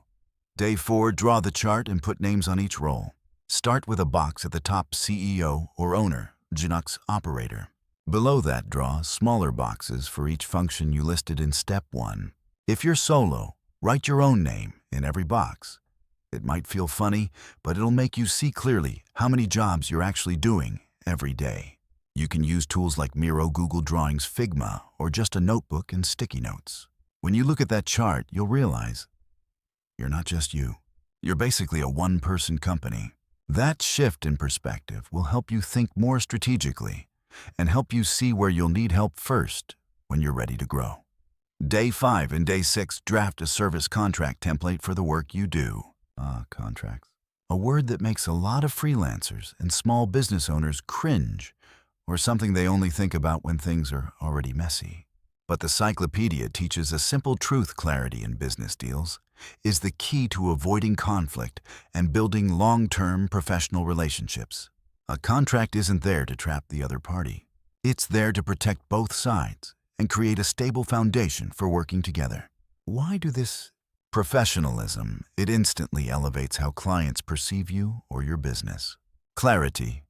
Day 4, draw the chart and put names on each role. Start with a box at the top, CEO or owner, Genux operator. Below that, draw smaller boxes for each function you listed in Step 1. If you're solo, write your own name in every box. It might feel funny, but it'll make you see clearly how many jobs you're actually doing every day. You can use tools like Miro, Google Drawings, Figma, or just a notebook and sticky notes. When you look at that chart, you'll realize you're not just you. You're basically a one-person company. That shift in perspective will help you think more strategically and help you see where you'll need help first when you're ready to grow. Day 5 and Day 6, draft a service contract template for the work you do. Contracts. A word that makes a lot of freelancers and small business owners cringe, or something they only think about when things are already messy. But the Cyclopedia teaches a simple truth: clarity in business deals is the key to avoiding conflict and building long-term professional relationships. A contract isn't there to trap the other party. It's there to protect both sides and create a stable foundation for working together. Why do this? Professionalism. It instantly elevates how clients perceive you or your business. Clarity.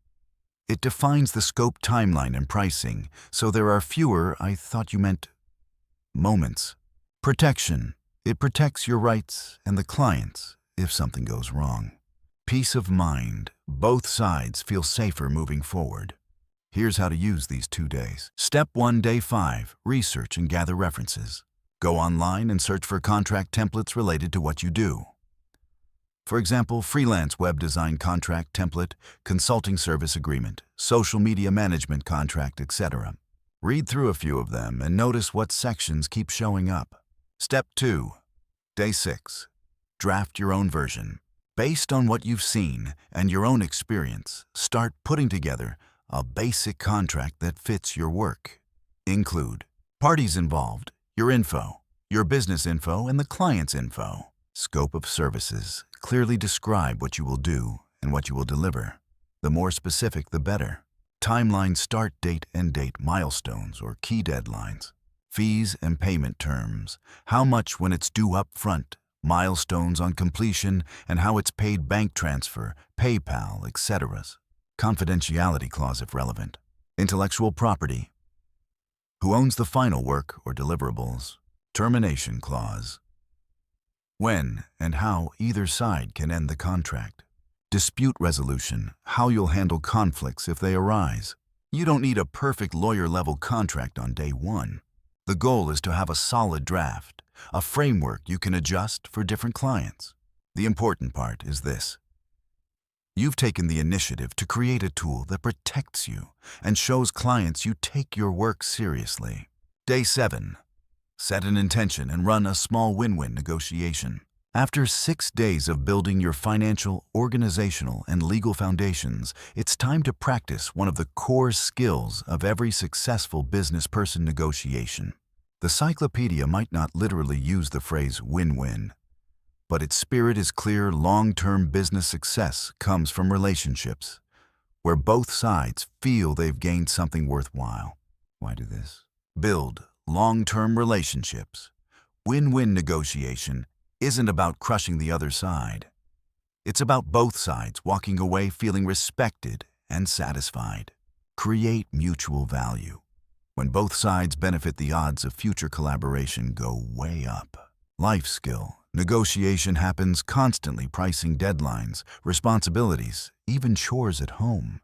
It defines the scope, timeline, and pricing, so there are fewer, I thought you meant, moments. Protection. It protects your rights and the clients if something goes wrong. Peace of mind. Both sides feel safer moving forward. Here's how to use these 2 days. Step 1, Day 5, research and gather references. Go online and search for contract templates related to what you do. For example, freelance web design contract template, consulting service agreement, social media management contract, etc. Read through a few of them and notice what sections keep showing up. Step 2, Day 6, draft your own version. Based on what you've seen and your own experience, start putting together a basic contract that fits your work. Include parties involved, your info, your business info, and the client's info. Scope of services. Clearly describe what you will do and what you will deliver. The more specific, the better. Timeline, start date, end date, milestones or key deadlines. Fees and payment terms. How much when it's due up front, milestones on completion, and how it's paid, bank transfer, PayPal, etc. Confidentiality clause if relevant. Intellectual property. Who owns the final work or deliverables? Termination clause. When and how either side can end the contract. Dispute resolution, how you'll handle conflicts if they arise. You don't need a perfect lawyer-level contract on day one. The goal is to have a solid draft, a framework you can adjust for different clients. The important part is this. You've taken the initiative to create a tool that protects you and shows clients you take your work seriously. Day 7. Set an intention and run a small win-win negotiation. After 6 days of building your financial, organizational, and legal foundations, it's time to practice one of the core skills of every successful business person: negotiation. The Cyclopedia might not literally use the phrase win-win, but its spirit is clear. Long-term business success comes from relationships where both sides feel they've gained something worthwhile. Why do this? Build long-term relationships. Win-win negotiation isn't about crushing the other side. It's about both sides walking away feeling respected and satisfied. Create mutual value. When both sides benefit, the odds of future collaboration go way up. Life skill. Negotiation happens constantly, pricing, deadlines, responsibilities, even chores at home.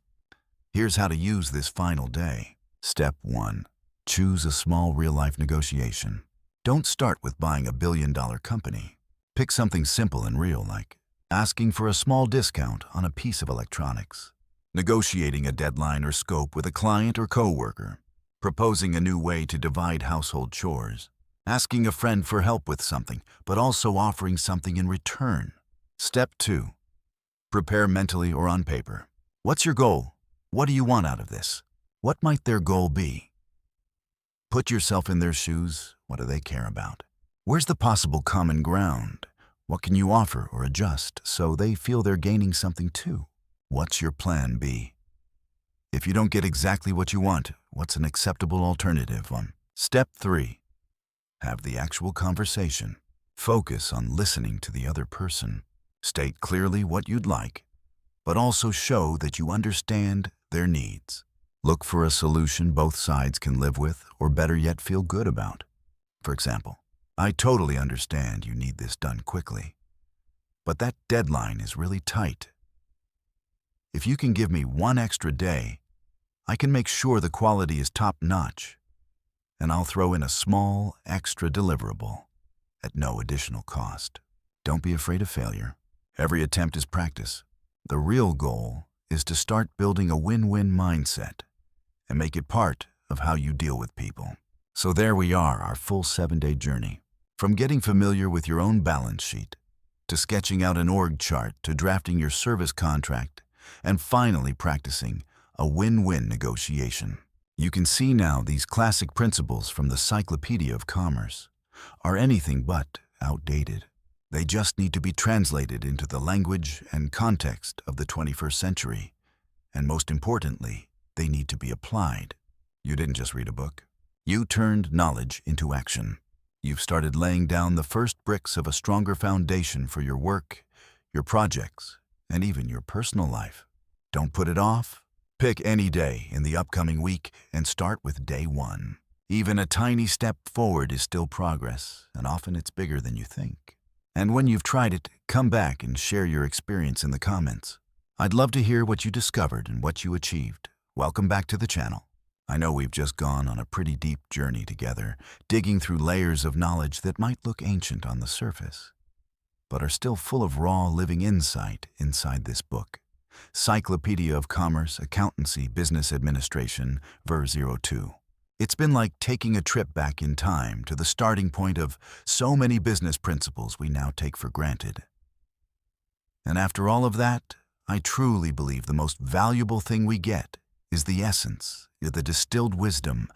Here's how to use this final day. Step 1. Choose a small real-life negotiation. Don't start with buying $1 billion company. Pick something simple and real, like asking for a small discount on a piece of electronics, negotiating a deadline or scope with a client or coworker, proposing a new way to divide household chores, asking a friend for help with something, but also offering something in return. Step 2. Prepare mentally or on paper. What's your goal? What do you want out of this? What might their goal be? Put yourself in their shoes. What do they care about? Where's the possible common ground? What can you offer or adjust so they feel they're gaining something too? What's your plan B? If you don't get exactly what you want, what's an acceptable alternative? Step 3. Have the actual conversation. Focus on listening to the other person. State clearly what you'd like, but also show that you understand their needs. Look for a solution both sides can live with, or better yet, feel good about. For example, I totally understand you need this done quickly, but that deadline is really tight. If you can give me 1 extra day, I can make sure the quality is top-notch, and I'll throw in a small extra deliverable at no additional cost. Don't be afraid of failure. Every attempt is practice. The real goal is to start building a win-win mindset and make it part of how you deal with people. So there we are, our full 7-day journey. From getting familiar with your own balance sheet, to sketching out an org chart, to drafting your service contract, and finally practicing a win-win negotiation. You can see now these classic principles from the Cyclopedia of Commerce are anything but outdated. They just need to be translated into the language and context of the 21st century. And most importantly, they need to be applied. You didn't just read a book. You turned knowledge into action. You've started laying down the first bricks of a stronger foundation for your work, your projects, and even your personal life. Don't put it off. Pick any day in the upcoming week and start with day 1. Even a tiny step forward is still progress, and often it's bigger than you think. And when you've tried it, come back and share your experience in the comments. I'd love to hear what you discovered and what you achieved. Welcome back to the channel. I know we've just gone on a pretty deep journey together, digging through layers of knowledge that might look ancient on the surface, but are still full of raw living insight inside this book. Cyclopedia of Commerce, Accountancy, Business Administration, Ver 02. It's been like taking a trip back in time to the starting point of so many business principles we now take for granted. And after all of that, I truly believe the most valuable thing we get is the essence, the distilled wisdom,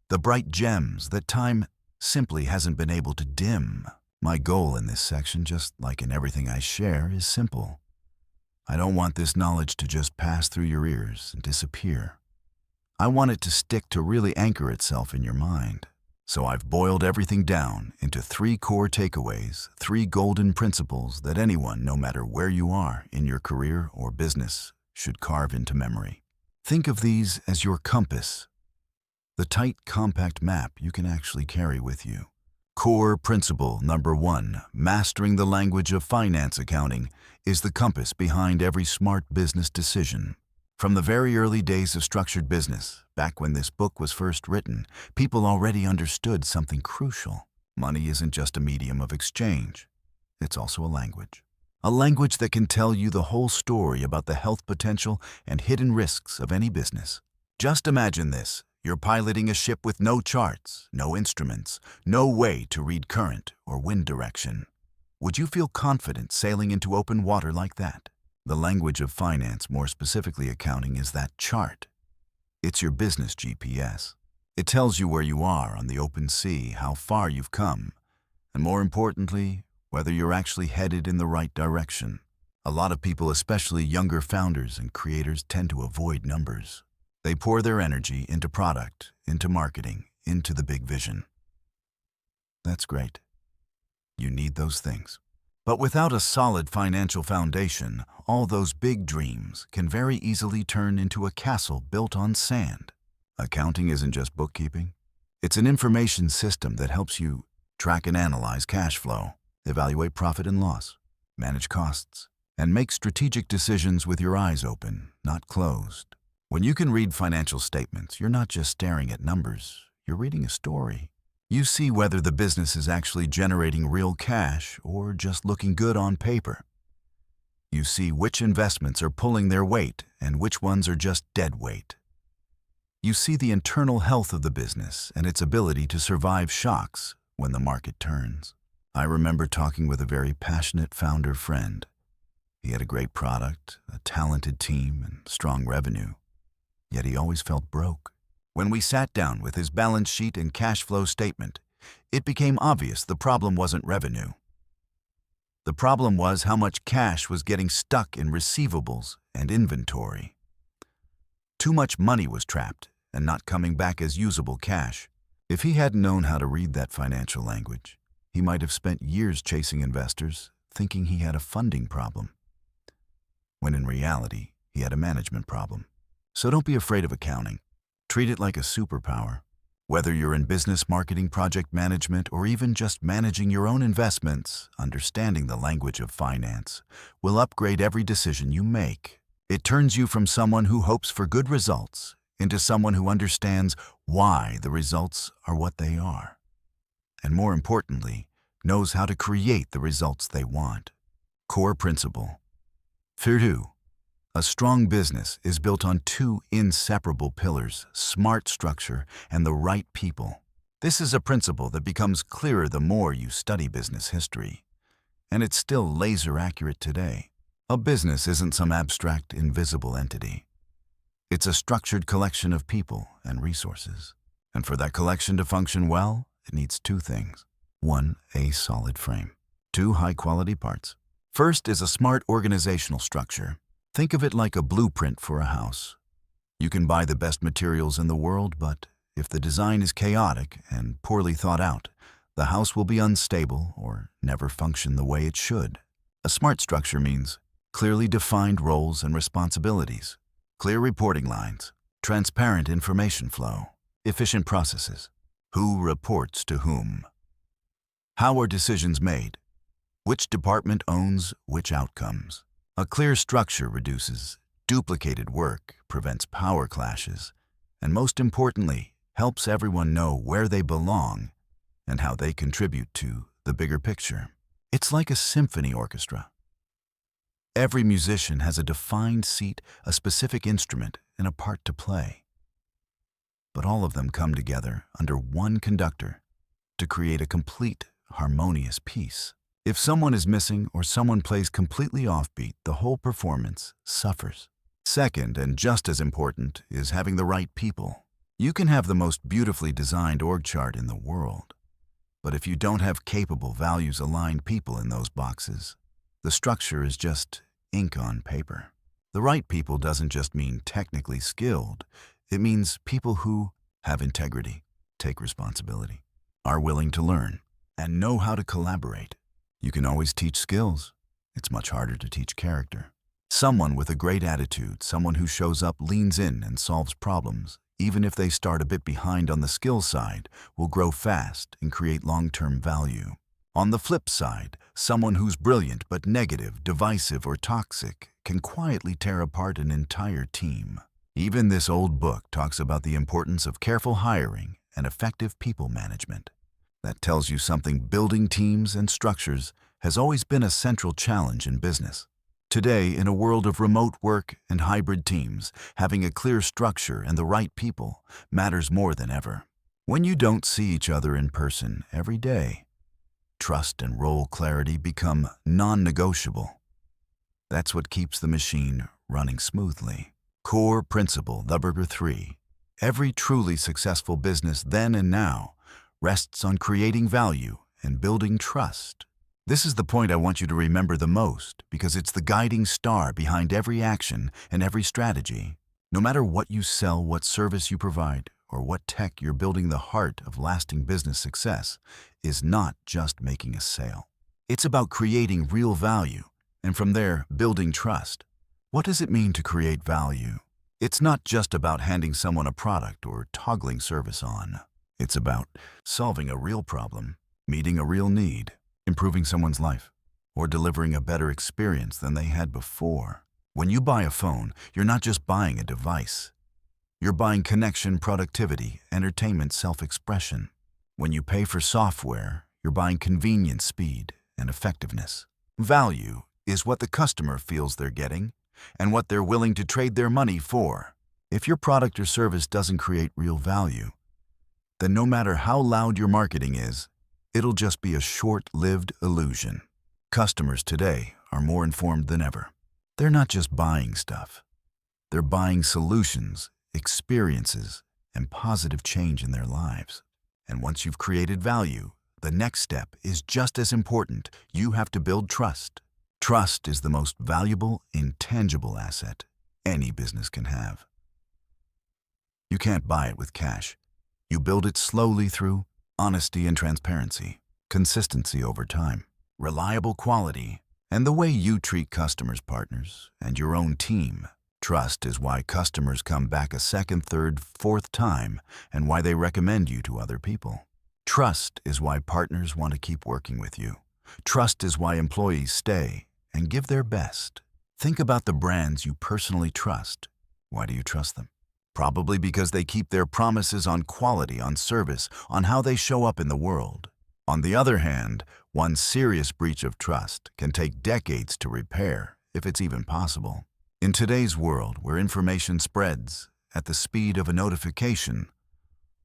the bright gems that time simply hasn't been able to dim. My goal in this section, just like in everything I share, is simple. I don't want this knowledge to just pass through your ears and disappear. I want it to stick to really anchor itself in your mind. So I've boiled everything down into 3 core takeaways, 3 golden principles that anyone, no matter where you are in your career or business, should carve into memory. Think of these as your compass, the tight, compact map you can actually carry with you. Core principle number 1, mastering the language of finance accounting, is the compass behind every smart business decision. From the very early days of structured business, back when this book was first written, people already understood something crucial. Money isn't just a medium of exchange. It's also a language. A language that can tell you the whole story about the health potential and hidden risks of any business. Just imagine this. You're piloting a ship with no charts, no instruments, no way to read current or wind direction. Would you feel confident sailing into open water like that? The language of finance, more specifically accounting, is that chart. It's your business GPS. It tells you where you are on the open sea, how far you've come, and more importantly, whether you're actually headed in the right direction. A lot of people, especially younger founders and creators, tend to avoid numbers. They pour their energy into product, into marketing, into the big vision. That's great. You need those things. But without a solid financial foundation, all those big dreams can very easily turn into a castle built on sand. Accounting isn't just bookkeeping. It's an information system that helps you track and analyze cash flow, evaluate profit and loss, manage costs, and make strategic decisions with your eyes open, not closed. When you can read financial statements, you're not just staring at numbers, you're reading a story. You see whether the business is actually generating real cash or just looking good on paper. You see which investments are pulling their weight and which ones are just dead weight. You see the internal health of the business and its ability to survive shocks when the market turns. I remember talking with a very passionate founder friend. He had a great product, a talented team, and strong revenue. Yet he always felt broke. When we sat down with his balance sheet and cash flow statement, it became obvious the problem wasn't revenue. The problem was how much cash was getting stuck in receivables and inventory. Too much money was trapped and not coming back as usable cash. If he hadn't known how to read that financial language, he might have spent years chasing investors, thinking he had a funding problem, when in reality, he had a management problem. So don't be afraid of accounting. Treat it like a superpower. Whether you're in business, marketing, project management, or even just managing your own investments, understanding the language of finance will upgrade every decision you make. It turns you from someone who hopes for good results into someone who understands why the results are what they are. And more importantly, knows how to create the results they want. Core principle. Firdu. A strong business is built on 2 inseparable pillars, smart structure and the right people. This is a principle that becomes clearer the more you study business history. And it's still laser accurate today. A business isn't some abstract, invisible entity. It's a structured collection of people and resources. And for that collection to function well, it needs 2 things. 1, a solid frame. 2, high-quality parts. First is a smart organizational structure. Think of it like a blueprint for a house. You can buy the best materials in the world, but if the design is chaotic and poorly thought out, the house will be unstable or never function the way it should. A smart structure means clearly defined roles and responsibilities, clear reporting lines, transparent information flow, efficient processes. Who reports to whom? How are decisions made? Which department owns which outcomes? A clear structure reduces duplicated work, prevents power clashes, and most importantly, helps everyone know where they belong and how they contribute to the bigger picture. It's like a symphony orchestra. Every musician has a defined seat, a specific instrument, and a part to play. But all of them come together under one conductor to create a complete, harmonious piece. If someone is missing or someone plays completely offbeat, the whole performance suffers. Second, and just as important, is having the right people. You can have the most beautifully designed org chart in the world, but if you don't have capable, values-aligned people in those boxes, the structure is just ink on paper. The right people doesn't just mean technically skilled. It means people who have integrity, take responsibility, are willing to learn, and know how to collaborate. You can always teach skills. It's much harder to teach character. Someone with a great attitude, someone who shows up, leans in, and solves problems, even if they start a bit behind on the skill side, will grow fast and create long-term value. On the flip side, someone who's brilliant but negative, divisive, or toxic can quietly tear apart an entire team. Even this old book talks about the importance of careful hiring and effective people management. That tells you something. Building teams and structures has always been a central challenge in business. Today, in a world of remote work and hybrid teams, having a clear structure and the right people matters more than ever. When you don't see each other in person every day, trust and role clarity become non-negotiable. That's what keeps the machine running smoothly. Core principle number 3. Every truly successful business then and now rests on creating value and building trust. This is the point I want you to remember the most, because it's the guiding star behind every action and every strategy. No matter what you sell, what service you provide, or what tech you're building, the heart of lasting business success is not just making a sale. It's about creating real value, and from there, building trust. What does it mean to create value? It's not just about handing someone a product or toggling service on. It's about solving a real problem, meeting a real need, improving someone's life, or delivering a better experience than they had before. When you buy a phone, you're not just buying a device. You're buying connection, productivity, entertainment, self-expression. When you pay for software, you're buying convenience, speed, and effectiveness. Value is what the customer feels they're getting and what they're willing to trade their money for. If your product or service doesn't create real value, then no matter how loud your marketing is, it'll just be a short-lived illusion. Customers today are more informed than ever. They're not just buying stuff. They're buying solutions, experiences, and positive change in their lives. And once you've created value, the next step is just as important. You have to build trust. Trust is the most valuable, intangible asset any business can have. You can't buy it with cash. You build it slowly through honesty and transparency, consistency over time, reliable quality, and the way you treat customers, partners, and your own team. Trust is why customers come back a second, third, fourth time, and why they recommend you to other people. Trust is why partners want to keep working with you. Trust is why employees stay and give their best. Think about the brands you personally trust. Why do you trust them? Probably because they keep their promises on quality, on service, on how they show up in the world. On the other hand, one serious breach of trust can take decades to repair, if it's even possible. In today's world, where information spreads at the speed of a notification,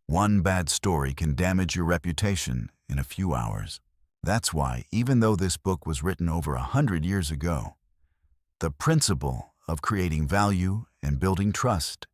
one bad story can damage your reputation in a few hours. That's why, even though this book was written over 100 years ago, the principle of creating value and building trust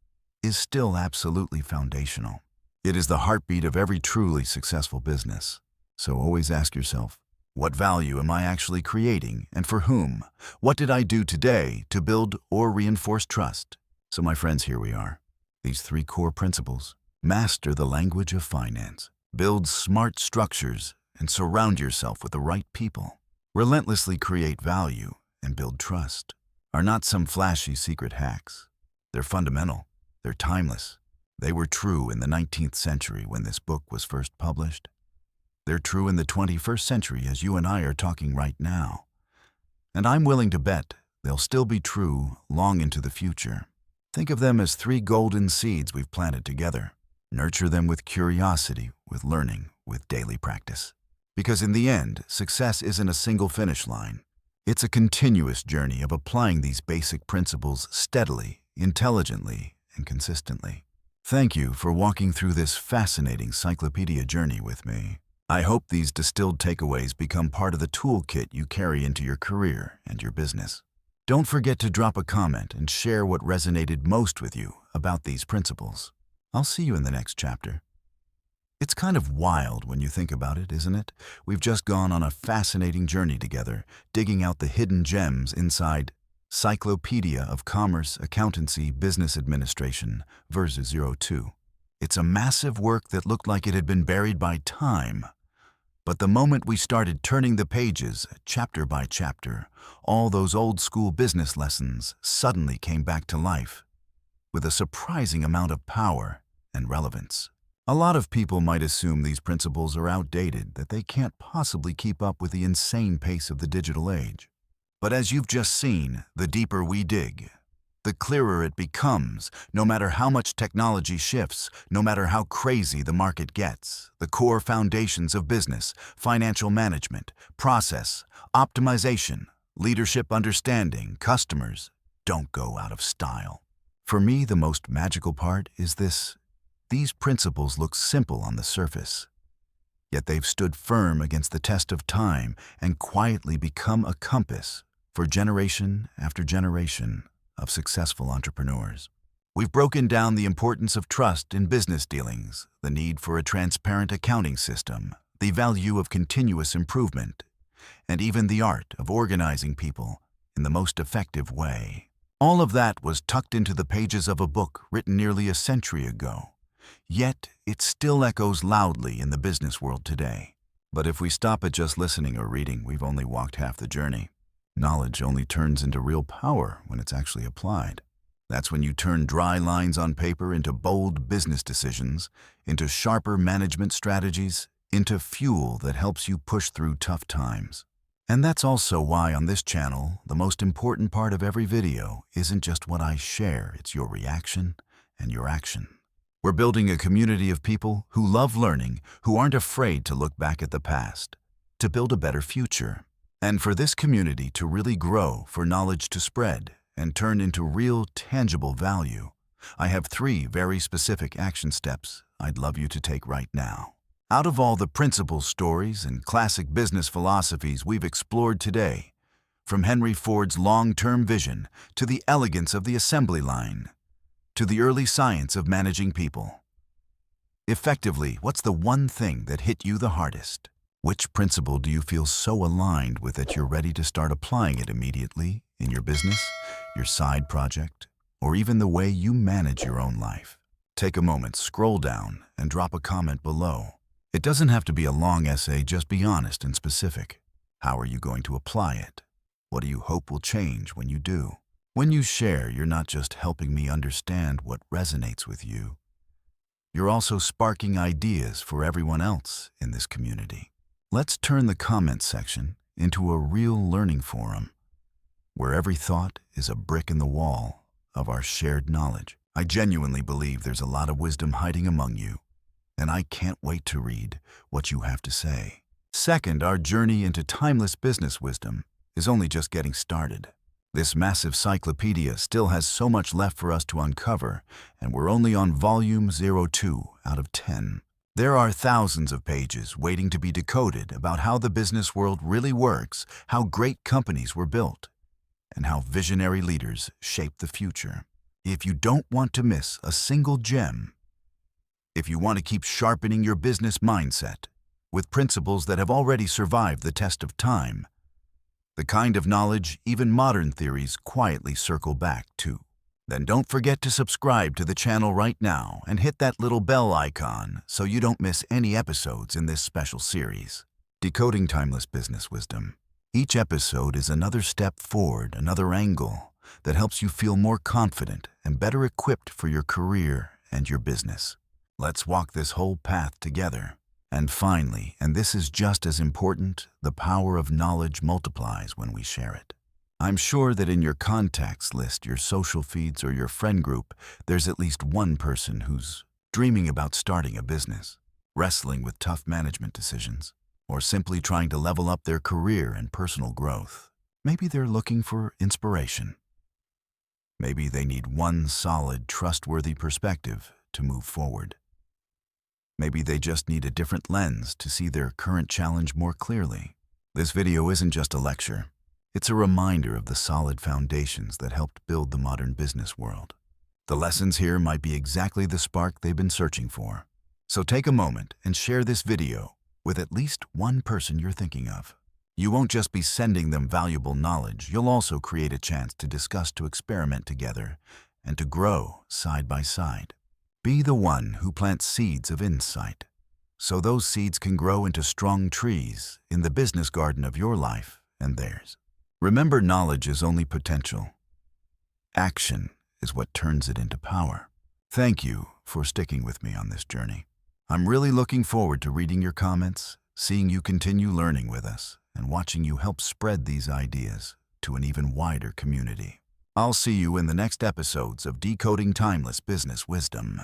is still absolutely foundational. It is the heartbeat of every truly successful business. So always ask yourself, what value am I actually creating, and for whom? What did I do today to build or reinforce trust? So my friends, here we are. These 3 core principles. Master the language of finance. Build smart structures and surround yourself with the right people. Relentlessly create value and build trust. Are not some flashy secret hacks. They're fundamental. They're timeless. They were true in the 19th century when this book was first published. They're true in the 21st century as you and I are talking right now. And I'm willing to bet they'll still be true long into the future. Think of them as 3 golden seeds we've planted together. Nurture them with curiosity, with learning, with daily practice. Because in the end, success isn't a single finish line. It's a continuous journey of applying these basic principles steadily, intelligently, and consistently. Thank you for walking through this fascinating cyclopedia journey with me. I hope these distilled takeaways become part of the toolkit you carry into your career and your business. Don't forget to drop a comment and share what resonated most with you about these principles. I'll see you in the next chapter. It's kind of wild when you think about it, isn't it? We've just gone on a fascinating journey together, digging out the hidden gems inside Cyclopedia of Commerce, Accountancy, Business Administration, verse 02. It's a massive work that looked like it had been buried by time. But the moment we started turning the pages, chapter by chapter, all those old-school business lessons suddenly came back to life, with a surprising amount of power and relevance. A lot of people might assume these principles are outdated, that they can't possibly keep up with the insane pace of the digital age. But as you've just seen, the deeper we dig, the clearer it becomes. No matter how much technology shifts, no matter how crazy the market gets, the core foundations of business, financial management, process, optimization, leadership understanding, customers, don't go out of style. For me, the most magical part is this. These principles look simple on the surface, yet they've stood firm against the test of time and quietly become a compass for generation after generation of successful entrepreneurs. We've broken down the importance of trust in business dealings, the need for a transparent accounting system, the value of continuous improvement, and even the art of organizing people in the most effective way. All of that was tucked into the pages of a book written nearly a century ago, yet it still echoes loudly in the business world today. But if we stop at just listening or reading, we've only walked half the journey. Knowledge only turns into real power when it's actually applied. That's when you turn dry lines on paper into bold business decisions, into sharper management strategies, into fuel that helps you push through tough times. And that's also why on this channel, the most important part of every video isn't just what I share, it's your reaction and your action. We're building a community of people who love learning, who aren't afraid to look back at the past, to build a better future. And for this community to really grow, for knowledge to spread and turn into real, tangible value, I have 3 very specific action steps I'd love you to take right now. Out of all the principles, stories, and classic business philosophies we've explored today, from Henry Ford's long-term vision to the elegance of the assembly line, to the early science of managing people, effectively, what's the one thing that hit you the hardest? Which principle do you feel so aligned with that you're ready to start applying it immediately in your business, your side project, or even the way you manage your own life? Take a moment, scroll down, and drop a comment below. It doesn't have to be a long essay, just be honest and specific. How are you going to apply it? What do you hope will change when you do? When you share, you're not just helping me understand what resonates with you. You're also sparking ideas for everyone else in this community. Let's turn the comment section into a real learning forum, where every thought is a brick in the wall of our shared knowledge. I genuinely believe there's a lot of wisdom hiding among you, and I can't wait to read what you have to say. Second, our journey into timeless business wisdom is only just getting started. This massive cyclopedia still has so much left for us to uncover, and we're only on volume 02 out of 10. There are thousands of pages waiting to be decoded about how the business world really works, how great companies were built, and how visionary leaders shape the future. If you don't want to miss a single gem, if you want to keep sharpening your business mindset with principles that have already survived the test of time, the kind of knowledge even modern theories quietly circle back to, then don't forget to subscribe to the channel right now and hit that little bell icon so you don't miss any episodes in this special series. Decoding Timeless Business Wisdom. Each episode is another step forward, another angle that helps you feel more confident and better equipped for your career and your business. Let's walk this whole path together. And finally, and this is just as important, the power of knowledge multiplies when we share it. I'm sure that in your contacts list, your social feeds, or your friend group, there's at least one person who's dreaming about starting a business, wrestling with tough management decisions, or simply trying to level up their career and personal growth. Maybe they're looking for inspiration. Maybe they need one solid, trustworthy perspective to move forward. Maybe they just need a different lens to see their current challenge more clearly. This video isn't just a lecture. It's a reminder of the solid foundations that helped build the modern business world. The lessons here might be exactly the spark they've been searching for. So take a moment and share this video with at least one person you're thinking of. You won't just be sending them valuable knowledge, you'll also create a chance to discuss, to experiment together, and to grow side by side. Be the one who plants seeds of insight, so those seeds can grow into strong trees in the business garden of your life and theirs. Remember, knowledge is only potential. Action is what turns it into power. Thank you for sticking with me on this journey. I'm really looking forward to reading your comments, seeing you continue learning with us, and watching you help spread these ideas to an even wider community. I'll see you in the next episodes of Decoding Timeless Business Wisdom.